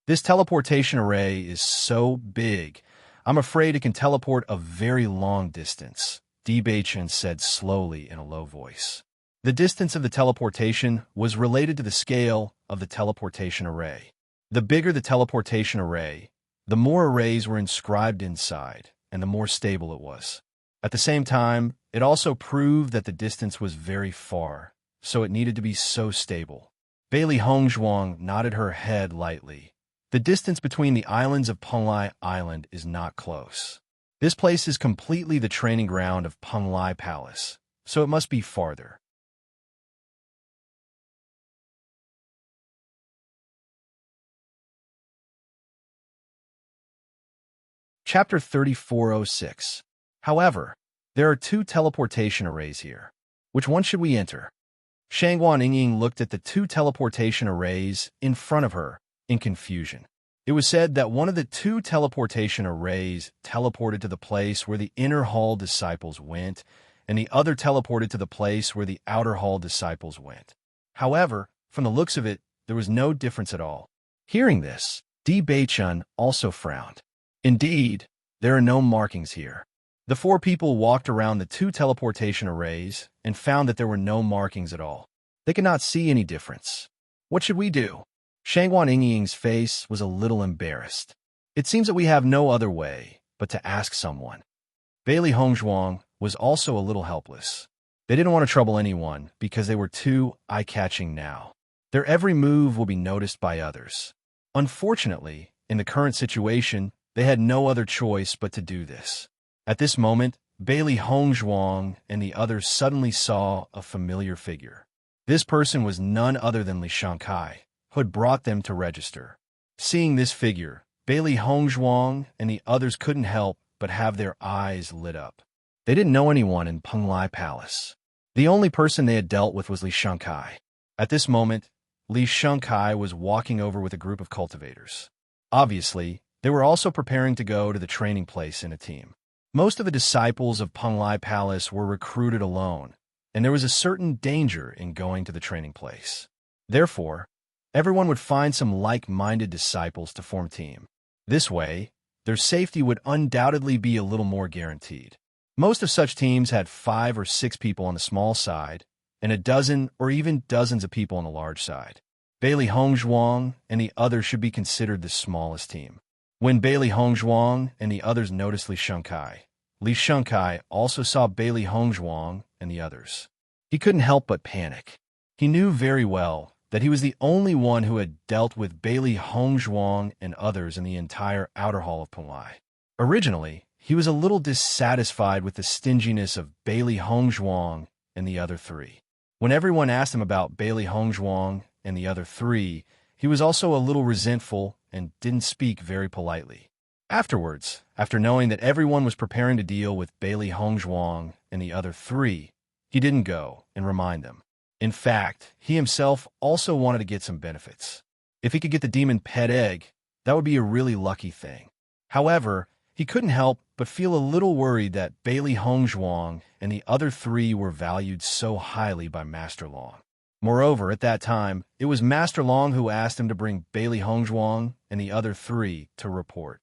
This teleportation array is so big, I'm afraid it can teleport a very long distance, Debachan said slowly in a low voice. The distance of the teleportation was related to the scale of the teleportation array. The bigger the teleportation array, the more arrays were inscribed inside, and the more stable it was. At the same time, it also proved that the distance was very far, so it needed to be so stable. Bailey Hongzhuang nodded her head lightly. The distance between the islands of Penglai Island is not close. This place is completely the training ground of Penglai Palace, so it must be farther. Chapter 3406. However, there are two teleportation arrays here. Which one should we enter? Shangguan Yingying looked at the two teleportation arrays in front of her in confusion. It was said that one of the two teleportation arrays teleported to the place where the inner hall disciples went, and the other teleported to the place where the outer hall disciples went. However, from the looks of it, there was no difference at all. Hearing this, Di Beichun also frowned. Indeed, there are no markings here. The four people walked around the two teleportation arrays and found that there were no markings at all. They could not see any difference. What should we do? Shangguan Yingying's face was a little embarrassed. It seems that we have no other way but to ask someone. Bailey Hongzhuang was also a little helpless. They didn't want to trouble anyone because they were too eye-catching now. Their every move will be noticed by others. Unfortunately, in the current situation, they had no other choice but to do this. At this moment, Bailey Hongzhuang and the others suddenly saw a familiar figure. This person was none other than Li Shankai, who had brought them to register. Seeing this figure, Bailey Hongzhuang and the others couldn't help but have their eyes lit up. They didn't know anyone in Penglai Palace. The only person they had dealt with was Li Shankai. At this moment, Li Shankai was walking over with a group of cultivators. Obviously, they were also preparing to go to the training place in a team. Most of the disciples of Penglai Palace were recruited alone, and there was a certain danger in going to the training place. Therefore, everyone would find some like-minded disciples to form a team. This way, their safety would undoubtedly be a little more guaranteed. Most of such teams had 5 or 6 people on the small side, and a dozen or even dozens of people on the large side. Bailey Hongzhuang and the others should be considered the smallest team. When Bailey Hongzhuang and the others noticed Li Shankai also saw Bailey Hongzhuang and the others. He couldn't help but panic. He knew very well that he was the only one who had dealt with Bailey Hongzhuang and others in the entire outer hall of Penglai. Originally, he was a little dissatisfied with the stinginess of Bailey Hongzhuang and the other three. When everyone asked him about Bailey Hongzhuang and the other three, he was also a little resentful and didn't speak very politely. Afterwards, after knowing that everyone was preparing to deal with Bailey Hongzhuang and the other three, he didn't go and remind them. In fact, he himself also wanted to get some benefits. If he could get the demon pet egg, that would be a really lucky thing. However, he couldn't help but feel a little worried that Bailey Hongzhuang and the other three were valued so highly by Master Long. Moreover, at that time, it was Master Long who asked him to bring Bailey Hongzhuang and the other three to report.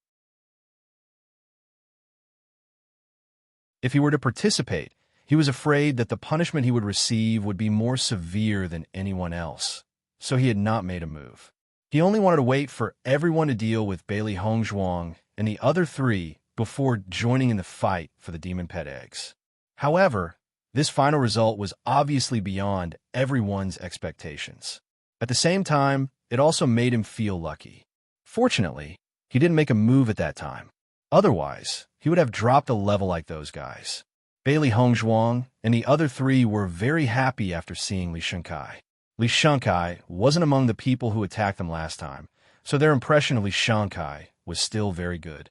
If he were to participate, he was afraid that the punishment he would receive would be more severe than anyone else, so he had not made a move. He only wanted to wait for everyone to deal with Bailey Hongzhuang and the other three before joining in the fight for the demon pet eggs. However, this final result was obviously beyond everyone's expectations. At the same time, it also made him feel lucky. Fortunately, he didn't make a move at that time. Otherwise, he would have dropped a level like those guys. Bailey Hongzhuang and the other three were very happy after seeing Li Shengkai. Li Shengkai wasn't among the people who attacked them last time, so their impression of Li Shengkai was still very good.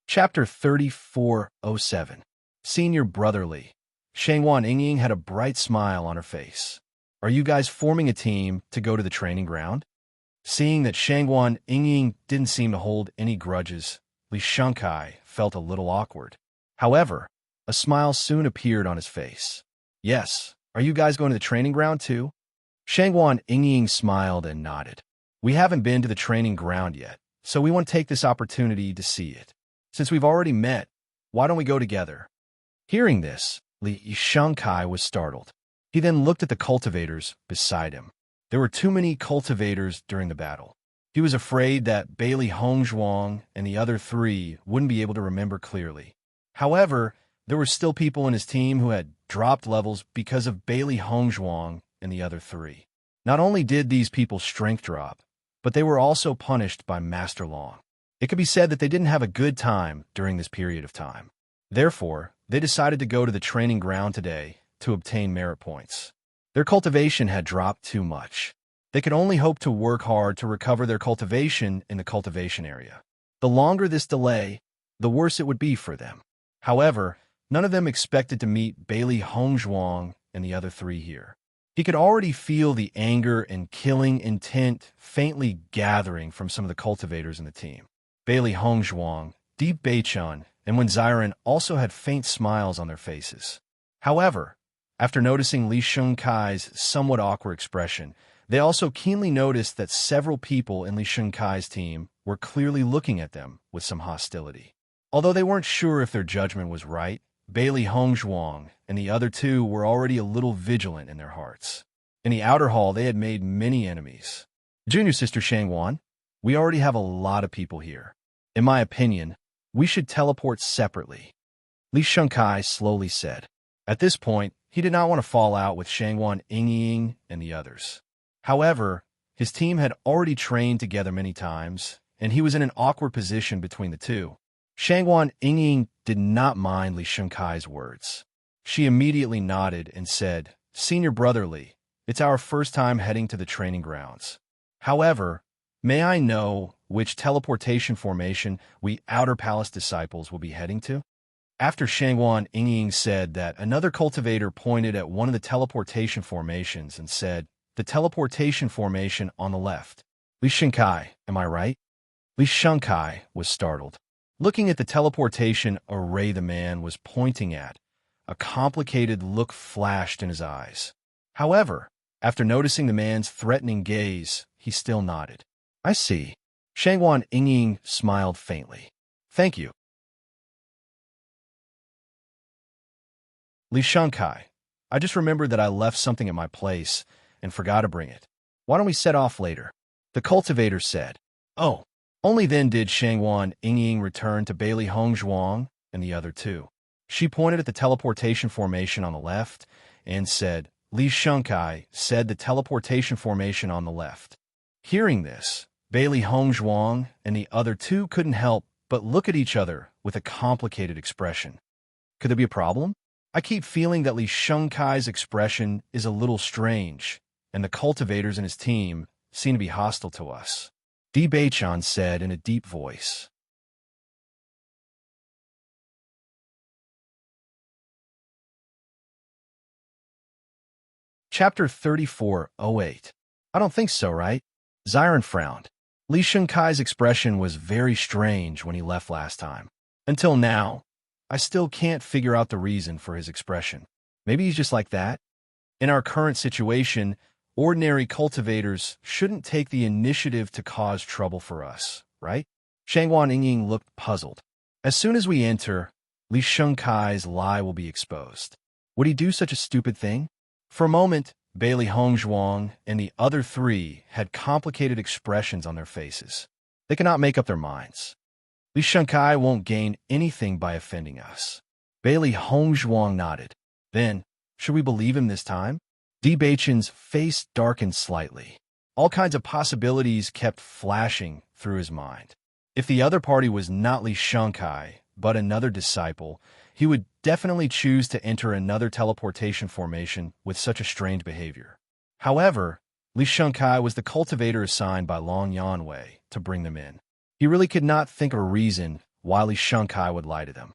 Chapter 3407. Senior Brotherly. Shangwan Yingying had a bright smile on her face. Are you guys forming a team to go to the training ground? Seeing that Shangwan Yingying didn't seem to hold any grudges, Li Shengkai felt a little awkward. However, a smile soon appeared on his face. Yes, are you guys going to the training ground too? Shangwan Yingying smiled and nodded. We haven't been to the training ground yet, so we want to take this opportunity to see it. Since we've already met, why don't we go together? Hearing this, Li Shengkai was startled. He then looked at the cultivators beside him. There were too many cultivators during the battle. He was afraid that Bailey Hongzhuang and the other three wouldn't be able to remember clearly. However, there were still people in his team who had dropped levels because of Bailey Hongzhuang and the other three. Not only did these people's strength drop, but they were also punished by Master Long. It could be said that they didn't have a good time during this period of time. Therefore, they decided to go to the training ground today to obtain merit points. Their cultivation had dropped too much. They could only hope to work hard to recover their cultivation in the cultivation area. The longer this delay, the worse it would be for them. However, none of them expected to meet Bailey Hongzhuang and the other three here. He could already feel the anger and killing intent faintly gathering from some of the cultivators in the team. Bailey Hongzhuang, Deep Beichun, and Wen Ziren also had faint smiles on their faces. However, after noticing Li Shengkai's somewhat awkward expression, they also keenly noticed that several people in Li Shengkai's team were clearly looking at them with some hostility. Although they weren't sure if their judgment was right, Bailey Hongzhuang and the other two were already a little vigilant in their hearts. In the outer hall, they had made many enemies. Junior Sister Shangwan, we already have a lot of people here. In my opinion, we should teleport separately, Li Shengkai slowly said. At this point, he did not want to fall out with Shangwan Yingying and the others. However, his team had already trained together many times, and he was in an awkward position between the two. Shangwan Yingying did not mind Li Shengkai's words. She immediately nodded and said, Senior Brotherly, it's our first time heading to the training grounds. However, may I know which teleportation formation we Outer Palace disciples will be heading to? After Shangwan Yingying said that, another cultivator pointed at one of the teleportation formations and said, the teleportation formation on the left. Li Shengkai, am I right? Li Shengkai was startled. Looking at the teleportation array the man was pointing at, a complicated look flashed in his eyes. However, after noticing the man's threatening gaze, he still nodded. I see. Shangwan Yingying smiled faintly. Thank you. Li Shengkai, I just remembered that I left something at my place and forgot to bring it. Why don't we set off later? The cultivator said. Oh, only then did Shangwan Yingying return to Bailey Hongzhuang and the other two. She pointed at the teleportation formation on the left and said, Li Shengkai said the teleportation formation on the left. Hearing this, Bailey Hongzhuang and the other two couldn't help but look at each other with a complicated expression. Could there be a problem? I keep feeling that Li Shengkai's expression is a little strange, and the cultivators in his team seem to be hostile to us. Di Beichun said in a deep voice. Chapter 3408. I don't think so, right? Ziren frowned. Li Shengkai's expression was very strange when he left last time. Until now, I still can't figure out the reason for his expression. Maybe he's just like that? In our current situation, ordinary cultivators shouldn't take the initiative to cause trouble for us, right? Shangwan Yingying looked puzzled. As soon as we enter, Li Shengkai's lie will be exposed. Would he do such a stupid thing? For a moment, Bailey Hongzhuang and the other three had complicated expressions on their faces. They cannot make up their minds. Li Shengkai won't gain anything by offending us. Bailey Hongzhuang nodded. Then, should we believe him this time? Di Beichun's face darkened slightly. All kinds of possibilities kept flashing through his mind. If the other party was not Li Shangkai, but another disciple, he would definitely choose to enter another teleportation formation with such a strange behavior. However, Li Shangkai was the cultivator assigned by Long Yanwei to bring them in. He really could not think of a reason why Li Shangkai would lie to them.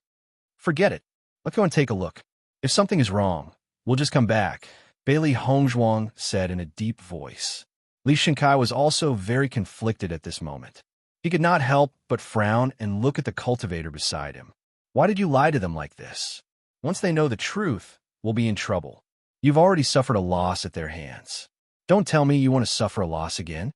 Forget it. Let's go and take a look. If something is wrong, we'll just come back, Bailey Hongzhuang said in a deep voice. Li Shangkai was also very conflicted at this moment. He could not help but frown and look at the cultivator beside him. Why did you lie to them like this? Once they know the truth, we'll be in trouble. You've already suffered a loss at their hands. Don't tell me you want to suffer a loss again.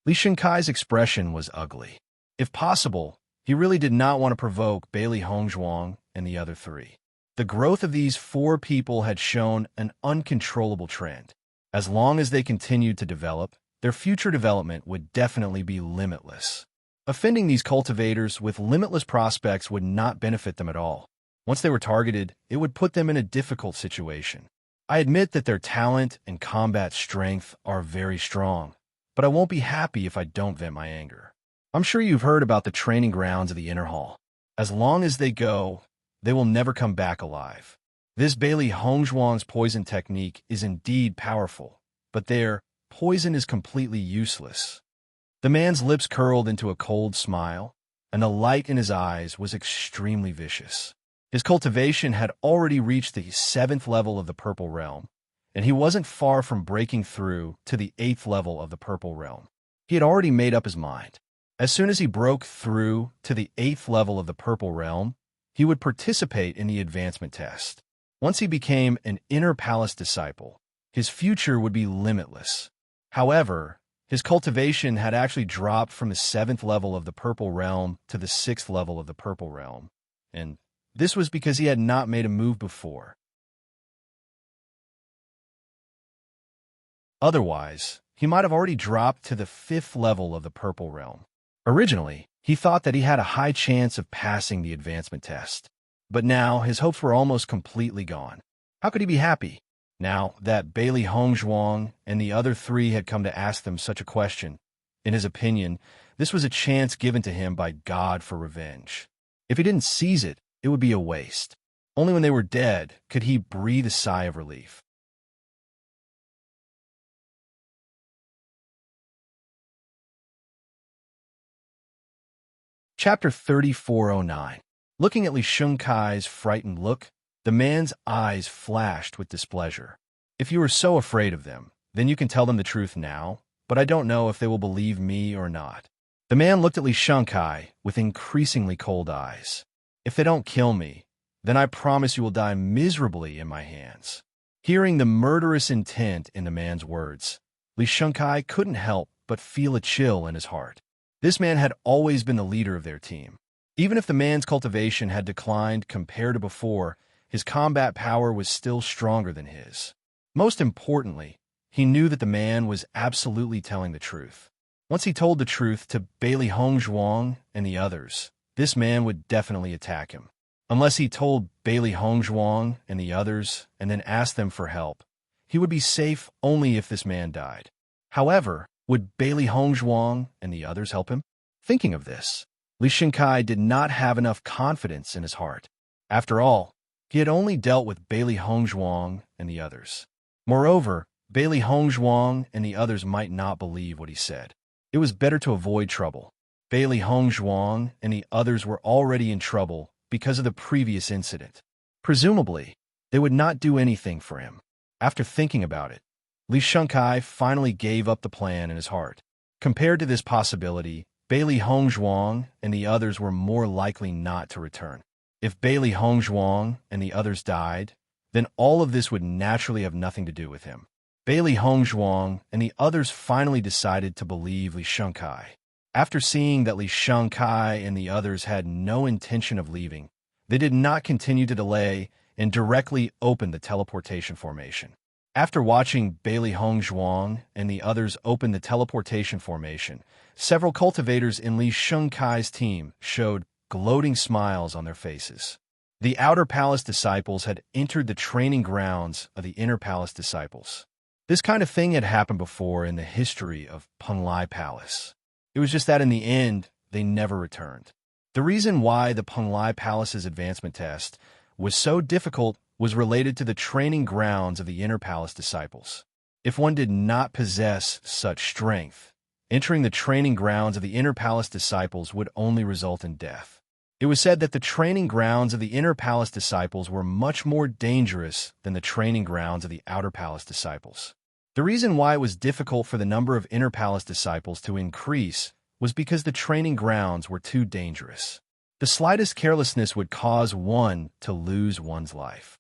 Li Shankai's expression was ugly. If possible, he really did not want to provoke Bailey Hongzhuang and the other three. The growth of these four people had shown an uncontrollable trend. As long as they continued to develop, their future development would definitely be limitless. Offending these cultivators with limitless prospects would not benefit them at all. Once they were targeted, it would put them in a difficult situation. I admit that their talent and combat strength are very strong, but I won't be happy if I don't vent my anger. I'm sure you've heard about the training grounds of the Inner Hall. As long as they go, they will never come back alive. This Bailey Hongzhuang's poison technique is indeed powerful, but their poison is completely useless. The man's lips curled into a cold smile, and the light in his eyes was extremely vicious. His cultivation had already reached the 7th level of the Purple Realm, and he wasn't far from breaking through to the 8th level of the Purple Realm. He had already made up his mind. As soon as he broke through to the 8th level of the Purple Realm, he would participate in the advancement test. Once he became an Inner Palace disciple, his future would be limitless. However, his cultivation had actually dropped from the 7th level of the Purple Realm to the 6th level of the Purple Realm, and this was because he had not made a move before. Otherwise, he might have already dropped to the 5th level of the Purple Realm. Originally, he thought that he had a high chance of passing the advancement test, but now his hopes were almost completely gone. How could he be happy? Now that Bailey Hongzhuang and the other three had come to ask them such a question, in his opinion, this was a chance given to him by God for revenge. If he didn't seize it, it would be a waste. Only when they were dead could he breathe a sigh of relief. Chapter 3409. Looking at Li Shangkai's frightened look, the man's eyes flashed with displeasure. If you are so afraid of them, then you can tell them the truth now, but I don't know if they will believe me or not. The man looked at Li Shangkai with increasingly cold eyes. If they don't kill me, then I promise you will die miserably in my hands. Hearing the murderous intent in the man's words, Li Shangkai couldn't help but feel a chill in his heart. This man had always been the leader of their team. Even if the man's cultivation had declined compared to before, his combat power was still stronger than his. Most importantly, he knew that the man was absolutely telling the truth. Once he told the truth to Bailey Hongzhuang and the others, this man would definitely attack him. Unless he told Bailey Hongzhuang and the others and then asked them for help, he would be safe only if this man died. However, would Bailey Hongzhuang and the others help him? Thinking of this, Li Shangkai did not have enough confidence in his heart. After all, he had only dealt with Bailey Hongzhuang and the others. Moreover, Bailey Hongzhuang and the others might not believe what he said. It was better to avoid trouble. Bailey Hongzhuang and the others were already in trouble because of the previous incident. Presumably, they would not do anything for him. After thinking about it, Li Shangkai finally gave up the plan in his heart. Compared to this possibility, Bailey Hongzhuang and the others were more likely not to return. If Bailey Hongzhuang and the others died, then all of this would naturally have nothing to do with him. Bailey Hongzhuang and the others finally decided to believe Li Shangkai. After seeing that Li Shangkai and the others had no intention of leaving, they did not continue to delay and directly opened the teleportation formation. After watching Bailey Hongzhuang and the others open the teleportation formation, several cultivators in Li Shangkai's team showed gloating smiles on their faces. The Outer Palace disciples had entered the training grounds of the Inner Palace disciples. This kind of thing had happened before in the history of Penglai Palace. It was just that in the end, they never returned. The reason why the Penglai Palace's advancement test was so difficult was related to the training grounds of the Inner Palace disciples. If one did not possess such strength, entering the training grounds of the Inner Palace disciples would only result in death. It was said that the training grounds of the Inner Palace disciples were much more dangerous than the training grounds of the Outer Palace disciples. The reason why it was difficult for the number of Inner Palace disciples to increase was because the training grounds were too dangerous. The slightest carelessness would cause one to lose one's life.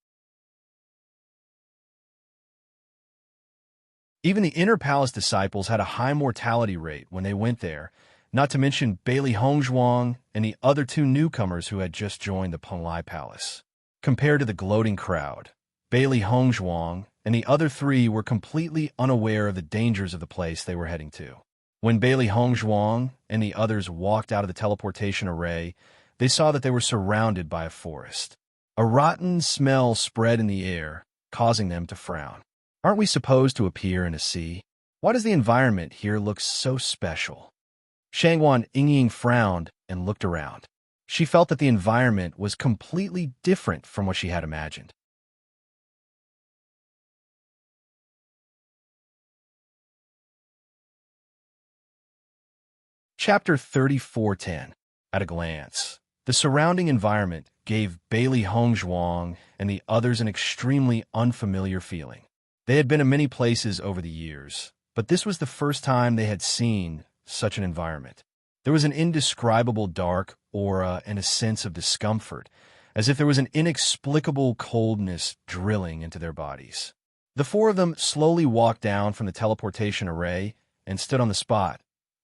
Even the Inner Palace disciples had a high mortality rate when they went there, not to mention Bailey Hongzhuang and the other two newcomers who had just joined the Penglai Palace. Compared to the gloating crowd, Bailey Hongzhuang and the other three were completely unaware of the dangers of the place they were heading to. When Bailey Hongzhuang and the others walked out of the teleportation array, they saw that they were surrounded by a forest. A rotten smell spread in the air, causing them to frown. Aren't we supposed to appear in a sea? Why does the environment here look so special? Shangguan Yingying frowned and looked around. She felt that the environment was completely different from what she had imagined. Chapter 34:10. At a glance, the surrounding environment gave Bailey Hongzhuang and the others an extremely unfamiliar feeling. They had been in many places over the years, but this was the first time they had seen such an environment. There was an indescribable dark aura and a sense of discomfort, as if there was an inexplicable coldness drilling into their bodies. The four of them slowly walked down from the teleportation array and stood on the spot,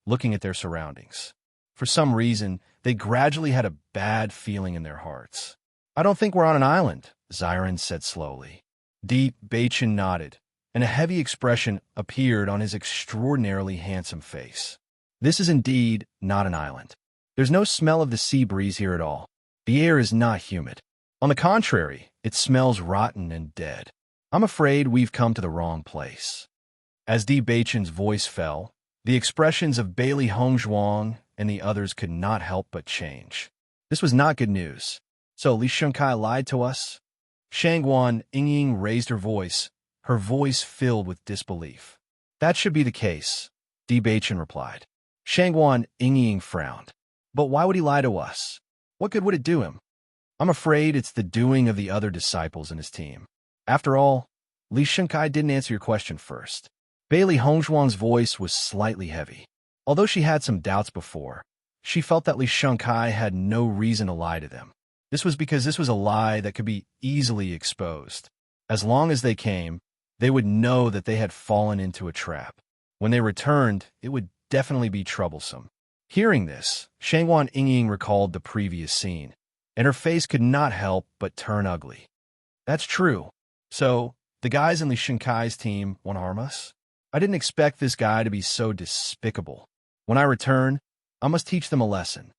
looking at their surroundings. For some reason, they gradually had a bad feeling in their hearts. "I don't think we're on an island," Xiren said slowly. Deep Beichin nodded, and a heavy expression appeared on his extraordinarily handsome face. "This is indeed not an island. There's no smell of the sea breeze here at all. The air is not humid. On the contrary, it smells rotten and dead. I'm afraid we've come to the wrong place." As Di Beichin's voice fell, the expressions of Bailey Hongzhuang and the others could not help but change. This was not good news. So Li Shunkai lied to us? Shangguan Yingying raised her voice filled with disbelief. "That should be the case," Di Beichin replied. Shangguan Yingying frowned. "But why would he lie to us? What good would it do him? I'm afraid it's the doing of the other disciples in his team. After all, Li Shunkai didn't answer your question first." Bailey Hongzhuang's voice was slightly heavy. Although she had some doubts before, she felt that Li Shunkai had no reason to lie to them. This was because this was a lie that could be easily exposed. As long as they came, they would know that they had fallen into a trap. When they returned, it would definitely be troublesome. Hearing this, Shangguan Yingying recalled the previous scene, and her face could not help but turn ugly. "That's true. So, the guys in Li Shunkai's team want to harm us? I didn't expect this guy to be so despicable. When I return, I must teach them a lesson."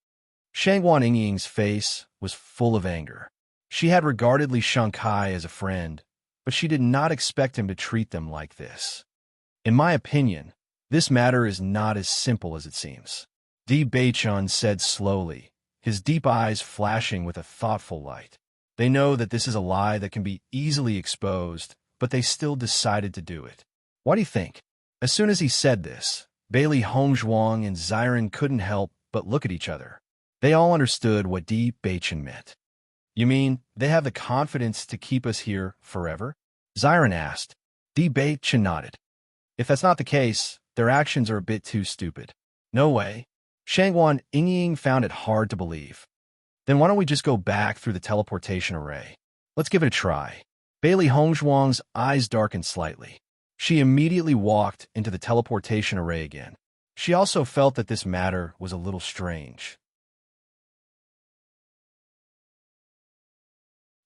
Shangguan Yingying's face was full of anger. She had regarded Li Shunkai as a friend, but she did not expect him to treat them like this. "In my opinion, this matter is not as simple as it seems," Di Beichin said slowly, his deep eyes flashing with a thoughtful light. They know that this is a lie that can be easily exposed, but they still decided to do it. "Why do you think?" As soon as he said this, Bailey Hongzhuang and Xiren couldn't help but look at each other. They all understood what Di Beichin meant. "You mean they have the confidence to keep us here forever?" Xiren asked. Di Beichin nodded. "If that's not the case, their actions are a bit too stupid." "No way." Shangguan Yingying found it hard to believe. "Then why don't we just go back through the teleportation array? Let's give it a try." Bailey Hongzhuang's eyes darkened slightly. She immediately walked into the teleportation array again. She also felt that this matter was a little strange.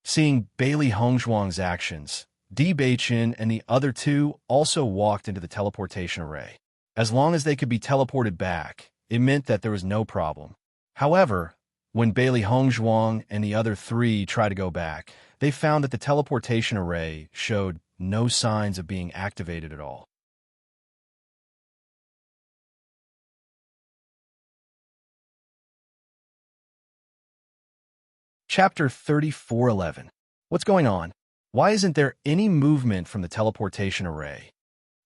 Seeing Bailey Hongzhuang's actions, Di Beichin and the other two also walked into the teleportation array. As long as they could be teleported back, it meant that there was no problem. However, when Bailey Hongzhuang and the other three tried to go back, they found that the teleportation array showed no signs of being activated at all. Chapter 3411. What's going on? Why isn't there any movement from the teleportation array?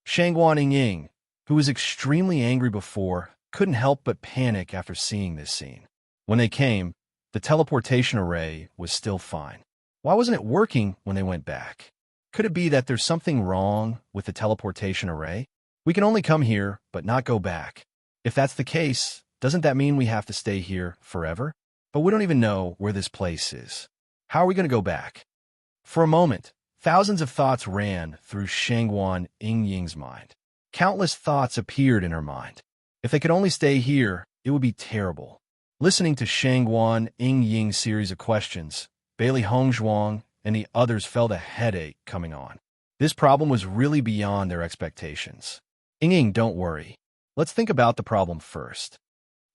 Shangguan Ying, who was extremely angry before, couldn't help but panic after seeing this scene. When they came, the teleportation array was still fine. Why wasn't it working when they went back? Could it be that there's something wrong with the teleportation array? We can only come here, but not go back. If that's the case, doesn't that mean we have to stay here forever? But we don't even know where this place is. How are we going to go back? For a moment, thousands of thoughts ran through Shangguan Ying's mind. Countless thoughts appeared in her mind. If they could only stay here, it would be terrible. Listening to Shangguan Ying's series of questions, Bailey Hongzhuang and the others felt a headache coming on. This problem was really beyond their expectations. Ying, don't worry. Let's think about the problem first.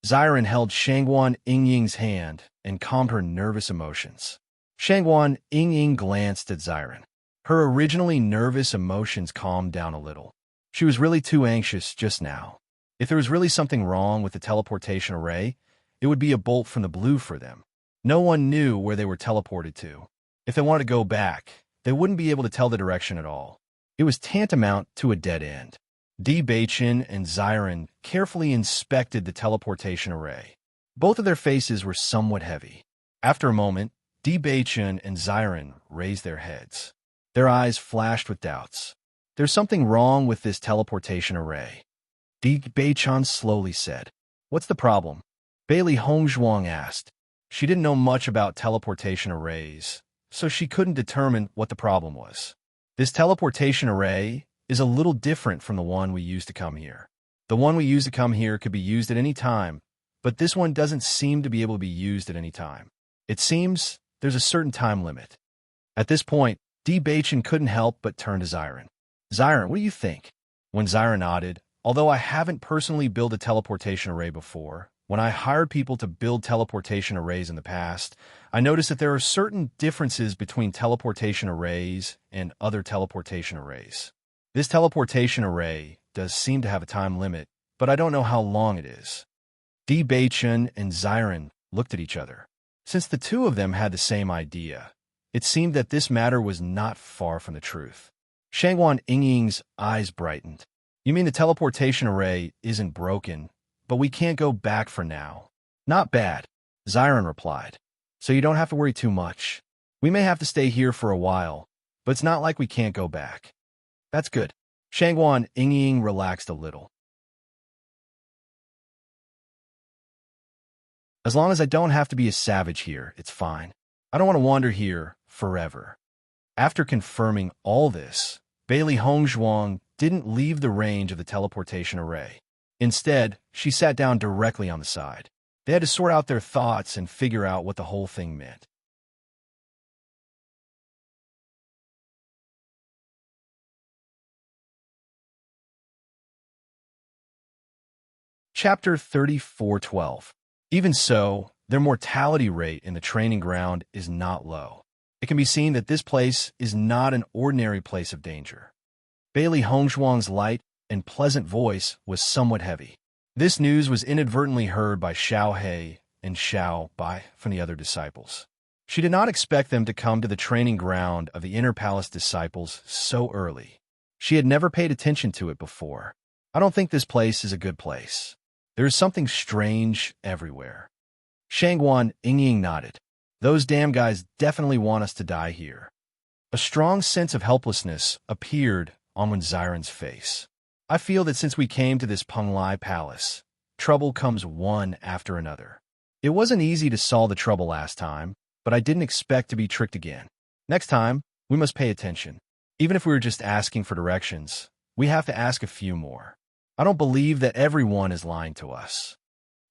Xiren held Shangguan Ying's hand and calmed her nervous emotions. Shangguan Ying glanced at Xiren. Her originally nervous emotions calmed down a little. She was really too anxious just now. If there was really something wrong with the teleportation array, it would be a bolt from the blue for them. No one knew where they were teleported to. If they wanted to go back, they wouldn't be able to tell the direction at all. It was tantamount to a dead end. Di Beichen and Xiren carefully inspected the teleportation array. Both of their faces were somewhat heavy. After a moment, Di Beichen and Xiren raised their heads. Their eyes flashed with doubts. There's something wrong with this teleportation array. Di Beichen slowly said. What's the problem? Bailey Hongzhuang asked. She didn't know much about teleportation arrays, so she couldn't determine what the problem was. This teleportation array is a little different from the one we used to come here. The one we used to come here could be used at any time, but this one doesn't seem to be able to be used at any time. It seems there's a certain time limit. At this point, Di Beichen couldn't help but turn to Xiren. Xiren, what do you think? When Xiren nodded, although I haven't personally built a teleportation array before, when I hired people to build teleportation arrays in the past, I noticed that there are certain differences between teleportation arrays and other teleportation arrays. This teleportation array does seem to have a time limit, but I don't know how long it is. Di Beichen and Xiren looked at each other. Since the two of them had the same idea, it seemed that this matter was not far from the truth. Shangguan Ying's eyes brightened. You mean the teleportation array isn't broken, but we can't go back for now? Not bad, Xiren replied. So you don't have to worry too much. We may have to stay here for a while, but it's not like we can't go back. That's good. Shangguan Ying relaxed a little. As long as I don't have to be a savage here, it's fine. I don't want to wander here forever. After confirming all this, Bailey Hongzhuang didn't leave the range of the teleportation array. Instead, she sat down directly on the side. They had to sort out their thoughts and figure out what the whole thing meant. Chapter 3412. Even so, their mortality rate in the training ground is not low. It can be seen that this place is not an ordinary place of danger. Bailey Hongzhuang's light and pleasant voice was somewhat heavy. This news was inadvertently heard by Xiao He and Xiao Bai from the other disciples. She did not expect them to come to the training ground of the Inner Palace disciples so early. She had never paid attention to it before. I don't think this place is a good place. There is something strange everywhere. Shangguan Ying nodded. Those damn guys definitely want us to die here. A strong sense of helplessness appeared on Xiren's face. I feel that since we came to this Penglai Palace, trouble comes one after another. It wasn't easy to solve the trouble last time, but I didn't expect to be tricked again. Next time, we must pay attention. Even if we were just asking for directions, we have to ask a few more. I don't believe that everyone is lying to us.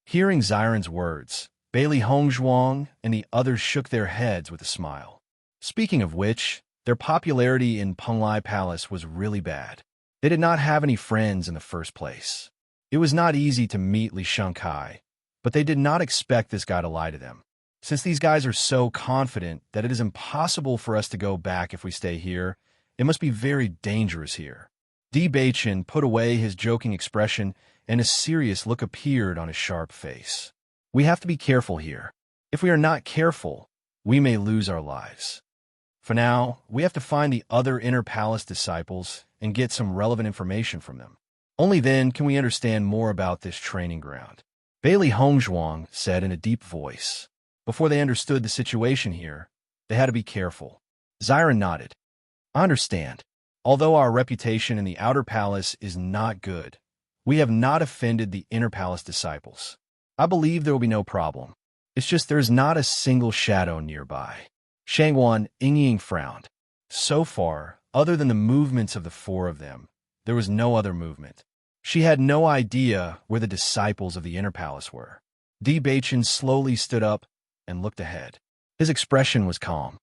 Hearing Xiren's words, Bailey Hongzhuang and the others shook their heads with a smile. Speaking of which, their popularity in Penglai Palace was really bad. They did not have any friends in the first place. It was not easy to meet Li Shangkai, but they did not expect this guy to lie to them. Since these guys are so confident that it is impossible for us to go back if we stay here, It must be very dangerous here. Di Beichen put away his joking expression, and a serious look appeared on his sharp face. We have to be careful here. If we are not careful, we may lose our lives. For now, we have to find the other Inner Palace disciples and get some relevant information from them. Only then can we understand more about this training ground. Bailey Hongzhuang said in a deep voice. Before they understood the situation here, they had to be careful. Xiren nodded. I understand. Although our reputation in the Outer Palace is not good, we have not offended the Inner Palace disciples. I believe there will be no problem. It's just there's not a single shadow nearby. Shangwan Yingying frowned. So far, other than the movements of the four of them, there was no other movement. She had no idea where the disciples of the Inner Palace were. Di Beichen slowly stood up and looked ahead. His expression was calm.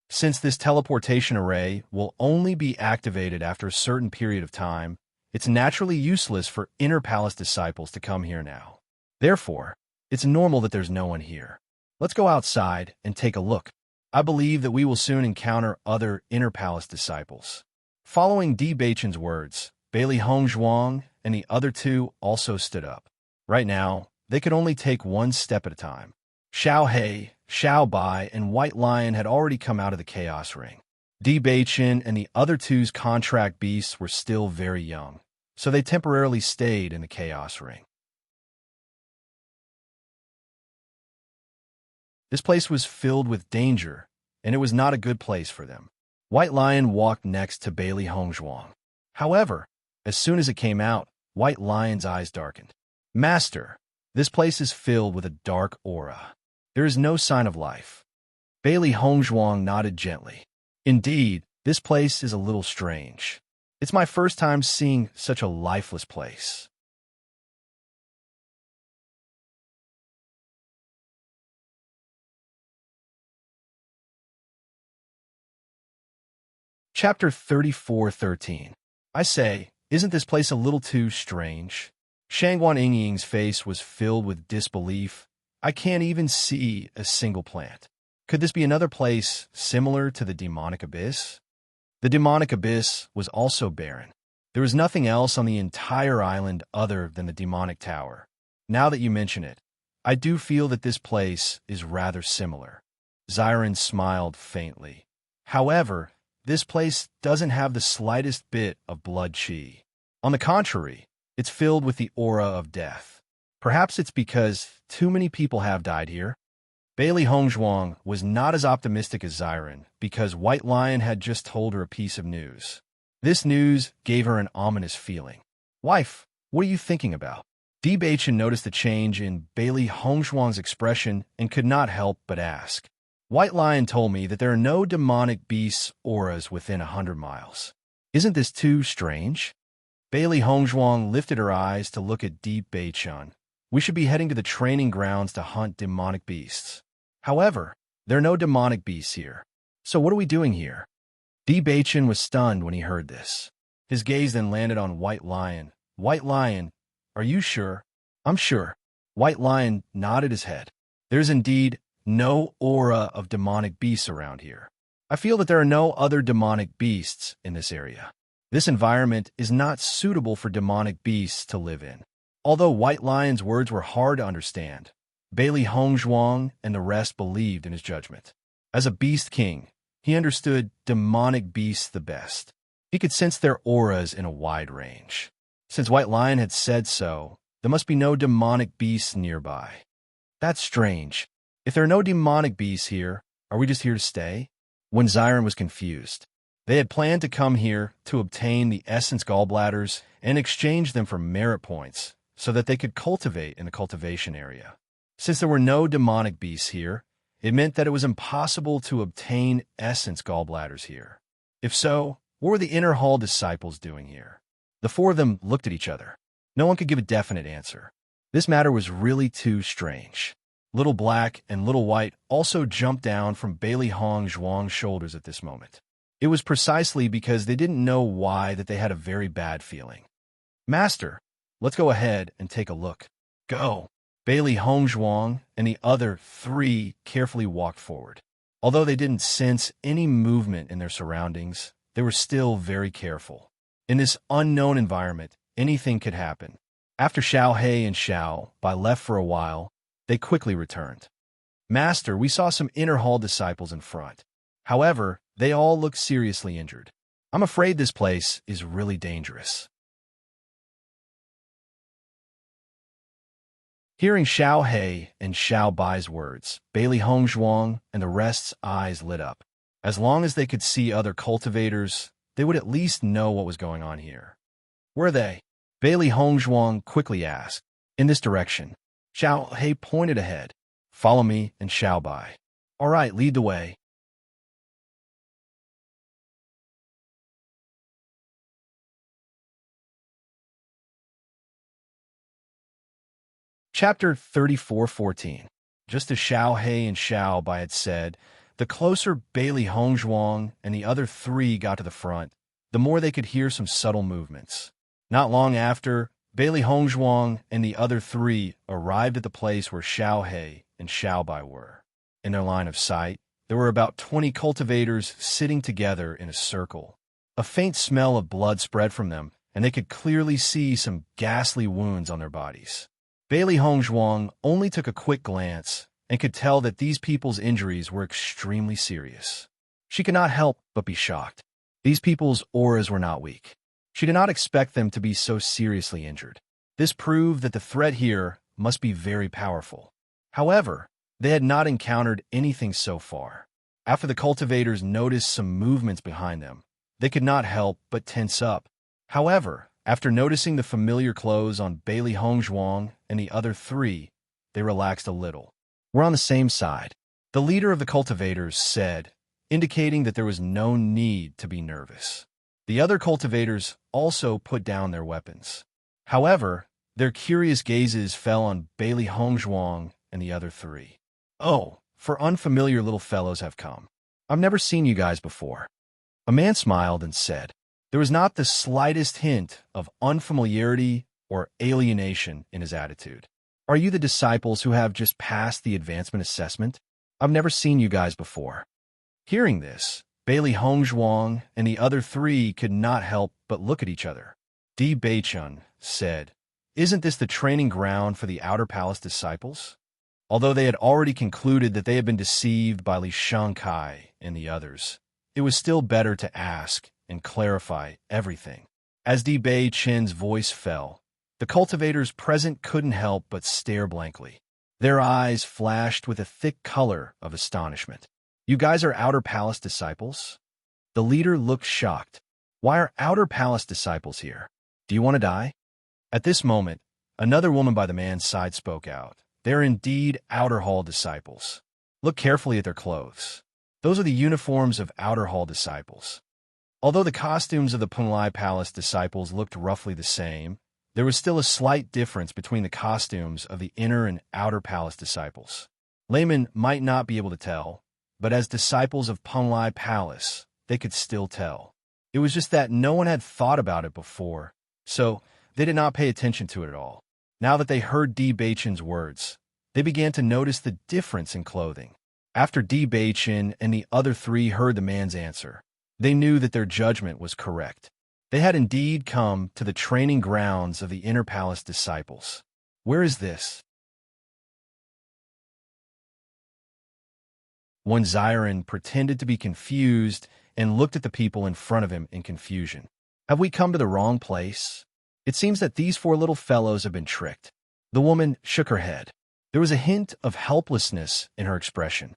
Since this teleportation array will only be activated after a certain period of time, it's naturally useless for Inner Palace disciples to come here now. Therefore, it's normal that there's no one here. Let's go outside and take a look. I believe that we will soon encounter other Inner Palace disciples. Following Di Beichen's words, Bailey Hongzhuang and the other two also stood up. Right now, they could only take one step at a time. Xiao He, Xiao Bai, and White Lion had already come out of the Chaos Ring. Di Beichen and the other two's contract beasts were still very young, so they temporarily stayed in the Chaos Ring. This place was filled with danger, and it was not a good place for them. White Lion walked next to Bailey Hongzhuang. However, as soon as it came out, White Lion's eyes darkened. Master, this place is filled with a dark aura. There is no sign of life. Bailey Hongzhuang nodded gently. Indeed, this place is a little strange. It's my first time seeing such a lifeless place. Chapter 34:13. I say, isn't this place a little too strange? Shangwan Yingying's face was filled with disbelief. I can't even see a single plant. Could this be another place similar to the demonic abyss? The demonic abyss was also barren. There was nothing else on the entire island other than the demonic tower. Now that you mention it, I do feel that this place is rather similar. Xiren smiled faintly. However, this place doesn't have the slightest bit of blood qi. On the contrary, it's filled with the aura of death. Perhaps it's because too many people have died here. Bailey Hongzhuang was not as optimistic as Xiren because White Lion had just told her a piece of news. This news gave her an ominous feeling. Wife, what are you thinking about? Di Beichen noticed the change in Bailey Hongzhuang's expression and could not help but ask. White Lion told me that there are no demonic beasts' auras within 100 miles. Isn't this too strange? Bailey Hongzhuang lifted her eyes to look at Di Beichen. We should be heading to the training grounds to hunt demonic beasts. However, there are no demonic beasts here. So what are we doing here? Di Beichen was stunned when he heard this. His gaze then landed on White Lion. White Lion, are you sure? I'm sure. White Lion nodded his head. There's indeed no aura of demonic beasts around here. I feel that there are no other demonic beasts in this area. This environment is not suitable for demonic beasts to live in. Although White Lion's words were hard to understand, Bailey Hongzhuang and the rest believed in his judgment. As a beast king, he understood demonic beasts the best. He could sense their auras in a wide range. Since White Lion had said so, there must be no demonic beasts nearby. That's strange. If there are no demonic beasts here, are we just here to stay? When Xiren was confused. They had planned to come here to obtain the essence gallbladders and exchange them for merit points so that they could cultivate in the cultivation area. Since there were no demonic beasts here, it meant that it was impossible to obtain essence gallbladders here. If so, what were the Inner Hall disciples doing here? The four of them looked at each other. No one could give a definite answer. This matter was really too strange. Little Black and Little White also jumped down from Bailey Hongzhuang's shoulders at this moment. It was precisely because they didn't know why that they had a very bad feeling. Master, let's go ahead and take a look. Go. Bailey Hongzhuang and the other three carefully walked forward. Although they didn't sense any movement in their surroundings, they were still very careful. In this unknown environment, anything could happen. After Xiao He and Xiao Bai left for a while, they quickly returned. Master, we saw some inner hall disciples in front. However, they all looked seriously injured. I'm afraid this place is really dangerous. Hearing Xiao He and Xiao Bai's words, Bailey Hongzhuang and the rest's eyes lit up. As long as they could see other cultivators, they would at least know what was going on here. Where are they? Bailey Hongzhuang quickly asked. In this direction. Xiao He pointed ahead. Follow me and Xiao Bai. All right, lead the way. Chapter 34:14. Just as Xiao He and Xiao Bai had said, the closer Bailey Hongzhuang and the other three got to the front, the more they could hear some subtle movements. Not long after, Bailey Hongzhuang and the other three arrived at the place where Xiao He and Xiao Bai were. In their line of sight, there were about 20 cultivators sitting together in a circle. A faint smell of blood spread from them, and they could clearly see some ghastly wounds on their bodies. Bailey Hongzhuang only took a quick glance and could tell that these people's injuries were extremely serious. She could not help but be shocked. These people's auras were not weak. She did not expect them to be so seriously injured. This proved that the threat here must be very powerful. However, they had not encountered anything so far. After the cultivators noticed some movements behind them, they could not help but tense up. However, after noticing the familiar clothes on Bailey Hongzhuang and the other three, they relaxed a little. We're on the same side, the leader of the cultivators said, indicating that there was no need to be nervous. The other cultivators also put down their weapons. However, their curious gazes fell on Bailey Hongzhuang and the other three. Oh, for unfamiliar little fellows have come. I've never seen you guys before. A man smiled and said. There was not the slightest hint of unfamiliarity or alienation in his attitude. Are you the disciples who have just passed the advancement assessment? I've never seen you guys before. Hearing this, Bailey Hongzhuang and the other three could not help but look at each other. Di Beichun said, Isn't this the training ground for the Outer Palace disciples? Although they had already concluded that they had been deceived by Li Shangkai and the others, it was still better to ask and clarify everything. As Di Beichen's voice fell, the cultivators present couldn't help but stare blankly. Their eyes flashed with a thick color of astonishment. You guys are Outer Palace disciples? The leader looked shocked. Why are Outer Palace disciples here? Do you want to die? At this moment, another woman by the man's side spoke out. They're indeed Outer Hall disciples. Look carefully at their clothes. Those are the uniforms of Outer Hall disciples. Although the costumes of the Penglai Palace disciples looked roughly the same, there was still a slight difference between the costumes of the Inner and Outer Palace disciples. Laymen might not be able to tell, but as disciples of Penglai Palace, they could still tell. It was just that no one had thought about it before, so they did not pay attention to it at all. Now that they heard Di Beichen's words, they began to notice the difference in clothing. After Di Beichen and the other three heard the man's answer, they knew that their judgment was correct. They had indeed come to the training grounds of the Inner Palace disciples. Where is this? One Xiren pretended to be confused and looked at the people in front of him in confusion. Have we come to the wrong place? It seems that these four little fellows have been tricked. The woman shook her head. There was a hint of helplessness in her expression.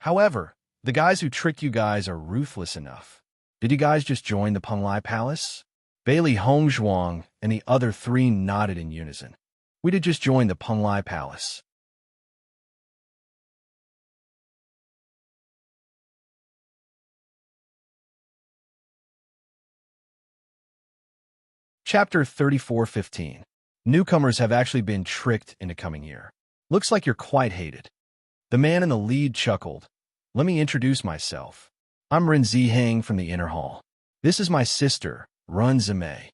However, the guys who tricked you guys are ruthless enough. Did you guys just join the Penglai Palace? Bailey Hongzhuang and the other three nodded in unison. We did just join the Penglai Palace. Chapter 34:15. Newcomers have actually been tricked into coming here. Looks like you're quite hated. The man in the lead chuckled. Let me introduce myself. I'm Ren Ziheng from the Inner Hall. This is my sister, Run Zimei.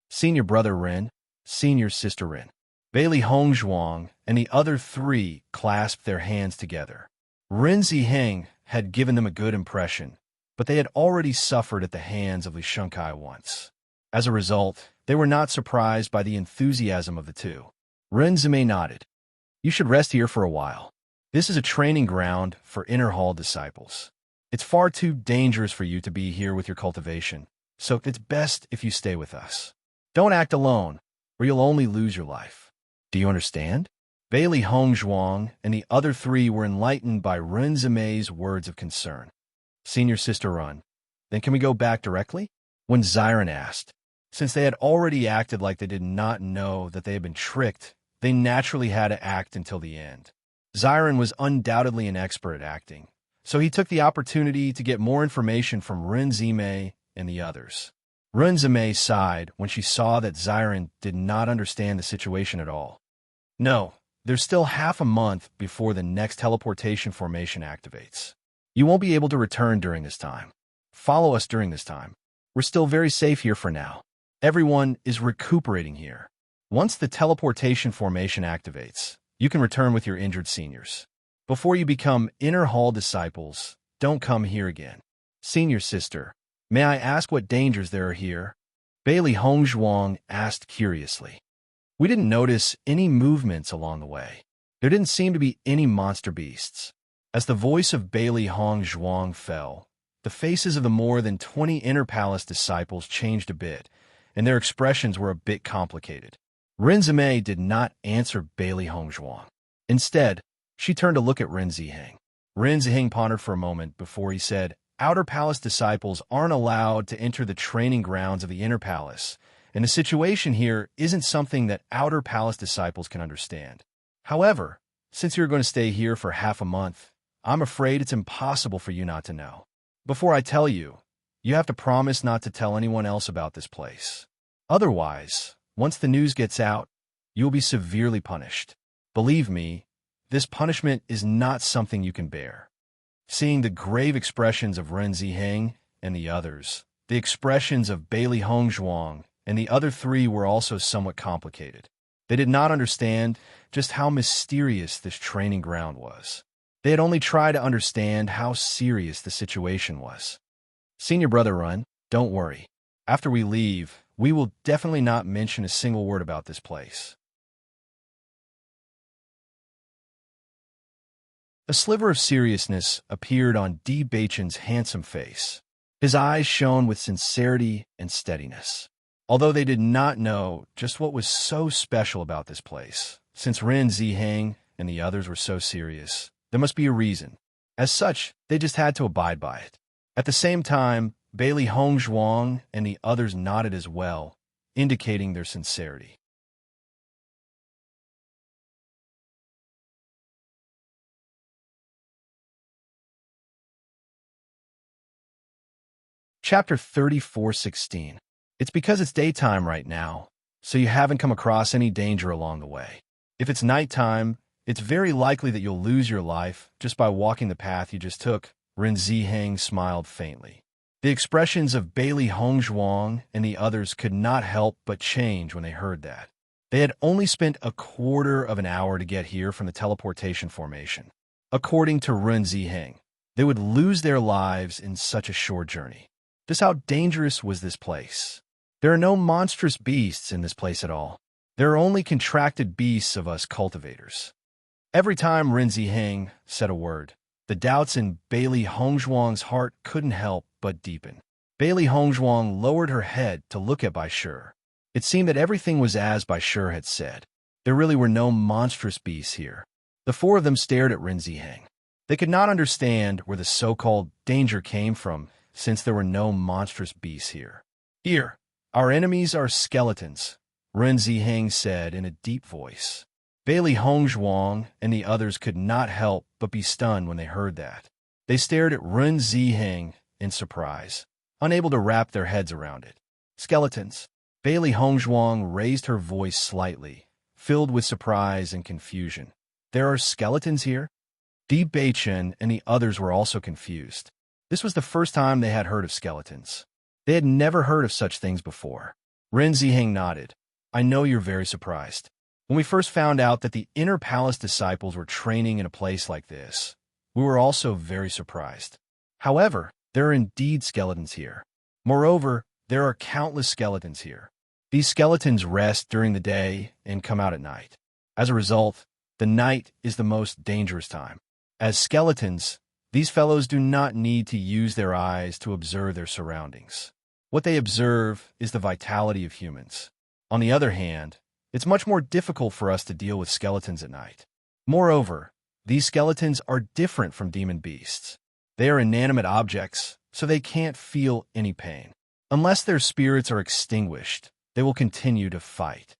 Senior brother Ren, senior sister Ren. Bailey Hongzhuang and the other three clasped their hands together. Ren Ziheng had given them a good impression, but they had already suffered at the hands of Li Shunkai once. As a result, they were not surprised by the enthusiasm of the two. Renzime nodded. You should rest here for a while. This is a training ground for Inner Hall disciples. It's far too dangerous for you to be here with your cultivation, so it's best if you stay with us. Don't act alone, or you'll only lose your life. Do you understand? Bailey Hongzhuang and the other three were enlightened by Renzime's words of concern. Senior Sister Run, then can we go back directly? When Xiren asked. Since they had already acted like they did not know that they had been tricked, they naturally had to act until the end. Xiren was undoubtedly an expert at acting, so he took the opportunity to get more information from Renzime and the others. Renzime sighed when she saw that Xiren did not understand the situation at all. No, there's still half a month before the next teleportation formation activates. You won't be able to return during this time. Follow us during this time. We're still very safe here for now. Everyone is recuperating here. Once the teleportation formation activates, you can return with your injured seniors. Before you become Inner Hall disciples, don't come here again. Senior Sister, may I ask what dangers there are here? Bailey Hongzhuang asked curiously. We didn't notice any movements along the way. There didn't seem to be any monster beasts. As the voice of Bailey Hongzhuang fell, the faces of the more than 20 Inner Palace disciples changed a bit, and their expressions were a bit complicated. Renzime did not answer Bailey Hongzhuang. Instead, she turned to look at Ren Ziheng. Ren Ziheng pondered for a moment before he said, Outer Palace disciples aren't allowed to enter the training grounds of the Inner Palace, and the situation here isn't something that Outer Palace disciples can understand. However, since you're going to stay here for half a month, I'm afraid it's impossible for you not to know. Before I tell you, you have to promise not to tell anyone else about this place. Otherwise, once the news gets out, you'll be severely punished. Believe me, this punishment is not something you can bear. Seeing the grave expressions of Ren Ziheng and the others, the expressions of Bailey Hongzhuang and the other three were also somewhat complicated. They did not understand just how mysterious this training ground was. They had only tried to understand how serious the situation was. Senior Brother Run, don't worry. After we leave, we will definitely not mention a single word about this place. A sliver of seriousness appeared on Di Beichen's handsome face. His eyes shone with sincerity and steadiness. Although they did not know just what was so special about this place, since Ren Ziheng and the others were so serious, there must be a reason. As such, they just had to abide by it. At the same time, Bailey Hongzhuang and the others nodded as well, indicating their sincerity. Chapter 34:16. It's because it's daytime right now, so you haven't come across any danger along the way. If it's nighttime, it's very likely that you'll lose your life just by walking the path you just took. Ren Ziheng smiled faintly. The expressions of Bailey Hongzhuang and the others could not help but change when they heard that. They had only spent a quarter of an hour to get here from the teleportation formation. According to Ren Ziheng, they would lose their lives in such a short journey. Just how dangerous was this place? There are no monstrous beasts in this place at all. There are only contracted beasts of us cultivators. Every time Ren Ziheng said a word, the doubts in Bailey Hongzhuang's heart couldn't help but deepen. Bailey Hongzhuang lowered her head to look at Bai Shi. It seemed that everything was as Bai Shi had said. There really were no monstrous beasts here. The four of them stared at Ren Ziheng. They could not understand where the so-called danger came from, since there were no monstrous beasts here. Here, our enemies are skeletons, Ren Ziheng said in a deep voice. Bailey Hongzhuang and the others could not help but be stunned when they heard that. They stared at Ren Ziheng in surprise, unable to wrap their heads around it. Skeletons. Bailey Hongzhuang raised her voice slightly, filled with surprise and confusion. There are skeletons here? Di Beichen and the others were also confused. This was the first time they had heard of skeletons. They had never heard of such things before. Ren Ziheng nodded. I know you're very surprised. When we first found out that the Inner Palace disciples were training in a place like this, we were also very surprised. However, There are indeed skeletons here. Moreover, there are countless skeletons here. These skeletons rest during the day and come out at night. As a result, the night is the most dangerous time. As skeletons, these fellows do not need to use their eyes to observe their surroundings. What they observe is the vitality of humans. On the other hand, it's much more difficult for us to deal with skeletons at night. Moreover, these skeletons are different from demon beasts. They are inanimate objects, so they can't feel any pain. Unless their spirits are extinguished, they will continue to fight.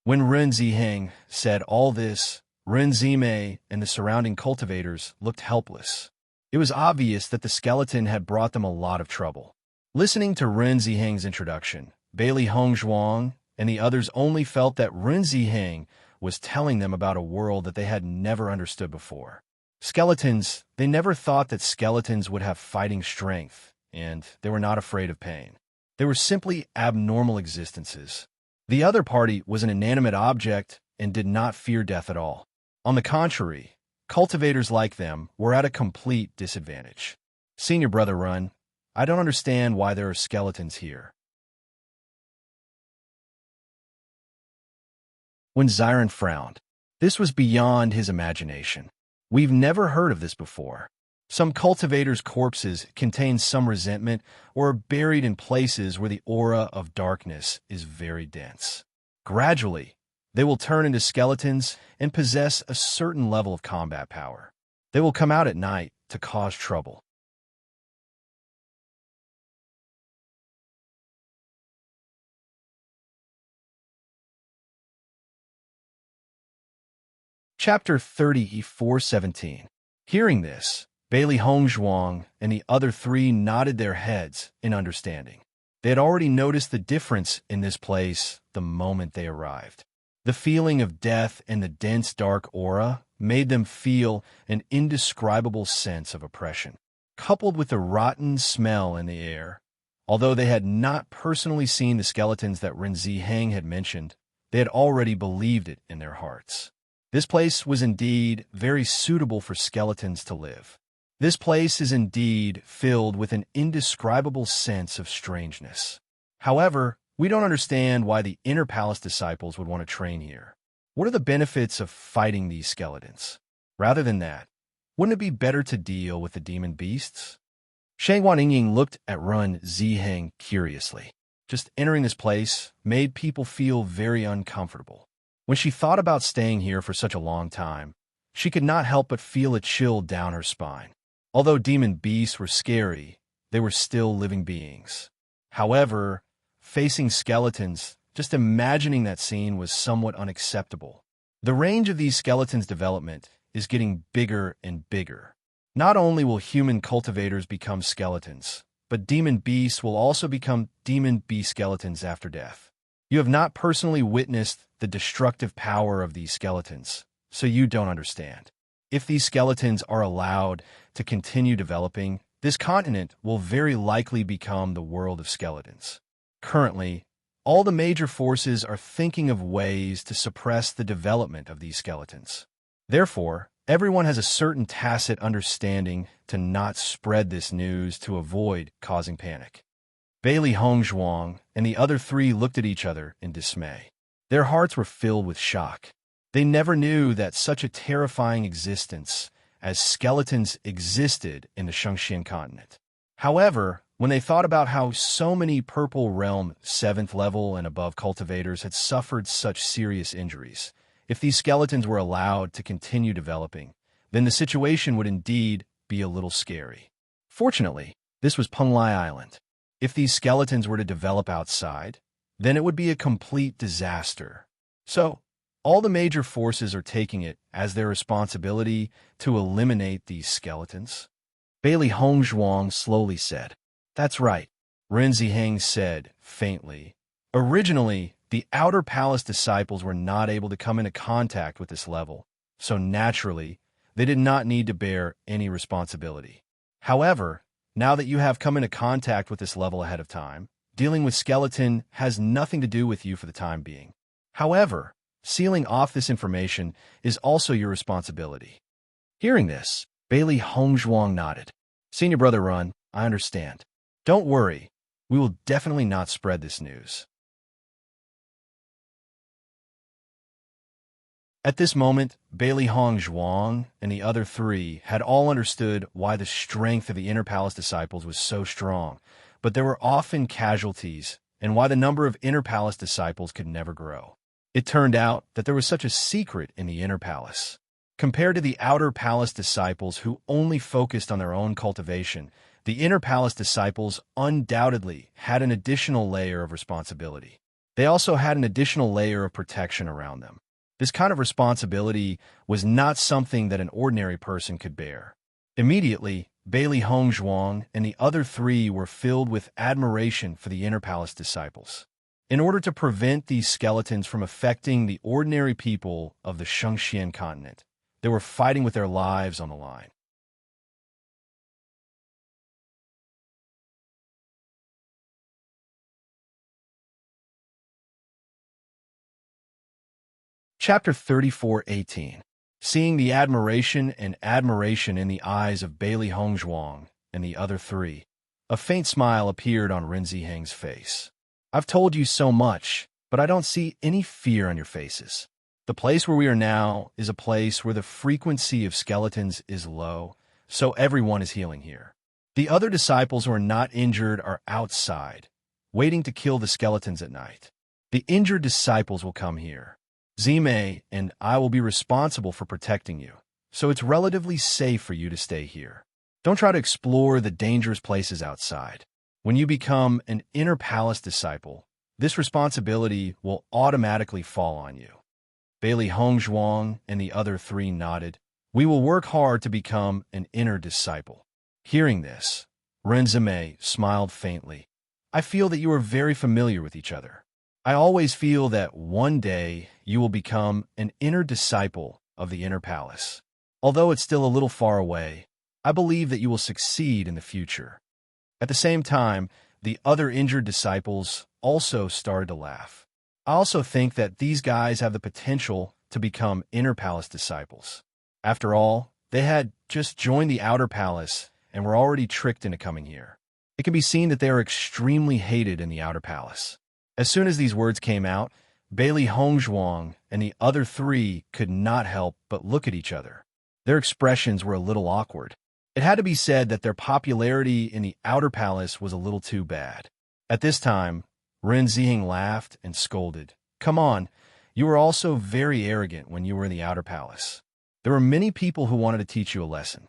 When Ren Ziheng said all this, Ren Zimei and the surrounding cultivators looked helpless. It was obvious that the skeleton had brought them a lot of trouble. Listening to Ren Ziheng's introduction, Bailey Hongzhuang and the others only felt that Ren Ziheng was telling them about a world that they had never understood before. Skeletons, they never thought that skeletons would have fighting strength, and they were not afraid of pain. They were simply abnormal existences. The other party was an inanimate object and did not fear death at all. On the contrary, cultivators like them were at a complete disadvantage. Senior Brother Run, I don't understand why there are skeletons here. When Xiron frowned, this was beyond his imagination. We've never heard of this before. Some cultivators' corpses contain some resentment or are buried in places where the aura of darkness is very dense. Gradually, they will turn into skeletons and possess a certain level of combat power. They will come out at night to cause trouble. Chapter 34:17. Hearing this, Bailey Hongzhuang and the other three nodded their heads in understanding. They had already noticed the difference in this place the moment they arrived. The feeling of death and the dense dark aura made them feel an indescribable sense of oppression, coupled with the rotten smell in the air. Although they had not personally seen the skeletons that Ren Ziheng had mentioned, they had already believed it in their hearts. This place was indeed very suitable for skeletons to live. This place is indeed filled with an indescribable sense of strangeness. However, we don't understand why the Inner Palace disciples would want to train here. What are the benefits of fighting these skeletons? Rather than that, wouldn't it be better to deal with the demon beasts? Shang Ying looked at Ren Ziheng curiously. Just entering this place made people feel very uncomfortable. When she thought about staying here for such a long time, she could not help but feel a chill down her spine. Although demon beasts were scary, they were still living beings. However, facing skeletons, just imagining that scene was somewhat unacceptable. The range of these skeletons' development is getting bigger and bigger. Not only will human cultivators become skeletons, but demon beasts will also become demon beast skeletons after death. You have not personally witnessed the destructive power of these skeletons, so you don't understand. If these skeletons are allowed to continue developing, this continent will very likely become the world of skeletons. Currently, all the major forces are thinking of ways to suppress the development of these skeletons. Therefore, everyone has a certain tacit understanding to not spread this news to avoid causing panic. Bailey Hongzhuang and the other three looked at each other in dismay. Their hearts were filled with shock. They never knew that such a terrifying existence as skeletons existed in the Shengxian continent. However, when they thought about how so many Purple Realm 7th level and above cultivators had suffered such serious injuries, if these skeletons were allowed to continue developing, then the situation would indeed be a little scary. Fortunately, this was Penglai Island. If these skeletons were to develop outside, then it would be a complete disaster. So, all the major forces are taking it as their responsibility to eliminate these skeletons. Bailey Hongzhuang slowly said, "That's right," Ren Ziheng said faintly. Originally, the Outer Palace disciples were not able to come into contact with this level, so naturally, they did not need to bear any responsibility. However, now that you have come into contact with this level ahead of time, dealing with skeleton has nothing to do with you for the time being. However, sealing off this information is also your responsibility. Hearing this, Bailey Hongzhuang nodded. Senior Brother Run, I understand. Don't worry. We will definitely not spread this news. At this moment, Bailey Hong Zhuang and the other three had all understood why the strength of the Inner Palace disciples was so strong, but there were often casualties, and why the number of Inner Palace disciples could never grow. It turned out that there was such a secret in the Inner Palace. Compared to the Outer Palace disciples who only focused on their own cultivation, the Inner Palace disciples undoubtedly had an additional layer of responsibility. They also had an additional layer of protection around them. This kind of responsibility was not something that an ordinary person could bear. Immediately, Bailey Hong Zhuang and the other three were filled with admiration for the Inner Palace disciples. In order to prevent these skeletons from affecting the ordinary people of the Shengxian continent, they were fighting with their lives on the line. Chapter 34:18. Seeing the admiration in the eyes of Bailey Hong Zhuang and the other three, a faint smile appeared on Ren Ziheng's face. I've told you so much, but I don't see any fear on your faces. The place where we are now is a place where the frequency of skeletons is low, so everyone is healing here. The other disciples who are not injured are outside, waiting to kill the skeletons at night. The injured disciples will come here. Zimei and I will be responsible for protecting you, so it's relatively safe for you to stay here. Don't try to explore the dangerous places outside. When you become an Inner Palace disciple, this responsibility will automatically fall on you. Bailey Hong Zhuang and the other three nodded. We will work hard to become an inner disciple. Hearing this, Ren Zimei smiled faintly. I feel that you are very familiar with each other. I always feel that one day you will become an inner disciple of the Inner Palace. Although it's still a little far away, I believe that you will succeed in the future. At the same time, the other injured disciples also started to laugh. I also think that these guys have the potential to become Inner Palace disciples. After all, they had just joined the Outer Palace and were already tricked into coming here. It can be seen that they are extremely hated in the Outer Palace. As soon as these words came out, Bailey Hong Zhuang and the other three could not help but look at each other. Their expressions were a little awkward. It had to be said that their popularity in the Outer Palace was a little too bad. At this time, Ren Ziheng laughed and scolded. Come on, you were also very arrogant when you were in the Outer Palace. There were many people who wanted to teach you a lesson.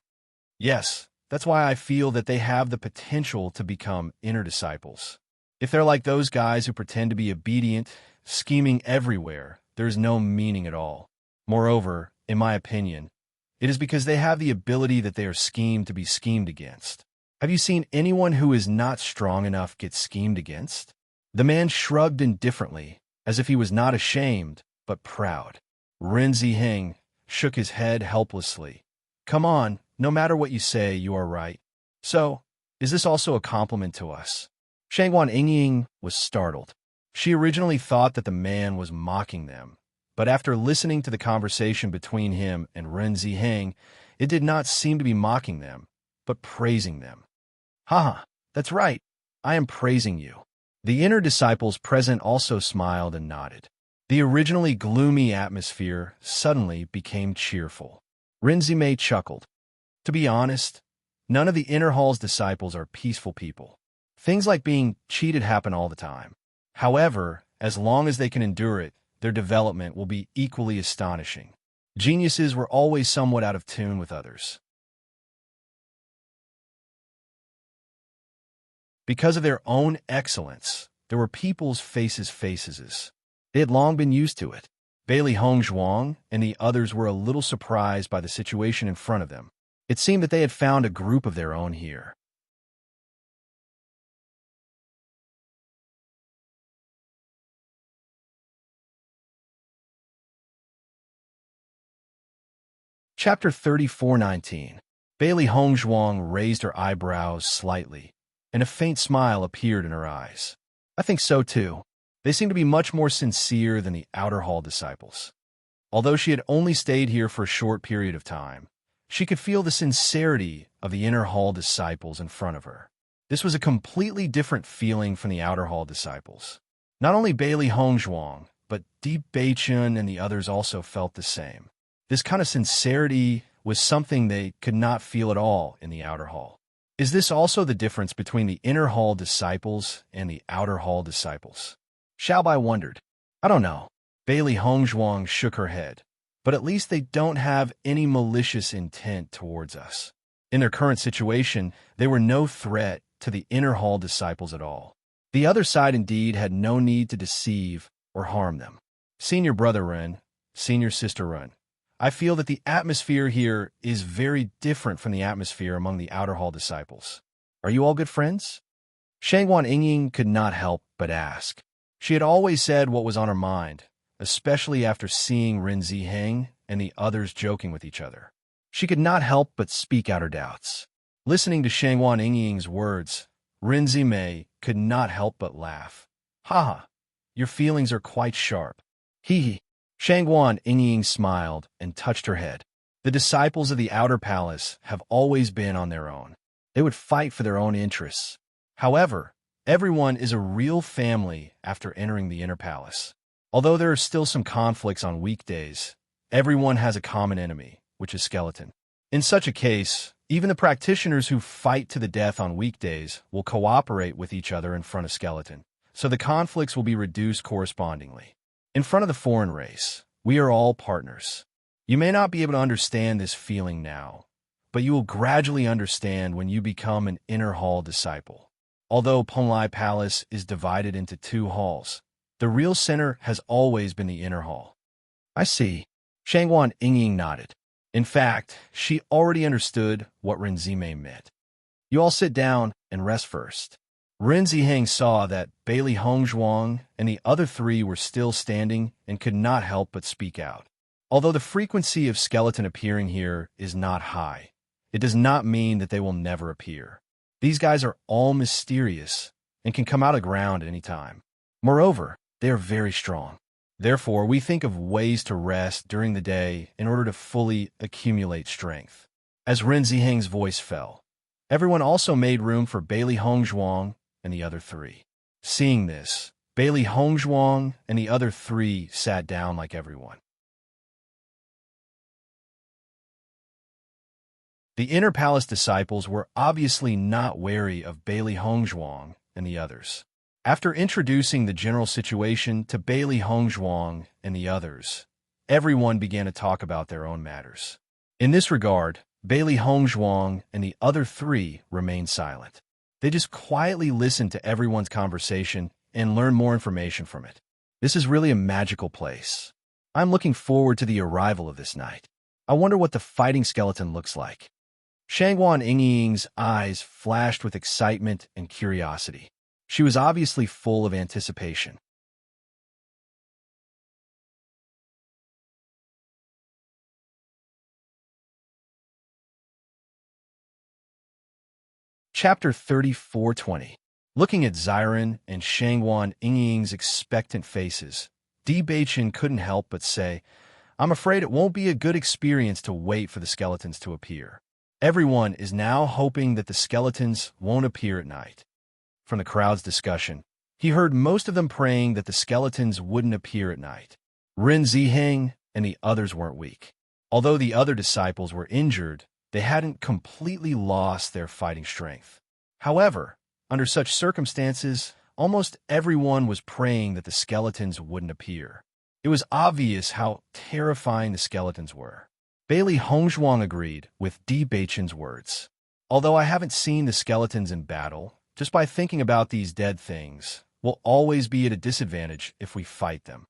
Yes, that's why I feel that they have the potential to become inner disciples. If they're like those guys who pretend to be obedient, scheming everywhere, there is no meaning at all. Moreover, in my opinion, it is because they have the ability that they are schemed to be schemed against. Have you seen anyone who is not strong enough get schemed against? The man shrugged indifferently, as if he was not ashamed, but proud. Ren Ziheng shook his head helplessly. Come on, no matter what you say, you are right. So, is this also a compliment to us? Shangguan Yingying was startled. She originally thought that the man was mocking them, but after listening to the conversation between him and Ren Ziheng, it did not seem to be mocking them, but praising them. Haha, that's right. I am praising you. The inner disciples present also smiled and nodded. The originally gloomy atmosphere suddenly became cheerful. Ren Zimei chuckled. To be honest, none of the inner hall's disciples are peaceful people. Things like being cheated happen all the time. However, as long as they can endure it, their development will be equally astonishing. Geniuses were always somewhat out of tune with others. Because of their own excellence, there were people's faces. They had long been used to it. Bailey Hong Zhuang and the others were a little surprised by the situation in front of them. It seemed that they had found a group of their own here. Chapter 34:19. Bailey Hong Zhuang raised her eyebrows slightly, and a faint smile appeared in her eyes. I think so too. They seem to be much more sincere than the outer hall disciples. Although she had only stayed here for a short period of time, she could feel the sincerity of the inner hall disciples in front of her. This was a completely different feeling from the Outer Hall disciples. Not only Bailey Hongzhuang, but Di Beichun and the others also felt the same. This kind of sincerity was something they could not feel at all in the Outer Hall. Is this also the difference between the Inner Hall disciples and the Outer Hall disciples? Xiaobai wondered. I don't know. Bailey Hongzhuang shook her head. But at least they don't have any malicious intent towards us. In their current situation, they were no threat to the Inner Hall disciples at all. The other side indeed had no need to deceive or harm them. Senior brother Ren, senior sister Ren, I feel that the atmosphere here is very different from the atmosphere among the Outer Hall disciples. Are you all good friends? Shangwan Yingying could not help but ask. She had always said what was on her mind, especially after seeing Ren Ziheng and the others joking with each other. She could not help but speak out her doubts. Listening to Shangwan Yingying's words, Ren Zimei could not help but laugh. Ha! Your feelings are quite sharp. Hee hee. Shangwan Yingying smiled and touched her head. The disciples of the Outer Palace have always been on their own. They would fight for their own interests. However, everyone is a real family after entering the Inner Palace. Although there are still some conflicts on weekdays, everyone has a common enemy, which is Skeleton. In such a case, even the practitioners who fight to the death on weekdays will cooperate with each other in front of Skeleton, so the conflicts will be reduced correspondingly. In front of the foreign race, we are all partners. You may not be able to understand this feeling now, but you will gradually understand when you become an Inner Hall disciple. Although Penglai Palace is divided into 2 halls, the real center has always been the Inner Hall. I see. Shangwan Yingying nodded. In fact, she already understood what Ren Zimei meant. You all sit down and rest first. Ren Ziheng saw that Bailey Hongzhuang and the other 3 were still standing and could not help but speak out. Although the frequency of Skeleton appearing here is not high, it does not mean that they will never appear. These guys are all mysterious and can come out of ground at any time. Moreover, they are very strong. Therefore, we think of ways to rest during the day in order to fully accumulate strength. As Ren Ziheng's voice fell, everyone also made room for Bailey Hongzhuang and the other 3. Seeing this, Bailey Hongzhuang and the other 3 sat down like everyone. The Inner Palace disciples were obviously not wary of Bailey Hongzhuang and the others. After introducing the general situation to Bailey Hongzhuang and the others, everyone began to talk about their own matters. In this regard, Bailey Hongzhuang and the other 3 remained silent. They just quietly listened to everyone's conversation and learned more information from it. This is really a magical place. I'm looking forward to the arrival of this night. I wonder what the fighting skeleton looks like. Shangwan Yingying's eyes flashed with excitement and curiosity. She was obviously full of anticipation. Chapter 34:20. Looking at Xiren and Shangwan Yingying's expectant faces, Di Beichun couldn't help but say, I'm afraid it won't be a good experience to wait for the skeletons to appear. Everyone is now hoping that the skeletons won't appear at night. From the crowd's discussion, he heard most of them praying that the skeletons wouldn't appear at night. Ren Ziheng and the others weren't weak. Although the other disciples were injured, they hadn't completely lost their fighting strength. However, under such circumstances, almost everyone was praying that the skeletons wouldn't appear. It was obvious how terrifying the skeletons were. Bailey Hongzhuang agreed with Di Beichun's words. Although I haven't seen the skeletons in battle, just by thinking about these dead things, we'll always be at a disadvantage if we fight them.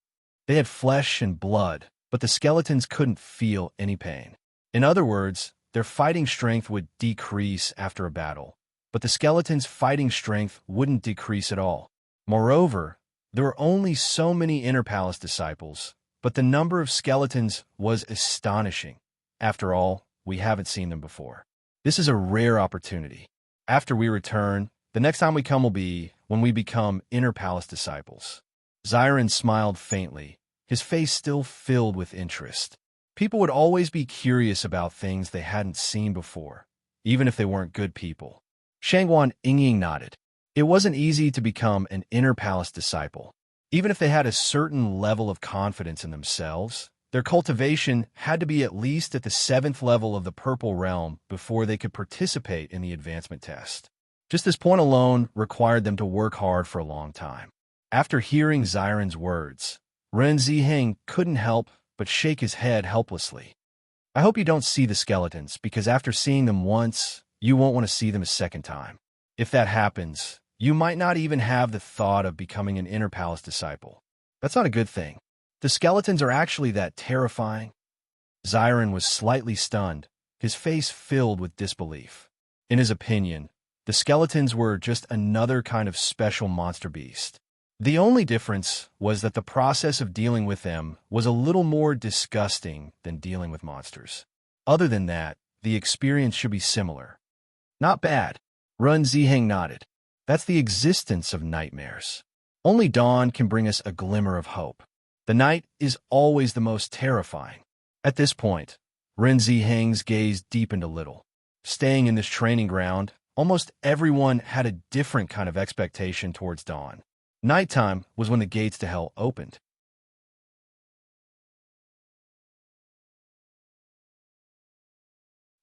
They had flesh and blood, but the skeletons couldn't feel any pain. In other words, their fighting strength would decrease after a battle, but the skeletons' fighting strength wouldn't decrease at all. Moreover, there were only so many Inner Palace disciples, but the number of skeletons was astonishing. After all, we haven't seen them before. This is a rare opportunity. After we return, the next time we come will be when we become Inner Palace disciples. Xiren smiled faintly, his face still filled with interest. People would always be curious about things they hadn't seen before, even if they weren't good people. Shangguan Yingying nodded. It wasn't easy to become an inner palace disciple. Even if they had a certain level of confidence in themselves, their cultivation had to be at least at the 7th level of the Purple Realm before they could participate in the advancement test. Just this point alone required them to work hard for a long time. After hearing Xiren's words, Ren Ziheng couldn't help but shake his head helplessly. I hope you don't see the skeletons, because after seeing them once, you won't want to see them a second time. If that happens, you might not even have the thought of becoming an inner palace disciple. That's not a good thing. The skeletons are actually that terrifying. Xiren was slightly stunned, his face filled with disbelief. In his opinion, the skeletons were just another kind of special monster beast. The only difference was that the process of dealing with them was a little more disgusting than dealing with monsters. Other than that, the experience should be similar. Not bad. Run Ziheng nodded. That's the existence of nightmares. Only dawn can bring us a glimmer of hope. The night is always the most terrifying. At this point, Ren Ziheng's gaze deepened a little. Staying in this training ground, almost everyone had a different kind of expectation towards dawn. Nighttime was when the gates to hell opened.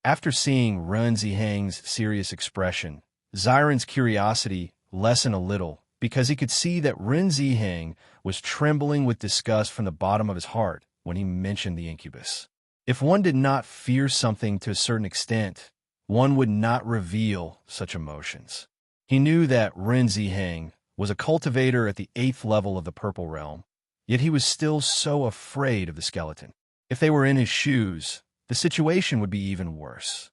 After seeing Ren Ziheng's serious expression, Xiren's curiosity lessened a little because he could see that Ren Ziheng was trembling with disgust from the bottom of his heart when he mentioned the incubus. If one did not fear something to a certain extent, one would not reveal such emotions. He knew that Ren Ziheng was a cultivator at the 8th level of the Purple Realm, yet he was still so afraid of the skeleton. If they were in his shoes, the situation would be even worse.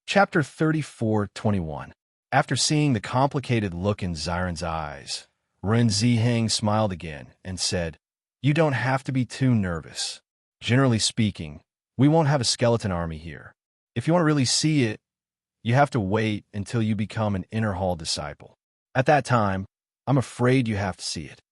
Chapter 34:21. After seeing the complicated look in Xiren's eyes, Ren Ziheng smiled again and said, "You don't have to be too nervous. Generally speaking, we won't have a skeleton army here. If you want to really see it, you have to wait until you become an inner hall disciple. At that time, I'm afraid you have to see it."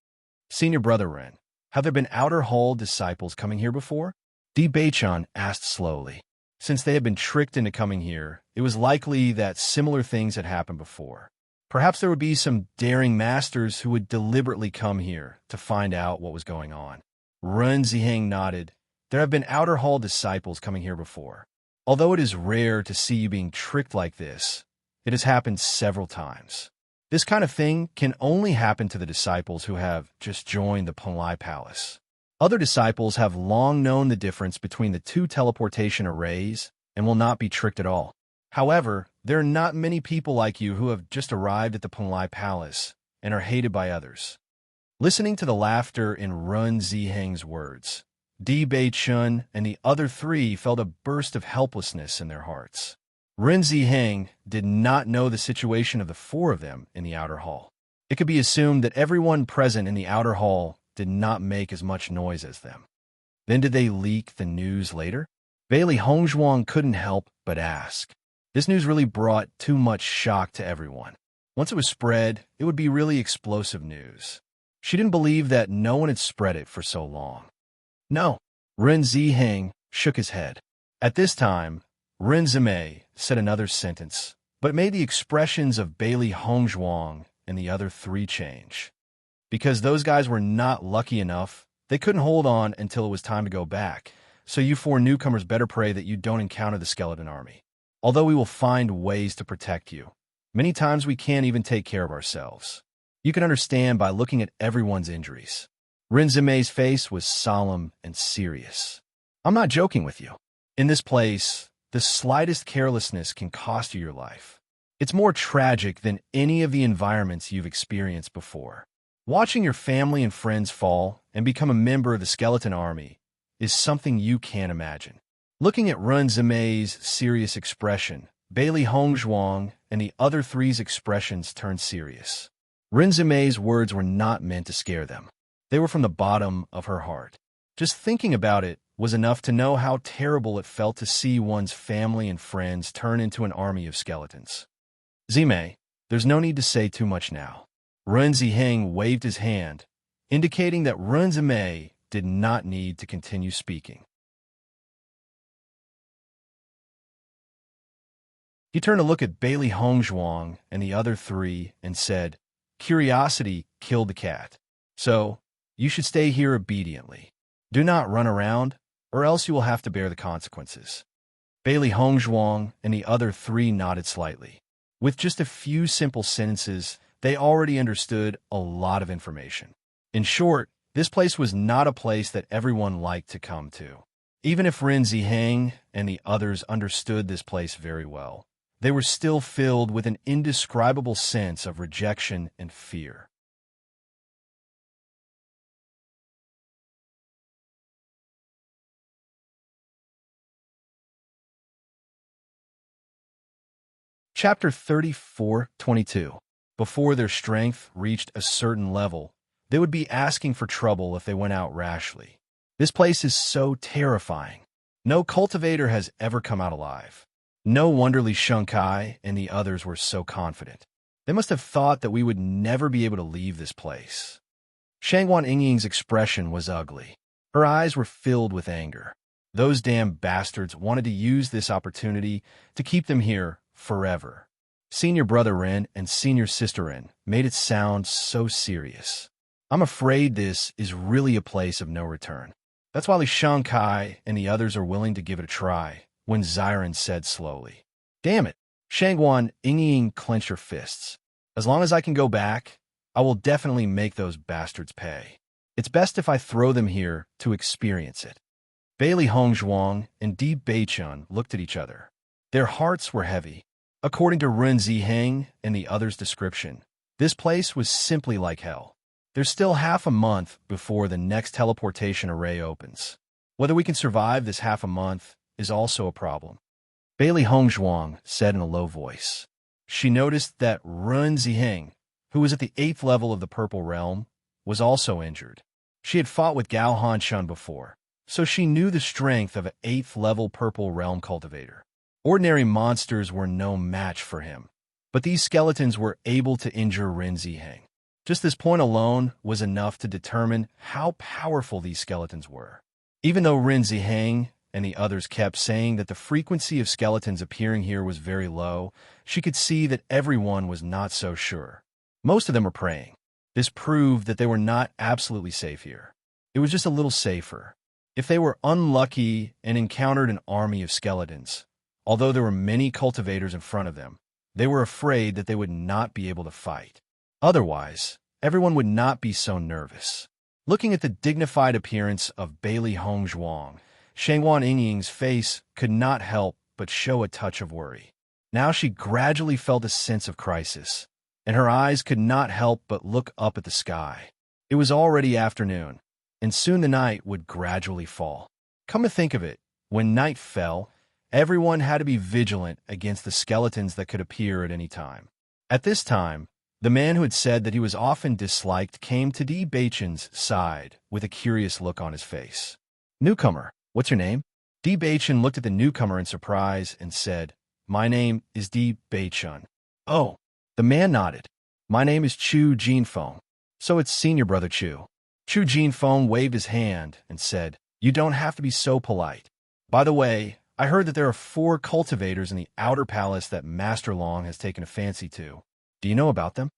Senior Brother Ren, have there been outer hall disciples coming here before? Di Beichan asked slowly. Since they had been tricked into coming here, it was likely that similar things had happened before. Perhaps there would be some daring masters who would deliberately come here to find out what was going on. Ren Ziheng nodded. There have been outer hall disciples coming here before. Although it is rare to see you being tricked like this, it has happened several times. This kind of thing can only happen to the disciples who have just joined the Penlai Palace. Other disciples have long known the difference between the two teleportation arrays and will not be tricked at all. However, there are not many people like you who have just arrived at the Penlai Palace and are hated by others. Listening to the laughter in Ren Ziheng's words, Di Beichun and the other three felt a burst of helplessness in their hearts. Ren Ziheng did not know the situation of the four of them in the outer hall. It could be assumed that everyone present in the outer hall did not make as much noise as them. Then did they leak the news later? Bailey Hongzhuang couldn't help but ask. This news really brought too much shock to everyone. Once it was spread, it would be really explosive news. She didn't believe that no one had spread it for so long. No. Ren Ziheng shook his head. At this time, Ren Zimei said another sentence, but made the expressions of Bailey Hongzhuang and the other three change. Because those guys were not lucky enough, they couldn't hold on until it was time to go back. So you four newcomers better pray that you don't encounter the skeleton army. Although we will find ways to protect you, many times we can't even take care of ourselves. You can understand by looking at everyone's injuries. Ren Zimei's face was solemn and serious. I'm not joking with you. In this place, the slightest carelessness can cost you your life. It's more tragic than any of the environments you've experienced before. Watching your family and friends fall and become a member of the skeleton army is something you can't imagine. Looking at Ren Zimei's serious expression, Bailey Hongzhuang and the other three's expressions turned serious. Ren Zimei's words were not meant to scare them. They were from the bottom of her heart. Just thinking about it was enough to know how terrible it felt to see one's family and friends turn into an army of skeletons. Zimei, there's no need to say too much now. Ren Ziheng waved his hand, indicating that Runzime did not need to continue speaking. He turned to look at Bailey Hongzhuang and the other three and said, "Curiosity killed the cat. So, you should stay here obediently. Do not run around, or else you will have to bear the consequences." Bailey Hongzhuang and the other three nodded slightly. With just a few simple sentences, they already understood a lot of information. In short, this place was not a place that everyone liked to come to. Even if Ren Ziheng and the others understood this place very well, they were still filled with an indescribable sense of rejection and fear. Chapter 34:22. Before their strength reached a certain level, they would be asking for trouble if they went out rashly. This place is so terrifying. No cultivator has ever come out alive. No wonder Li Shengkai and the others were so confident. They must have thought that we would never be able to leave this place. Shangguan Yingying's expression was ugly. Her eyes were filled with anger. Those damn bastards wanted to use this opportunity to keep them here forever. Senior brother Ren and senior sister Ren made it sound so serious. I'm afraid this is really a place of no return. That's why Li Shengkai and the others are willing to give it a try, when Xiren said slowly. Damn it! Shangguan Yingying clenched her fists. As long as I can go back, I will definitely make those bastards pay. It's best if I throw them here to experience it. Bailey Hongzhuang and Di Beichun looked at each other. Their hearts were heavy. According to Ren Ziheng and the others' description, this place was simply like hell. There's still half a month before the next teleportation array opens. Whether we can survive this half a month is also a problem. Bailey Hongzhuang said in a low voice. She noticed that Ren Ziheng, who was at the 8th level of the Purple Realm, was also injured. She had fought with Gao Hanshun before, so she knew the strength of an 8th level Purple Realm cultivator. Ordinary monsters were no match for him, but these skeletons were able to injure Ren Ziheng. Just this point alone was enough to determine how powerful these skeletons were. Even though Ren Ziheng and the others kept saying that the frequency of skeletons appearing here was very low, she could see that everyone was not so sure. Most of them were praying. This proved that they were not absolutely safe here. It was just a little safer. If they were unlucky and encountered an army of skeletons, although there were many cultivators in front of them, they were afraid that they would not be able to fight. Otherwise, everyone would not be so nervous. Looking at the dignified appearance of Bailey Hongzhuang, Shangguan Yingying's face could not help but show a touch of worry. Now she gradually felt a sense of crisis, and her eyes could not help but look up at the sky. It was already afternoon, and soon the night would gradually fall. Come to think of it, when night fell, everyone had to be vigilant against the skeletons that could appear at any time. At this time, the man who had said that he was often disliked came to Di Beichun's side with a curious look on his face. "Newcomer, what's your name?" Di Beichun looked at the newcomer in surprise and said, "My name is Di Beichun." "Oh." The man nodded. "My name is Chu Jinfeng." "So it's senior brother Chu." Chu Jinfeng waved his hand and said, "You don't have to be so polite. By the way, I heard that there are 4 cultivators in the outer palace that Master Long has taken a fancy to. Do you know about them?"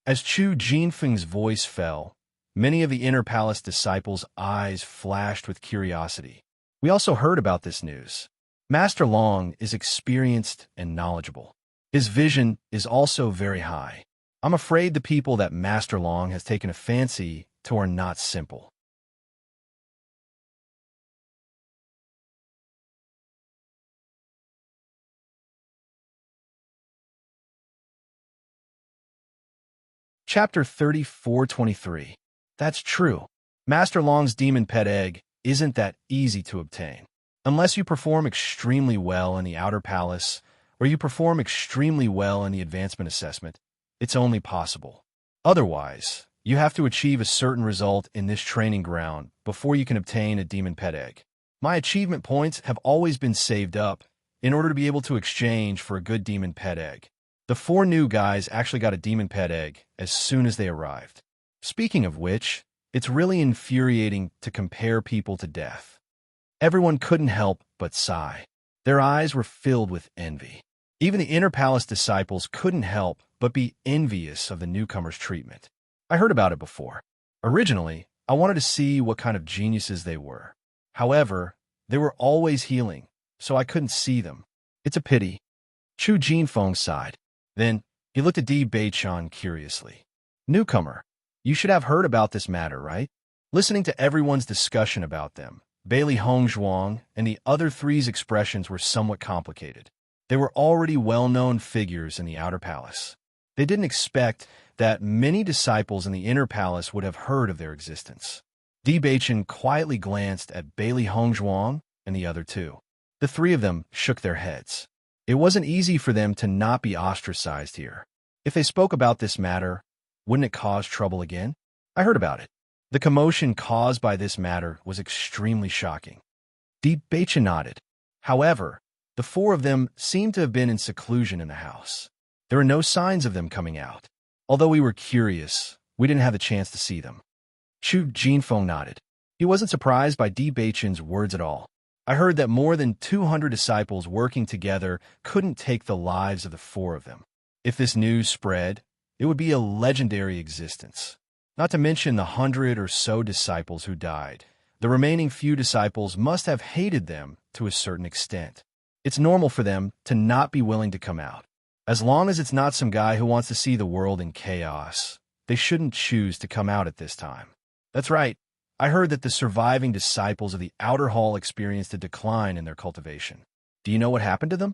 As Chu Jinfeng's voice fell, many of the inner palace disciples' eyes flashed with curiosity. "We also heard about this news. Master Long is experienced and knowledgeable. His vision is also very high. I'm afraid the people that Master Long has taken a fancy to are not simple." Chapter 34:23. That's true. Master Long's demon pet egg isn't that easy to obtain. Unless you perform extremely well in the outer palace, or you perform extremely well in the advancement assessment, it's only possible. Otherwise, you have to achieve a certain result in this training ground before you can obtain a demon pet egg. My achievement points have always been saved up in order to be able to exchange for a good demon pet egg. The four new guys actually got a demon pet egg as soon as they arrived. Speaking of which, it's really infuriating to compare people to death. Everyone couldn't help but sigh. Their eyes were filled with envy. Even the Inner Palace disciples couldn't help but be envious of the newcomers' treatment. I heard about it before. Originally, I wanted to see what kind of geniuses they were. However, they were always healing, so I couldn't see them. It's a pity. Chu Jinfeng sighed. Then, he looked at Di Beichon curiously. Newcomer, you should have heard about this matter, right? Listening to everyone's discussion about them, Bailey Hongzhuang and the other three's expressions were somewhat complicated. They were already well-known figures in the Outer Palace. They didn't expect that many disciples in the Inner Palace would have heard of their existence. Di Beichon quietly glanced at Bailey Hongzhuang and the other two. The three of them shook their heads. It wasn't easy for them to not be ostracized here. If they spoke about this matter, wouldn't it cause trouble again? I heard about it. The commotion caused by this matter was extremely shocking. Di Beichon nodded. However, the four of them seemed to have been in seclusion in the house. There were no signs of them coming out. Although we were curious, we didn't have the chance to see them. Chu Jinfeng nodded. He wasn't surprised by Di Beichon's words at all. I heard that more than 200 disciples working together couldn't take the lives of the four of them. If this news spread, it would be a legendary existence. Not to mention the 100 or so disciples who died. The remaining few disciples must have hated them to a certain extent. It's normal for them to not be willing to come out. As long as it's not some guy who wants to see the world in chaos, they shouldn't choose to come out at this time. That's right. I heard that the surviving disciples of the Outer Hall experienced a decline in their cultivation. Do you know what happened to them?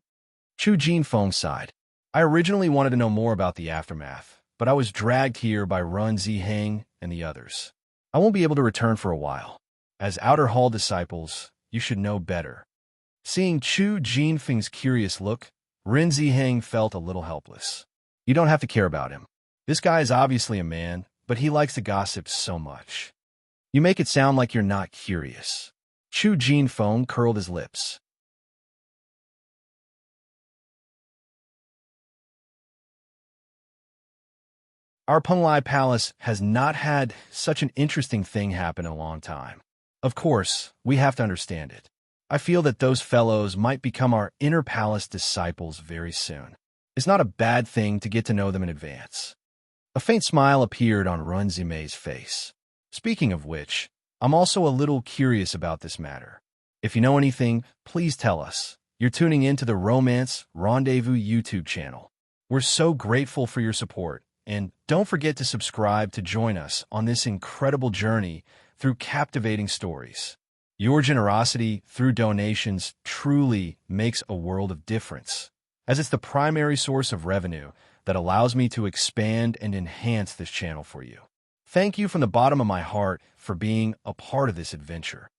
Chu Jinfeng sighed. I originally wanted to know more about the aftermath, but I was dragged here by Run Ziheng and the others. I won't be able to return for a while. As Outer Hall disciples, you should know better. Seeing Chu Jinfeng's curious look, Ren Ziheng felt a little helpless. You don't have to care about him. This guy is obviously a man, but he likes to gossip so much. You make it sound like you're not curious. Chu Jinfeng curled his lips. Our Penglai Palace has not had such an interesting thing happen in a long time. Of course, we have to understand it. I feel that those fellows might become our Inner Palace disciples very soon. It's not a bad thing to get to know them in advance. A faint smile appeared on Run Zimei's face. Speaking of which, I'm also a little curious about this matter. If you know anything, please tell us. You're tuning in to the Romance Rendezvous YouTube channel. We're so grateful for your support, and don't forget to subscribe to join us on this incredible journey through captivating stories. Your generosity through donations truly makes a world of difference, as it's the primary source of revenue that allows me to expand and enhance this channel for you. Thank you from the bottom of my heart for being a part of this adventure.